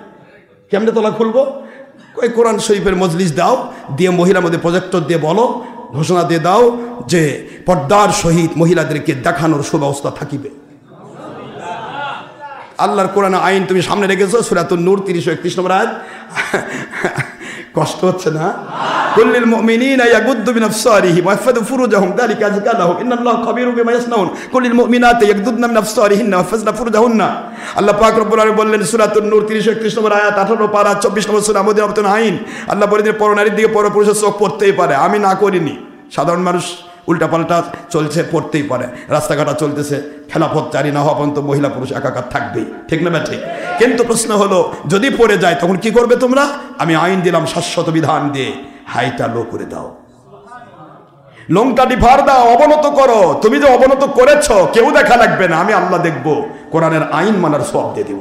কেমনে তলা খুলবো? ওই কোরআন শরীফের মজলিস দাও, দিয়ে মহিলার মধ্যে প্রজেক্টর দিয়ে বলো, ঘোষণা দিয়ে দাও যে পর্দার সহিত মহিলাদেরকে দেখানোর সুব্যবস্থা থাকিবে। আল্লাহর কোরআন আইন তুমি সামনে রেখেছো, সূরাতুন নূর ৩৩১ নম্বর আয়াত। কষ্ট হচ্ছে না? কুল্লিল মুমিনিনা ইয়াগুদ্দু মিন আবসারিহিম ওয়া ইয়াহফাযু ফুরুজাহুম যালিকা আযকা লাহুম ইন্নাল্লাহা খাবীরুম বিমা ইয়াসনাউন কুল্লিল মুমিনাতি ইয়াগুদ্দুনা মিন আবসারিহিন্না ওয়া ইয়াহফাযনা ফুরুজাহুন্না। আল্লাহ পাক রব্বুল আলামিন বললেন সূরাতুন নূর ৩৩১ নম্বর আয়াত ১৮ পারা ২৪ নম্বর সূরা মদিনাতুন আইন। আল্লাহ বলেন যে পরনারীর দিকে পরপুরুষের চোখ পড়তেই পারে, আমি না করিনি। সাধারণ মানুষ উল্টাপাল্টা চলছে, পড়তেই পারে। রাস্তাঘাটা চলতেছে, খেলাফত জারি না হওয়া পর্যন্ত মহিলা পুরুষ একাকার থাকবেই, ঠিক না? ঠিক। কিন্তু প্রশ্ন হলো যদি পড়ে যায় তখন কি করবে তোমরা? আমি আইন দিলাম শাশ্বত বিধান দিয়ে, হাইটা লো করে দাও, লংটা ডিফার দাও, অবনত করো। তুমি যে অবনত করেছ কেউ দেখা লাগবে না, আমি আল্লাহ দেখবো, কোরআনের আইন মানার সওয়াব দিয়ে দেব।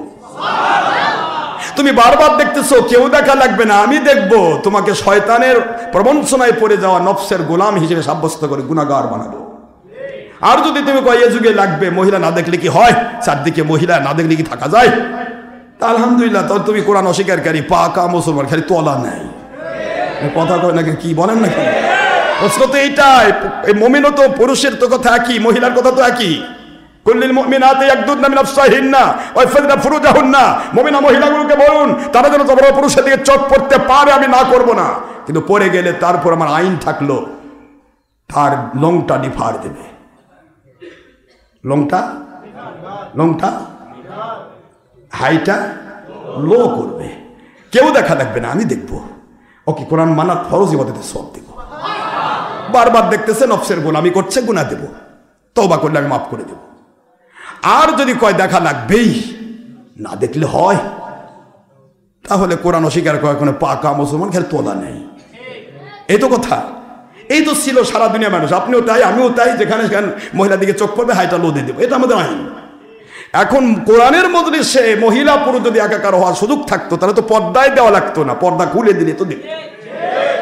তুমি বারবার দেখতেছো, কেউ দেখা লাগবে না, আমি দেখবো। তোমাকে শয়তানের প্রবঞ্চনায় পড়ে যাওয়া নফসের গোলাম হিসেবে সাব্যস্ত করে গুনাহগার বানাবো। আর যদি তুমি কয় এ যুগে লাগবে, মহিলা না দেখলে কি হয়? চারদিকে মহিলা না দেখলে কি থাকা যায়? তা আলহামদুলিল্লাহ, তাহলে তুমি কোরআন অস্বীকারী পাকা মুসলমান, খালি তলা নেই। কথা কয় নাকি, কি বলেন নাকি? প্রশ্ন তো এইটাই। মুমিনও তো পুরুষের তো কথা একই, মহিলার কথা তো একই। কুল্লিল মুমিনাতি ইয়াগুদ্দুনা মিন আবসারিহিন্না ওয়া ইয়াহফাযনা ফুরুজাহুন্না। মুমিনা মহিলাগুলোকে বলুন তারা যেন জবর পুরুষের দিকে চোখ পড়তে পারে, আমি না করব না। কিন্তু পড়ে গেলে তারপর আমার আইন থাকলো, তার লংটা ডিফার দেবে, লংটা হাইটা লো করবে, কেউ দেখা লাগবে না, আমি দেখবো। ওকে কোরআন মানার ফরজ, ইবাদতের সওয়াব দেব। বারবার দেখতেছে নফসের গোলামি করছে, গুনাহ দেব, তওবা করলে আমি মাফ করে দেব। আর যদি কয় দেখা লাগবেই, না দেখলে হয়, তাহলে কোরআন অস্বীকার করার কোনো পাকা মুসলমান, খেলে তোলা নেই। এই তো কথা, এই তো ছিল সারা দুনিয়া মানুষ। আপনিও তাই, আমিও তাই, যেখানে সেখানে মহিলার দিকে চোখ পড়বে হাইটা লো দিয়ে দেবো, এটা আমাদের আইন। এখন কোরআনের মজলিসে মহিলা পুরুষ যদি একাকার হওয়ার সুযোগ থাকতো তাহলে তো পর্দায় দেওয়া লাগতো না, পর্দা খুলে দিলে তো দিলে।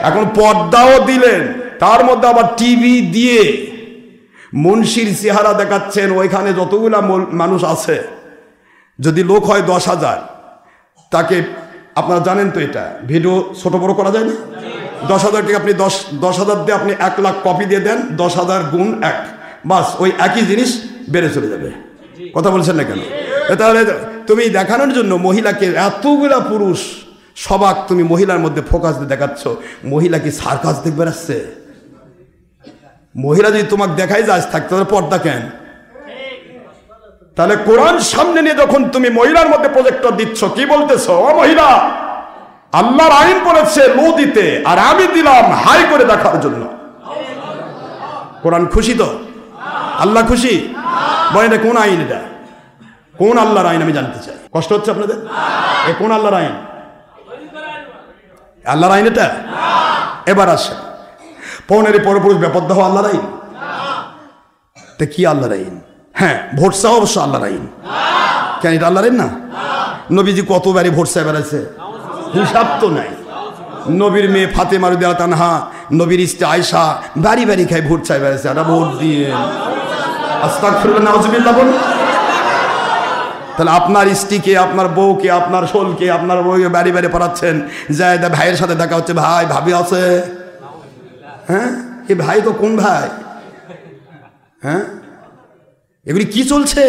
এখন পর্দাও দিলেন, তার মধ্যে আবার টিভি দিয়ে মুন্সির চেহারা দেখাচ্ছেন। ওইখানে যতগুলা মানুষ আছে, যদি লোক হয় 10,000, তাকে আপনারা জানেন তো এটা ভিডিও ছোট বড় করা যায় না। 10,000কে আপনি 10,000 দিয়ে আপনি 1 লাখ কপি দিয়ে দেন, 10,000 গুণ 1, বাস ওই একই জিনিস বেড়ে চলে যাবে। কথা বলছেন না কেন? তাহলে তুমি দেখানোর জন্য মহিলাকে এতগুলা পুরুষ সবাক তুমি মহিলার মধ্যে ফোকাস দিয়ে দেখাচ্ছ। মহিলা কি সার্কাস দেখবে আসছে? মহিলা যদি তোমাকে দেখাই যায় থাকতে তাহলে পর্দা কেন? তাহলে কোরআন সামনে নিয়ে যখন তুমি মহিলার মধ্যে প্রজেক্টর দিচ্ছ, কি বলতেছো? ও মহিলা, আল্লাহর আইন বলেছে লো দিতে, আর আমি দিলাম হাই করে দেখার জন্য। কোরআন খুশি তো? আল্লাহ খুশি? বলেন কোন আইন এটা? কোন আল্লাহর আইন আমি জানতে চাই। কষ্ট হচ্ছে আপনাদের? এ কোন আল্লাহর আইন? আল্লাহর আইন এটা? এবার আসে পৌনের পরপুরুষ বেপদ্দ হওয়া আল্লাহর আইন? তা কি আল্লাহর আইন? হ্যাঁ, ভোট চাও অবশ্য আল্লাহর আইন। কেন এটা আল্লাহর আইন না? নবীজি কতবারই ভোট চাই বেড়াচ্ছে, হিসাব তো নাই। নবীর মেয়ে ফাতেমা রাদিয়াল্লাহু তাআলা, নবীর স্ত্রী আয়েশা বাড়ি বাড়ি খাই ভোট চাই বেড়াচ্ছে। এটা ভোট দিয়ে আস্তাগফিরুল্লাহ নাউযুবিল্লাহ বল। তাহলে আপনার স্ত্রীকে, আপনার বউকে, আপনার শোলকে, আপনার বউকে বাড়ি বাড়ি পড়াচ্ছেন, যায় ভাইয়ের সাথে দেখা হচ্ছে, ভাই ভাবি আছে। হ্যাঁ, এই ভাই তো কোন ভাই? হ্যাঁ, এগুলি কি চলছে?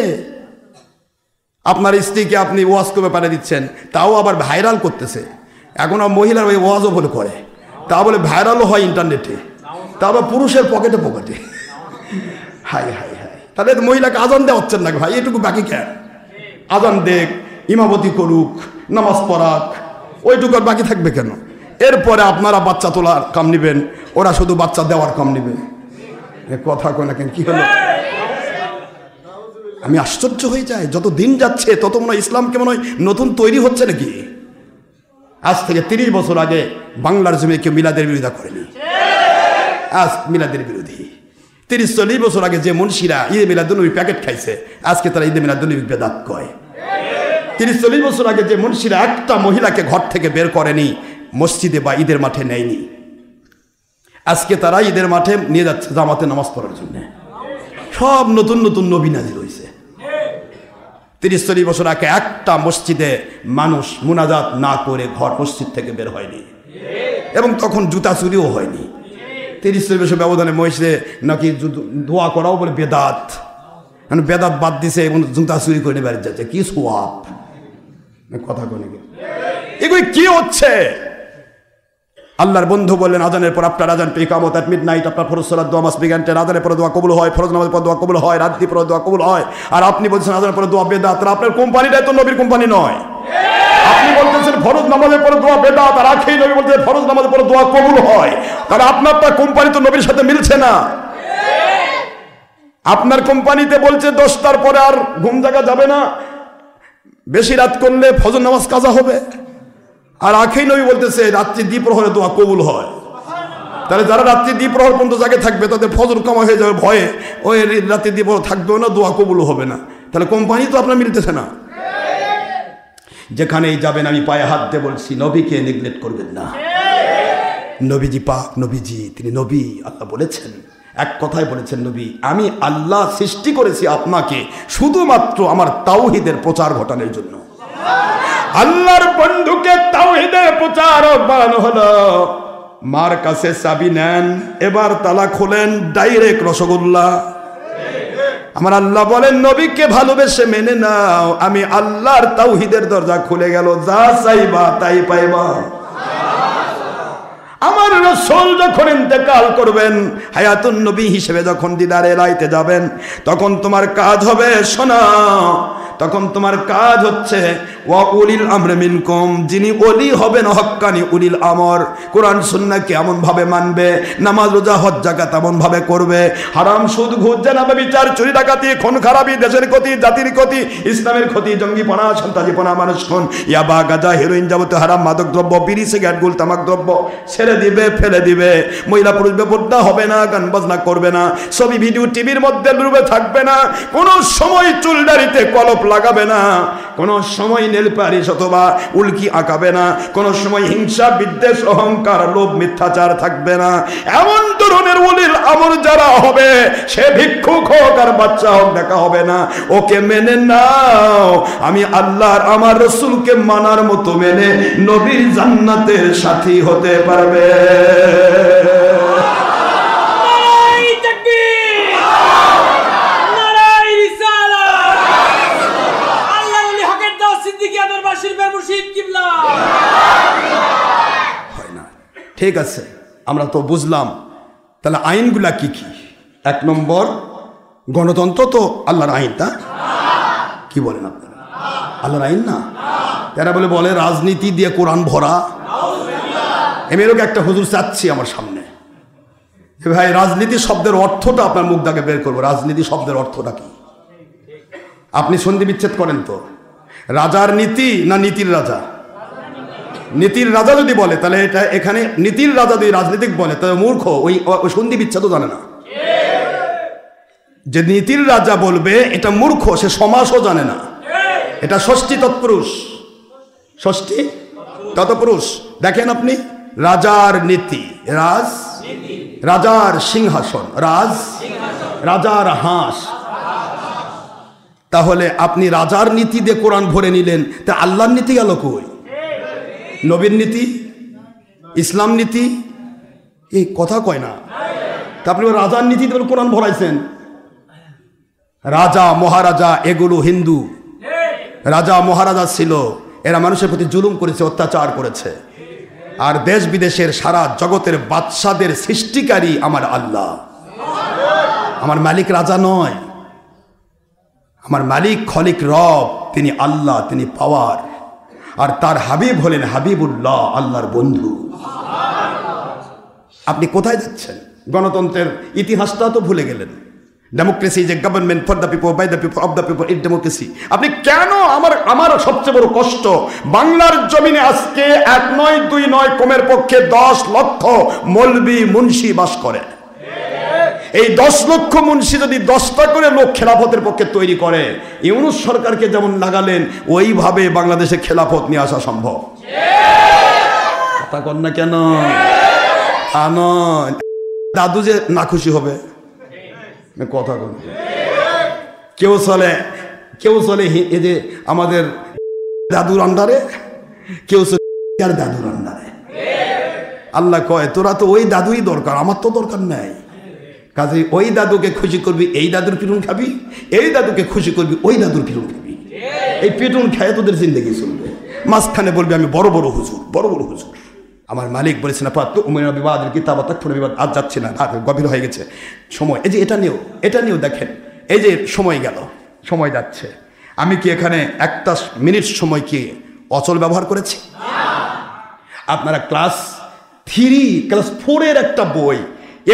আপনার স্ত্রীকে আপনি ওয়াজ করবে পারে দিচ্ছেন, তাও আবার ভাইরাল করতেছে। এখন মহিলার ওই ওয়াজও বলে করে, তা বলে ভাইরালও হয় ইন্টারনেটে, তা আবার পুরুষের পকেটে পকেটে। হাই হাই হাই, তাহলে মহিলাকে আজান দেওয়া হচ্ছেন না ভাই, এটুকু বাকি কেন? আজান দেখ, ইমামতি করুক, নামাজ পড়াক, ওইটুকু আর বাকি থাকবে কেন? এরপরে আপনারা বাচ্চা তোলার কাম নিবেন, ওরা শুধু বাচ্চা দেওয়ার কাম নিবে। কথা কয় না কেন? কি হলো? আমি আশ্চর্য হয়ে যাই, যত দিন যাচ্ছে তত মনে হয় ইসলামকে মনে হয় নতুন তৈরি হচ্ছে নাকি। আজ থেকে 30 বছর আগে বাংলার জমি কেউ মিলাদের বিরোধিতা করেনি, আজ মিলাদের বিরোধী। 30-40 বছর আগে যে মুন্সিরা ঈদে মিলাদুন্নবী প্যাকেট খাইছে, আজকে তারা ঈদে মিলাদুন্নবী বেদাত কয়। 30-40 বছর আগে যে মুন্সিরা একটা মহিলাকে ঘর থেকে বের করেনি, মসজিদে বা ঈদের মাঠে নেয়নি, আজকে তারা ঈদের মাঠে নিয়ে যাচ্ছে জামাতে নামাজ পড়ার জন্য। সব নতুন নতুন নবী নাজির হয়েছে। 30-40 বছর আগে একটা মসজিদে মানুষ মুনাজাত না করে ঘর মসজিদ থেকে বের হয়নি, এবং তখন জুতা চুরিও হয়নি। 30-40 বছর ব্যবধানে মসজিদে নাকি দোয়া করাও বলে বেদাত, মানে বেদাত বাদ দিছে এবং জুতা চুরি করে বেড়ে যাচ্ছে। কি সোয়াব! কথা কোন এগুলি কি হচ্ছে? আল্লাহর বন্ধু বললেন, আজানের পর আপনার আজান পেয়ে কামত এট মিডনাইট আপনার ফরজ সালাত দোয়া মাস বিগান, আজানের পরে দোয়া কবুল হয়, ফরজ নামাজের পর দোয়া কবুল হয়, রাত্রি পরে দোয়া কবুল হয়। আর আপনি বলছেন আজানের পরে দোয়া বেদাত। আপনার কোম্পানিটাই তো নবীর কোম্পানি নয়। আপনি বলতেছেন ফরজ নামাজের পরে দোয়া বেদাত, আর আখেই নবী বলতেছেন ফরজ নামাজের পরে দোয়া কবুল হয়। তাহলে আপনারটা কোম্পানি তো নবীর সাথে মিলছে না। আপনার কোম্পানিতে বলছে 10টার পরে আর ঘুম জাগা যাবে না, বেশি রাত করলে ফজর নামাজ কাজা হবে। আর আখেই নবী বলতেছে রাত্রি দ্বিপ্রহরে দোয়া কবুল হয়। তাহলে যারা রাত্রি দ্বিপ্রহর পর্যন্ত জাগে থাকবে তাদের ফজর কামা হয়ে যাবে ভয়ে, ওই রাত্রি দ্বিপ্রহর থাকবেও না, দোয়া কবুল হবে না। তাহলে কোম্পানি তো আপনার মিলতেছে না। যেখানেই যাবেন আমি পায়ে হাত দিয়ে বলছি, নবীকে নেগলেক্ট করবেন না। নবীজি পাক, নবীজি তিনি নবী। আল্লাহ বলেছেন, এক কথায় বলেছেন নবী, আমি আল্লাহ সৃষ্টি করেছি আপনাকে শুধুমাত্র আমার তাওহীদের প্রচার ঘটানোর জন্য। আল্লাহর বন্ধুকে তাওহীদের প্রচারক বানানো হলো। মার কাছে চাবি নেন, এবার তালা খোলেন, ডাইরেক্ট রসগোল্লা। আমার আল্লাহ বলেন, নবীকে ভালোবেসে মেনে নাও, আমি আল্লাহর তাওহীদের দরজা খুলে গেল, যা চাইবা তাই পাইবা। আমার রাসূল যখন ইন্তেকাল করবেন, হায়াতুন নবী হিসেবে যখন দিদারে এলাইতে যাবেন, তখন তোমার কাজ হবে, শোনা, তখন তোমার কাজ হচ্ছে ওয়া উলিল আমরি মিনকুম, যিনি ওলি হবেন হক্কানি উলিল আমর, কোরআন সুন্নাহকে এমন ভাবে মানবে, নামাজ রোজা হজ যাকাত এমন ভাবে করবে, হারাম সুদ ঘুষ জানাবে, বিচার চুরি ডাকাতি খুন খারাপি, দেশের ক্ষতি, জাতির ক্ষতি, ইসলামের ক্ষতি, জঙ্গিপনা সন্ত্রাসীপনা, মানুষ খুন, ইয়াবা গাঁজা হেরোইন যাবতীয় হারাম মাদক দ্রব্য, বিড়ি সিগারেট গুল তামাক দ্রব্য ছেড়ে দিবে, ফেলে দিবে। মহিলা পুরুষ বেপরদা হবে না, গান বাজনা করবে না, ছবি ভিডিও টিভির মধ্যে ডুবে থাকবে না, কোনো সময় চুল দাড়িতে কলপ লাগাবে না, কোনো সময় নেল পালিশ অথবা উল্কি আঁকাবে না, কোনো সময় হিংসা বিদ্বেষ অহংকার লোভ মিথ্যাচার থাকবে না। এমন ধরনের উলিল আমর যারা হবে, সে ভিক্ষুক হোক আর বাচ্চা হোক, দেখা হবে না। ওকে মেনে নাও, আমি আল্লাহর আমার রসুলকে মানার মতো মেনে নবীর জান্নাতের সাথী হতে পারবে। ঠিক আছে, আমরা তো বুঝলাম। তাহলে আইনগুলা কি কি? এক নম্বর, গণতন্ত্র তো আল্লাহর আইন, তা কি বলেন আপনারা? আল্লাহর আইন না? তারা বলে রাজনীতি দিয়ে কোরআন ভরা। এমএরও একটা হুজুর চাচ্ছি আমার সামনে, ভাই রাজনীতি শব্দের অর্থটা আপনার মুখ থেকে বের করবো। রাজনীতি শব্দের অর্থটা কি? আপনি সন্ধি বিচ্ছেদ করেন তো, রাজার নীতি না নীতির রাজা? নীতির রাজা যদি বলে তাহলে এটা এখানে নীতির রাজা যদি রাজনীতিক বলে তাহলে মূর্খ, ওই সন্ধি বিচ্ছেদও জানে না। যে নীতির রাজা বলবে এটা মূর্খ, সে সমাসও জানে না। এটা ষষ্ঠী তৎপুরুষ, ষষ্ঠী তৎপুরুষ। দেখেন আপনি, রাজার নীতি রাজ, রাজার সিংহাসন রাজ, রাজার হাঁস। তাহলে আপনি রাজার নীতি দিয়ে কোরআন ভরে নিলেন, তা আল্লাহর নীতি গেল কই? নবীর নীতি, ইসলাম নীতি, এই কথা কয় না। তা আপনি রাজার নীতি দিয়ে কোরআন ভরাইছেন। রাজা মহারাজা এগুলো হিন্দু, রাজা মহারাজা ছিল, এরা মানুষের প্রতি জুলুম করেছে, অত্যাচার করেছে। আর দেশ বিদেশের সারা জগতের বাদশাদের সৃষ্টিকারী আমার আল্লাহ। আমার মালিক রাজা নয়, আমার মালিক খলিক রব, তিনি আল্লাহ, তিনি পাওয়ার। আর তার হাবিব হলেন হাবিবুল্লাহ, আল্লাহর বন্ধু। আপনি কোথায় যাচ্ছেন? গণতন্ত্রের ইতিহাসটা তো ভুলে গেলেন। ডেমোক্রেসি যে government for the people, by the people, of the people, it democracy. আপনি কেন, আমার সবচেয়ে বড় কষ্ট, বাংলার জমিনে আজকে 1 নয় 2 নয় কমের পক্ষে 10 লক্ষ মৌলবি মুন্সি বাস করে। এই 10 লক্ষ মুন্সি যদি 10টা করে লোক খেলাফতের পক্ষে তৈরি করে, ইউনূস সরকারকে যেমন লাগালেন ওইভাবে বাংলাদেশে খেলাফত নিয়ে আসা সম্ভব। কথা কন না কেন? দাদু যে না খুশি হবে, কথা কন। কেউ চলে এই যে আমাদের দাদুর আন্ডারে, কেউ চলে দাদুর আন্ডারে। আল্লাহ কয় তোরা তো ওই দাদুই দরকার, আমার তো দরকার নাই। কাজে ওই দাদুকে খুশি করবি, এই দাদুর পিটুন খাবি, এই দাদুকে খুশি করবি, ওই দাদুর পিটুন খাবি। এই পিটুন খেয়ে তোদের জিন্দগি চলবে। মাঝখানে বলবি আমি বড় বড় হুজুর, বড় বড় হুজুর। আমার মালিক বলেছেন বিবাদের কিতাব বিবাদ, আজ যাচ্ছে না, গভীর হয়ে গেছে সময়। এই যে এটা নিয়েও দেখেন, এই যে সময় গেল, সময় যাচ্ছে। আমি কি এখানে 1 মিনিট সময় কি অচল ব্যবহার করেছি? আপনারা ক্লাস 4 একটা বই,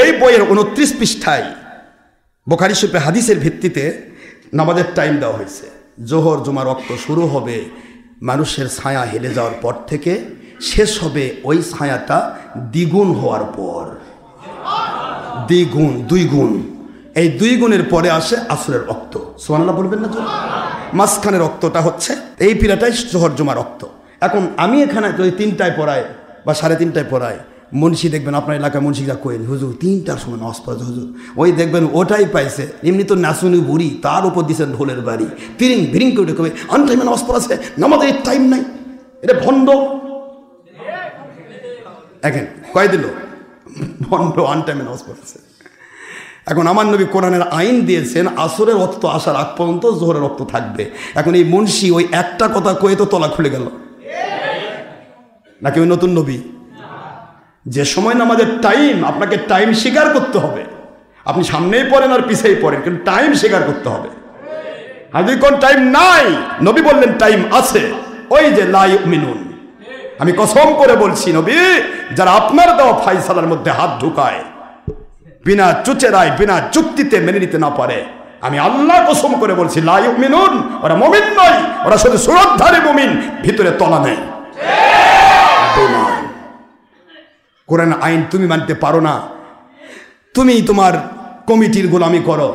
এই বইয়ের 29 পৃষ্ঠায় বুখারী শরীফের হাদিসের ভিত্তিতে নামাজের টাইম দেওয়া হয়েছে। জোহর জুমার ওয়াক্ত শুরু হবে মানুষের ছায়া হেলে যাওয়ার পর থেকে, শেষ হবে ওই ছায়াটা দ্বিগুণ হওয়ার পর। দ্বিগুণ, 2 গুণ। এই 2 গুণের পরে আসে আসরের রক্ত। সুবহানাল্লাহ বলবেন না? মাঝখানের রক্তটা হচ্ছে এই পিরাটাই জোহর জুমার রক্ত। এখন আমি এখানে যদি 3টায় পড়াই বা 3:30টায় পড়াই, মুন্সি দেখবেন আপনার এলাকায় মুন্সিরা কইন হুজুর 3টার সময় নামাজ পড়ে হুজুর, ওই দেখবেন ওটাই পাইছে। এমনি তো নাচুনি বুড়ি, তার উপর দিচ্ছেন ঢোলের বাড়ি, তিরিং ভিরিং করে কবে আনটাইমে নামাজ পড়াছে, নামাজের টাইম নাই, এটা ভণ্ড। এখন কয় দিল ভণ্ড, আনটাইমে নামাজ পড়েছে। এখন আমার নবী কোরআনের আইন দিয়েছেন আসরের রক্ত আসার আগ পর্যন্ত জোহরের রক্ত থাকবে। এখন এই মুন্সি ওই একটা কথা কয়ে তো তলা খুলে গেল নাকি? ওই নতুন নবী যে সময় নামাজের টাইম, আপনাকে টাইম স্বীকার করতে হবে। আপনি সামনেই পড়েন আর পিছেই পড়েন, কিন্তু টাইম স্বীকার করতে হবে। আর যদি কোন টাইম নাই, নবী বললেন টাইম আছে। ওই যে লা ইউমিনুন, আমি কসম করে বলছি নবী, যারা আপনার দেওয়া ফায়সালার মধ্যে হাত ঢুকায়, বিনা চুচেরায় বিনা যুক্তিতে মেনে নিতে না পারে, আমি আল্লাহ কসম করে বলছি লা ইউমিনুন, ওরা মুমিন নয়, ওরা শুধু সুরতধারী মুমিন, ভিতরে তলা নেই। কোরআন আইন তুমি মানতে পারো না, তুমি তোমার কমিটির গোলামি করো।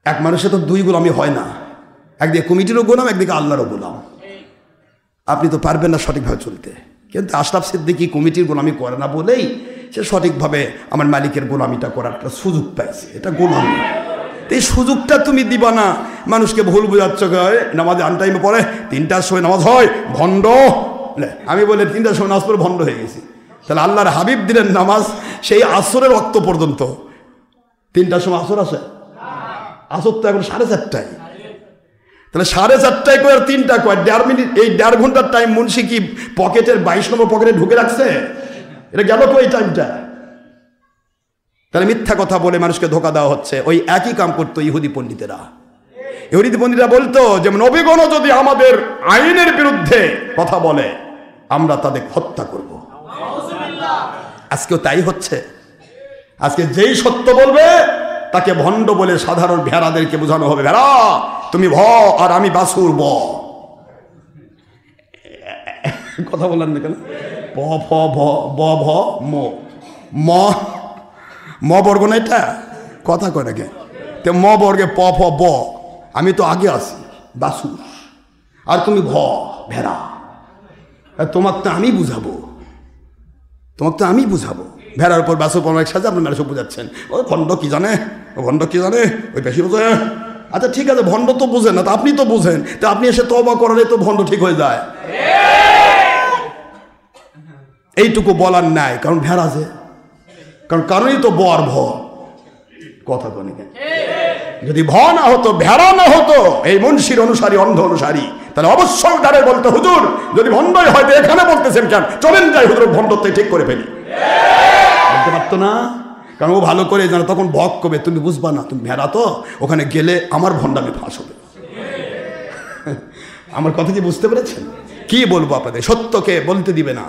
এক মানুষে তো 2 গোলামি হয় না। একদিকে কমিটিরও গোলাম, একদিকে আল্লাহরও গোলাম। আপনি তো পারবেন না সঠিকভাবে চলতে। কিন্তু আশরাফ সিদ্দিকী কমিটির গোলামি করে না বলেই সে সঠিকভাবে আমার মালিকের গোলামিটা করার একটা সুযোগ পাইছে। এটা গোলামি। এই সুযোগটা তুমি দিবা না। মানুষকে ভুল বোঝাচ্ছ, নামাজে আনটাইমে পড়ে, 3টার সময় নামাজ হয়, ভণ্ড। আমি বলে 3টার সময় নামাজ পড়ে ভণ্ড হয়ে গেছি। তাহলে আল্লাহর হাবিব দিলেন নামাজ সেই আসরের রক্ত পর্যন্ত। 3টার সময় আসর আসে? আসর তো এখন 4:30টায়। তাহলে 4:30টায় কয় আর 3টা কয়? 1.5 মিনিট, এই 1.5 ঘন্টার টাইম মুন্সি কি পকেটের 22 নম্বর পকেটে ঢুকে রাখছে? এটা গেল তো এই টাইমটা। তাহলে মিথ্যা কথা বলে মানুষকে ধোকা দেওয়া হচ্ছে। ওই একই কাম করতো ইহুদি পণ্ডিতেরা। ইহুদি পণ্ডিতরা বলতো যে নবীগণ যদি আমাদের আইনের বিরুদ্ধে কথা বলে আমরা তাদের হত্যা করব। আজকেও তাই হচ্ছে। আজকে যেই সত্য বলবে তাকে ভণ্ড বলে সাধারণ ভেড়াদেরকে বোঝানো হবে, ভেড়া তুমি ভ আর আমি বাসুর ব। কথা বললেন না কেন? প ফ ভ ব ভ ম ম ম বর্গ না, এটা কথা কয় নাকি? তো ম বর্গে প ফ ব, আমি তো আগে আসি বাসুর, আর তুমি ভ ভেড়া। তোমার তো আমি বুঝাবো, তোমার তো আমি বুঝাবো। ভেড়ার উপর বাসুর পর একসাথে আপনি মেরে সব বুঝাচ্ছেন। ওই ভণ্ড কি জানে, ও ভণ্ড কি জানে, ওই বেশি বোঝে। আচ্ছা ঠিক আছে, ভণ্ড তো বুঝেন না, তা আপনি তো বুঝেন, তা আপনি এসে তওবা করালে তো ভণ্ড ঠিক হয়ে যায়। এইটুকু বলার নাই, কারণ ভেড়া যে, কারণই তো ব আর ভ। কথা তো নেই। যদি ভ না হতো, ভেড়া না হতো, এই মুন্সির অনুসারী, অন্ধ অনুসারী, তাহলে অবশ্যই তারে বলতে, হুজুর যদি ভণ্ডই হয়তো এখানে বলতেছেন কেন, চলেন যাই হুজুর ভণ্ডতে ঠিক করে ফেলি। বলতে পারতো না, কারণ ও ভালো করে জানো। তখন ভক কবে, তুমি বুঝবা না, তুমি ভেড়া তো, ওখানে গেলে আমার ভণ্ডামি ফাঁস হবে। আমার কথা কি বুঝতে পেরেছেন? কি বলবো আপনাদের, সত্যকে বলতে দিবে না।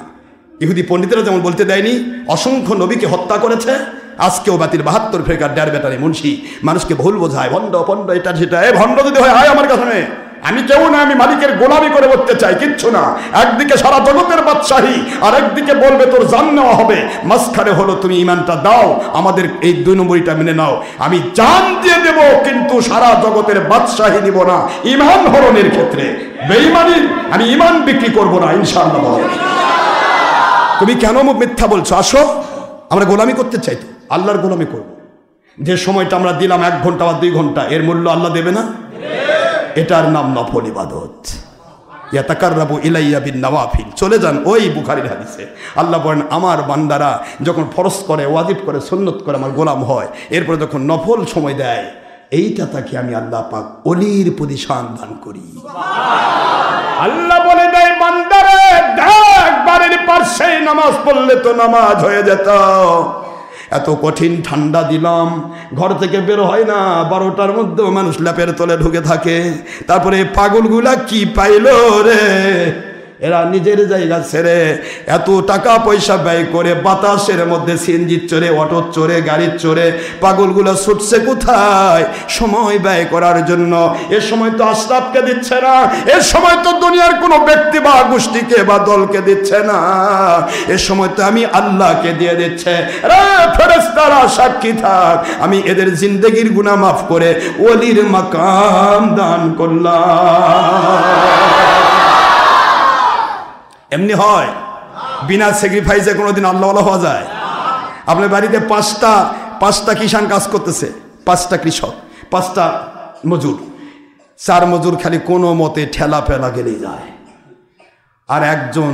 ইহুদি পণ্ডিতেরা যেমন বলতে দেয়নি, অসংখ্য নবীকে হত্যা করেছে, আজকেও বাতিল 72 ফেরকার ড্যার ব্যাটারি মুন্সি মানুষকে ভুল বোঝায়, ভণ্ড ভণ্ড এটা সেটা। এ ভণ্ড যদি হয় আমার কাছে, আমি কেউ না, আমি মালিকের গোলামি করে বলতে চাই, কিচ্ছু না। একদিকে সারা জগতের বাদশাহী, আর একদিকে বলবে তোর জান নেওয়া হবে। মাঝখানে হলো তুমি ইমানটা দাও, আমাদের এই 2 নম্বরটা মেনে নাও। আমি জান দিয়ে দেব, কিন্তু সারা জগতের বাদশাহী নিব না। ইমান হরণের ক্ষেত্রে বেঈমানি, আমি ইমান বিক্রি করব না ইনশাআল্লাহ। তুমি কেন মিথ্যা বলছো? আসো, আমরা গোলামি করতে চাই তো, আল্লাহর গোলামি করব। যে সময়টা আমরা দিলাম 1 ঘন্টা বা 2 ঘন্টা, এর মূল্য আল্লাহ দেবে না? এটার নাম নফল ইবাদত। ইয়াতাকাররাবু ইলাইয়া বিন নওয়াফিল। চলে যান ওই বুখারীর হাদিসে, আল্লাহ বলেন আমার বান্দারা যখন ফরজ করে, ওয়াজিব করে, সুন্নত করে আমার গোলাম হয়, এরপরে যখন নফল সময় দেয়, এইটা তাকে আমি আল্লাহ পাক অলির পজিশন দান করি। আল্লাহ বলে দেয় বান্দারে দেখ, বাড়ির পাশে নামাজ পড়লে তো নামাজ হয়ে যেত। এত কঠিন ঠান্ডা দিলাম, ঘর থেকে বের হয় না, 12টার মধ্যেও মানুষ ল্যাপের তলে ঢুকে থাকে। তারপরে পাগলগুলা কি পাইলো রে, এরা নিজের জায়গা ছেড়ে এত টাকা পয়সা ব্যয় করে বাতাসের মধ্যে সিএনজির চড়ে, অটোর চড়ে, গাড়ির চড়ে পাগলগুলো ছুটছে কোথায়? সময় ব্যয় করার জন্য। এ সময় তো আশরাফকে দিচ্ছে না, এ সময় তো দুনিয়ার কোনো ব্যক্তি বা গোষ্ঠীকে বা দলকে দিচ্ছে না, এ সময় তো আমি আল্লাহকে দিয়ে দিচ্ছে। রে ফেরেশতারা সাক্ষী থাক, আমি এদের জিন্দেগির গুনাহ মাফ করে ওলির মাকাম দান করলাম। এমনি হয়? বিনা স্যাক্রিফাইসে কোনোদিন আল্লাহওয়ালা হওয়া যায়? আপনার বাড়িতে 5টা কিষান কাজ করতেছে, 5টা কৃষক, 5টা মজুর, 4 মজুর খালি কোনো মতে ঠেলা ফেলা গেলেই যায়, আর একজন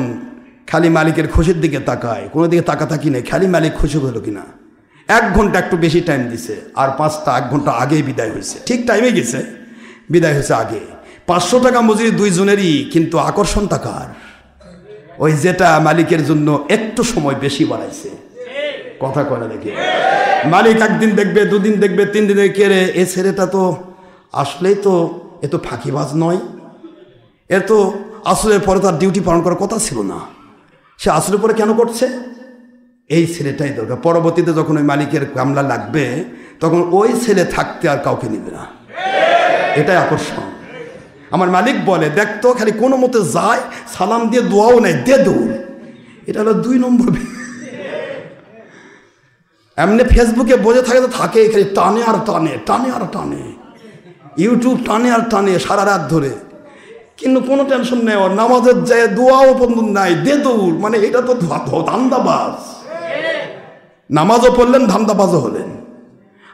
খালি মালিকের খুশির দিকে তাকায়, কোনো দিকে তাকাতাকি নেই, খালি মালিক খুশি হলো কিনা। 1 ঘন্টা একটু বেশি টাইম দিছে, আর 5টা 1 ঘন্টা আগেই বিদায় হয়েছে, ঠিক টাইমে গেছে, বিদায় হয়েছে আগে। 500 টাকা মজুরি 2 জনেরই, কিন্তু আকর্ষণ টাকার ওই যেটা মালিকের জন্য একটু সময় বেশি বাড়াইছে। কথা কয় না দেখি? মালিক একদিন দেখবে, 2 দিন দেখবে, 3 দিন দেখবে, রে এ ছেলেটা তো আসলেই তো এ তো ফাঁকিবাজ নয়, এর তো আসলের পরে তার ডিউটি পালন করার কথা ছিল না, সে আসলের পরে কেন করছে? এই ছেলেটাই দরকার। পরবর্তীতে যখন ওই মালিকের কামলা লাগবে, তখন ওই ছেলে থাকতে আর কাউকে নেবে না। এটাই আকর্ষণ। আমার মালিক বলে দেখতো, খালি কোনো মতে যায়, সালাম দিয়ে দোয়াও নেই, দে দৌড়। এটা হলো 2 নম্বর। এমনি ফেসবুকে বসে থাকে তো থাকে, খালি টানে আর টানে, টানে আর টানে। ইউটিউব টানে আর টানে সারা রাত ধরে, কিন্তু কোনো টেনশন নেই, ওর নামাজের যায় দোয়াও বন্ধ নাই, দে দৌড়। মানে এটা তো ধান্দাবাজ। নামাজও পড়লেন, ধান্দাবাজও হলেন।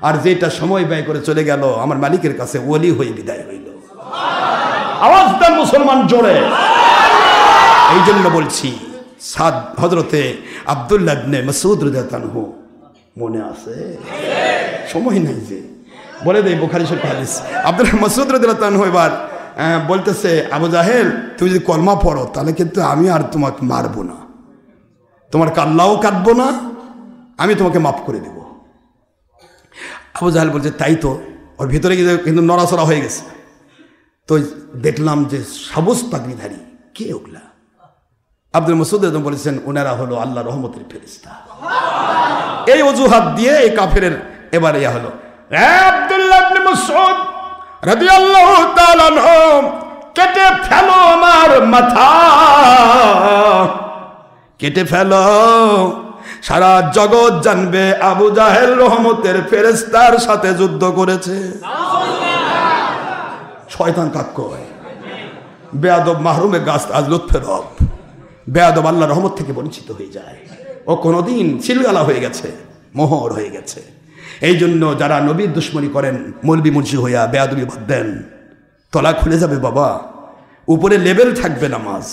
আর যেটা সময় ব্যয় করে চলে গেল আমার মালিকের কাছে, ওলি হয়ে বিদায় হইল। আওয়াজ দেন মুসলমান জোরে। এই জন্য বলছি, হযরতে আব্দুল্লাহ ইবনে মাসউদ রাদিয়াল্লাহু আনহু মনে আছে? সময় নাই যে বলে দেয়, বুখারী শরীফ হাদিস। আব্দুল্লাহ মাসউদ রাদিয়াল্লাহু আনহু এবার বলতেছে, আবু জাহেল তুমি যদি কলমা পড়ো তাহলে কিন্তু আমি আর তোমাকে মারবো না, তোমার কাল্লাও কাটবো না, আমি তোমাকে মাফ করে দেব। আবু জাহেল বলছে তাই তো। ওর ভিতরে কিন্তু নড়াচড়া হয়ে গেছে। তো দেখলাম যে সবুজ পাগড়িধারী, কে ওগুলা? আব্দুল মাসউদ বলেছেন ওনারা হলো আল্লাহ রহমতের ফেরেশতা। এই অজুহাত দিয়ে এই কাফেরের এবার ইয়া হলো, আব্দুল্লাহ ইবনে মাসউদ রাদিয়াল্লাহু তাআলা আনহু, কেটে ফেলো আমার মাথা, কেটে ফেলো, সারা জগৎ জানবে আবু জাহেল রহমতের ফেরেশতার সাথে যুদ্ধ করেছে। শয়তান কাক কয়, বেয়াদব মাহরুমে গাছ আজ লুৎফে রব, বেয়াদব আল্লাহ রহমত থেকে বঞ্চিত হয়ে যায়। ও কোনোদিন সিলগালা হয়ে গেছে, মোহর হয়ে গেছে। এই জন্য যারা নবীর দুশ্মনী করেন, মৌলবি মুন্সি হইয়া বেয়াদবি বাদ দেন, তলা খুলে যাবে বাবা। উপরে লেভেল থাকবে নামাজ,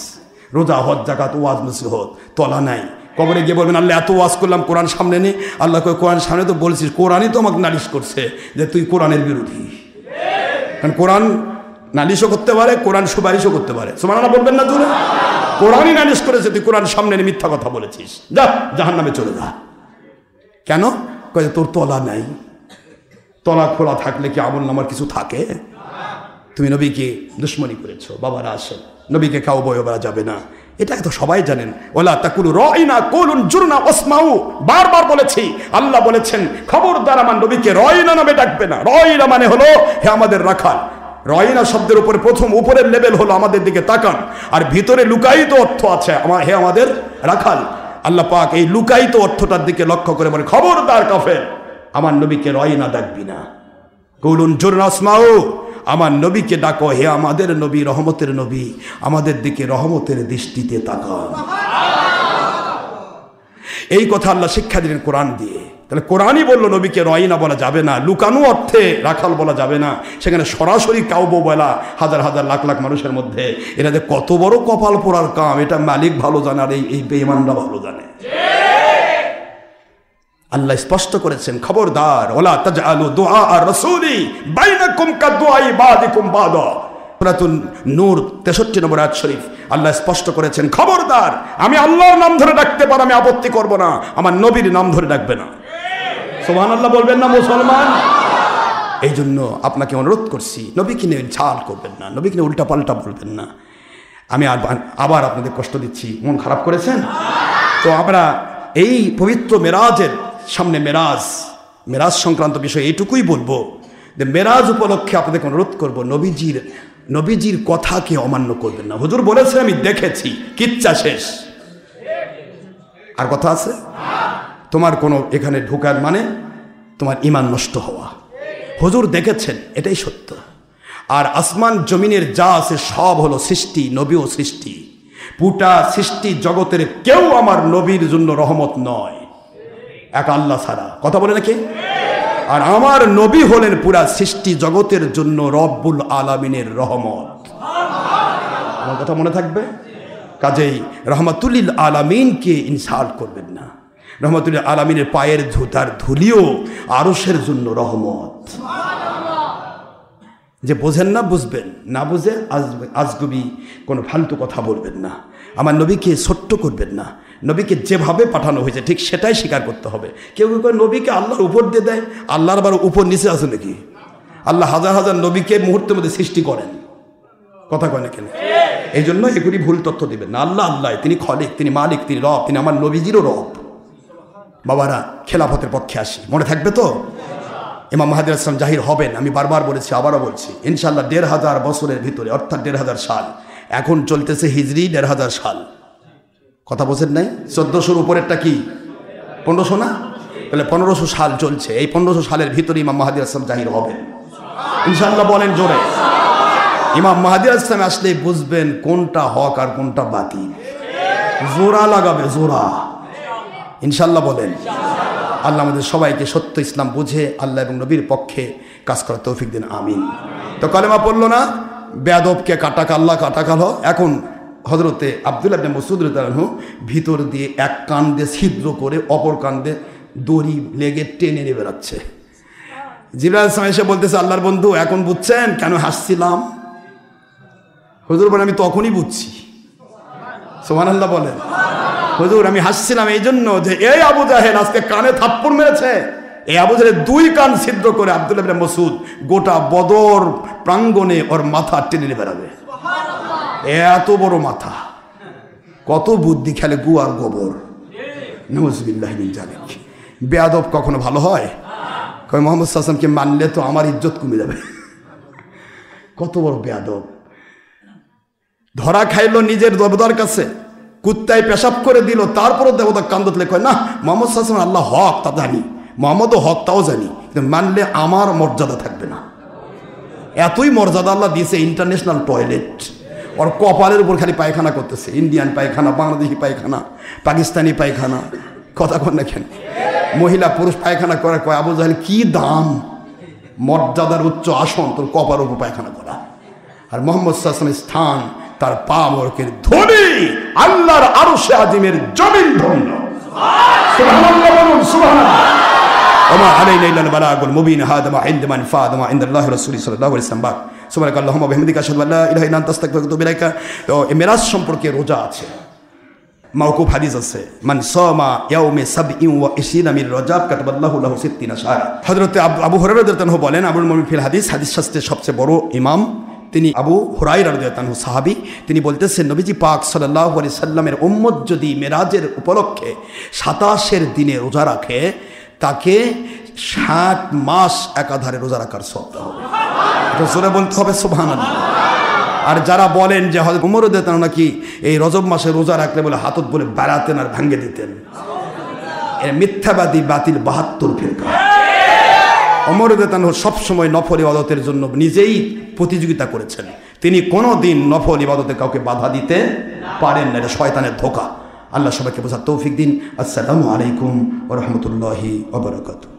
রোজা, হজ, যাকাত, ওয়াজ, নসিহত, তলা নাই। কবরে গিয়ে বলবেন আল্লাহ এত ওয়াজ করলাম, কোরআন সামনে নেই। আল্লাহ কয় কোরআন সামনে তো বলছিস, কোরআনই তো আমাকে নালিশ করছে যে তুই কোরআনের বিরোধী। কারণ কোরআন নালিশও করতে পারে, কোরআন সুপারিশও করতে পারে। সুবহানাল্লাহ বলবেন না জোরে? কোরআনই নালিশ করেছে, তুই কোরআন সামনে নিয়ে মিথ্যা কথা বলেছিস, যা জাহান্নামে চলে যা। কেন? কয় তোর তলা নাই। তলা খোলা থাকলে কি আমলনামার কিছু থাকে? তুমি নবীকে দুশ্মনী করেছো। বাবারা আসেন, নবীকে কাউ বয় বলা যাবে না, এটা তো সবাই জানেন। ওলা তাকুলু রাইনা কুলুন জুরনা ওয়াসমাউ, বারবার বলেছি। আল্লাহ বলেছেন খবরদার আমার নবীকে রাইনা নামে ডাকবে না। রাইনা মানে হলো হে আমাদের রাখাল। রাইনা শব্দের উপরে প্রথম উপরের লেভেল হলো আমাদের দিকে তাকান, আর ভিতরে লুকায়িত অর্থ আছে হে আমাদের রাখাল। আল্লাহ পাক এই লুকায়িত অর্থটার দিকে লক্ষ্য করে বলে খবরদার কাফের, আমার নবীকে রাইনা ডাকবি না। কুলুন জুরনা ওয়াসমাউ, আমার নবীকে ডাকো হে আমাদের নবী, রহমতের নবী, আমাদের দিকে রহমতের দৃষ্টিতে তাকান। এই কথা আল্লাহ শিক্ষা দিলেন কোরআন দিয়ে। তাহলে কোরআনই বললো নবীকে রাইনা বলা যাবে না, লুকানো অর্থে রাখাল বলা যাবে না। সেখানে সরাসরি কাউবো বলা হাজার হাজার লাখ লাখ মানুষের মধ্যে, এটা যে কত বড় কপাল পোড়ার কাম, এটা মালিক ভালো জানে আর এই বেঈমানরা ভালো জানে। আল্লাহ স্পষ্ট করেছেন খবরদার, ওলা তাজআলু দুআ আর-রাসূলি বাইনাকুম কাদুআই বাদিকুম বাদা। সূরাতুন নূর 63 নম্বর আয়াত শরীফ আল্লাহ স্পষ্ট করেছেন খবরদার, আমি আল্লাহর নাম ধরে ডাকতে পারো, আমি আপত্তি করব না, আমার নবীর নাম ধরে ডাকবে না। সুবহানাল্লাহ বলবেন না মুসলমান? এই জন্য আপনাকে অনুরোধ করছি, নবীকে নিয়ে ঝাল করবেন না, নবীকে নিয়ে উল্টা পাল্টা বলবেন না। আমি আবার আপনাদের কষ্ট দিচ্ছি, মন খারাপ করেছেন তো? আমরা এই পবিত্র মেরাজের সামনে, মেরাজ সংক্রান্ত বিষয় এইটুকুই বলবো যে মেরাজ উপলক্ষে আপনাদেরকে অনুরোধ করবো, নবীজির কথাকে অমান্য করবেন না। হুজুর বলেছেন আমি দেখেছি, কিচ্ছা শেষ। আর কথা আছে? তোমার কোনো এখানে ঢোকার মানে তোমার ঈমান নষ্ট হওয়া। হুজুর দেখেছেন, এটাই সত্য। আর আসমান জমিনের যা আছে সব হলো সৃষ্টি, নবীও সৃষ্টি। পুটা সৃষ্টি জগতের কেউ আমার নবীর জন্য রহমত নয়, এক আল্লাহ ছাড়া। কথা বলে নাকি? আর আমার নবী হলেন পুরা সৃষ্টি জগতের জন্য রব্বুল আলামিনের রহমত। আমার কথা মনে থাকবে? কাজেই রহমাতুল্লিল আলামিনকে ইনসাল্ট করবেন না। রহমাতুল্লিল আলামিনের পায়ের ধুতার ধুলিও আরশের জন্য রহমত। যে বোঝেন না বুঝবেন, না বুঝে আজগুবি কোনো ফালতু কথা বলবেন না। আমার নবীকে ছোট্ট করবেন না। নবীকে যেভাবে পাঠানো হয়েছে ঠিক সেটাই স্বীকার করতে হবে। কেউ কেউ নবীকে আল্লাহর উপর দিয়ে দেয়, আল্লাহর আবার উপর নিচে আছে নাকি? আল্লাহ হাজার হাজার নবীকে মুহূর্তের মধ্যে সৃষ্টি করেন, কথা কয় না কেন? এই জন্য এগুলি ভুল তথ্য দিবেন না। আল্লাহ আল্লাহ, তিনি খলিক, তিনি মালিক, তিনি রব, তিনি আমার নবীজিরও রব। বাবারা, খেলাফতের পক্ষে আসি, মনে থাকবে তো? ইমাম মাহদী আলাইহিস সালাম জাহির হবেন, আমি বারবার বলেছি, আবারও বলছি, ইনশাআল্লাহ ১৫০০ বছরের ভিতরে, অর্থাৎ ১৫০০ সাল। এখন চলতেছে হিজরি ১৫০০ সাল, কথা বোঝেন নাই? ১৪০০-র উপরেরটা কি ১৫০০ না? তাহলে ১৫০০ সাল চলছে। এই ১৫০০ সালের ভিতরে ইমাম মাহদী আলাইহিস সালাম জাহির হবেন। ইনশাআল্লাহ বলেন জোরে। ইমাম মাহদী আলাইহিস সালাম আসলে বুঝবেন কোনটা হক আর কোনটা বাতিল। জোড়া লাগাবে, জোড়া। ইনশাআল্লাহ বলেন। আল্লাহ আমাদের সবাইকে সত্য ইসলাম বুঝে আল্লাহ এবং নবীর পক্ষে কাজ করার তৌফিক দিন, আমিন। তো কালেমা পড়লো না, বেয়াদবকে কাটা কাল্লা কাটা কালো। এখন হযরতে আব্দুল্লাহ ইবনে মাসউদ রাদিয়াল্লাহু আনহু ভিতর দিয়ে এক কান দিয়ে ছিদ্র করে অপর কান দিয়ে দড়ি লেগে টেনে নিয়ে বেড়াচ্ছে। জিবরাইল আলাইহিস সালাম এসে বলতেছে, আল্লাহর বন্ধু এখন বুঝছেন কেন হাসছিলাম? হুজুর বলেন, আমি তখনই বুঝছি। সুবহানাল্লাহ বলেন। হুজুর আমি হাসছিলাম এই জন্য যে এই আবু জাহেল আজকে কানে থাপ্পড় মেরেছে। এই আবু জাহেলের দুই কান ছিদ্র করে আব্দুল্লাহ ইবনে মাসউদ গোটা বদর প্রাঙ্গণে ওর মাথা টেনে নিয়ে বেড়াবে। এত বড় মাথা, কত বুদ্ধি খেলে গু আর গোবর। নাউযুবিল্লাহি মিন যালিক। বেয়াদব কখনো ভালো হয়? কয় মুহাম্মদ সাল্লাল্লাহু আলাইহি ওয়াসাল্লামকে মানলে তো আমার ইজ্জত কমে যাবে। কত বড় বেয়াদব। ধরা খাইলো নিজের দেবতার কাছে, কুত্তায় পেশাব করে দিল, তারপরও দেবতা কান্দতলে কয় না মুহাম্মদ সাল্লাল্লাহু আলাইহি ওয়াসাল্লাম আল্লাহ হক তা জানি, মুহাম্মদও হক তাও জানি, কিন্তু মানলে আমার মর্যাদা থাকবে না। এতই মর্যাদা আল্লাহ দিয়েছে। ইন্টারন্যাশনাল টয়লেট, ওর কপালের উপর খালি পায়খানা করতেছে। ইন্ডিয়ান পায়খানা, বাংলাদেশি পায়খানা, পাকিস্তানি পায়খানা, কথা কন না কেন? মহিলা পুরুষ পায়খানা করে। কয় আবু জাহেল কি দাম, মর্যাদার উচ্চ আসন তোর কপালের উপর পায়খানা করা। আর মুহাম্মদ সাল্লাল্লাহু আলাইহি ওয়াসাল্লামের স্থান তার পা মোবারকের ধরি আল্লাহর আরশে আজিমের জমিন ধন্য। সুবহানাল্লাহ বলুন, সুবহানাল্লাহ। ওমা আলাইনা ইল্লাল বালাগুল মুবিন হাদামা ইনদামান ফাদামা ইনদাল্লাহি রাসূলি সাল্লাল্লাহু আলাইহি ওয়াসাল্লাম। সুবহানাকাল্লাহুম্মা ওয়া বিহামদিকা আশহাদু আল্লা ইলাহা ইল্লা আনতা আস্তাগফিরুকা ওয়া আতুবু ইলাইকা। তো এই মিরাজ সম্পর্কে রোজা আছে, মাওকুফ হাদিস আছে। মান সামা ইয়াউমে সাবঈন ওয়া ইশরিনা মিন রজব কাতাবাল্লাহু লাহু 60 শাহরা। হযরতে আবু হুরায়রা রাদিয়াল্লাহু আনহু বলেন, আবুল মুমিন ফিল হাদিস, হাদিস শাস্ত্রের সবচেয়ে বড় ইমাম তিনি আবু হুরায়রা রাদিয়াল্লাহু আনহু সাহাবী। তিনি বলতেছেন নবীজি পাক সাল্লাল্লাহু আলাইহি সাল্লামের উম্মত যদি মেরাজের উপলক্ষে 27 দিনে রোজা রাখে, তাকে 60 মাস একাধারে রোজা রাখার সওয়াব হবে। এটা জোরে বলতে হবে সুবহানাল্লাহ। আর যারা বলেন যে হযরত ওমর রাদিয়াল্লাহু আনহু নাকি এই রজব মাসে রোজা রাখলে বলে হাতত বলে বেড়াতেন আর ভাঙ্গে দিতেন, এর মিথ্যাবাদী বাতিল 72 ফিরকা। ওমর রাদিয়াল্লাহু আনহু সবসময় নফল ইবাদতের জন্য নিজেই প্রতিযোগিতা করেছেন। তিনি কোনোদিন নফল ইবাদতে কাউকে বাধা দিতে পারেন না। এটা শয়তানের ধোঁকা। আল্লাহ সবাইকে বোঝার তৌফিক দিন। আসসালামু আলাইকুম ওয়া রাহমাতুল্লাহি ওয়া বারাকাতুহু।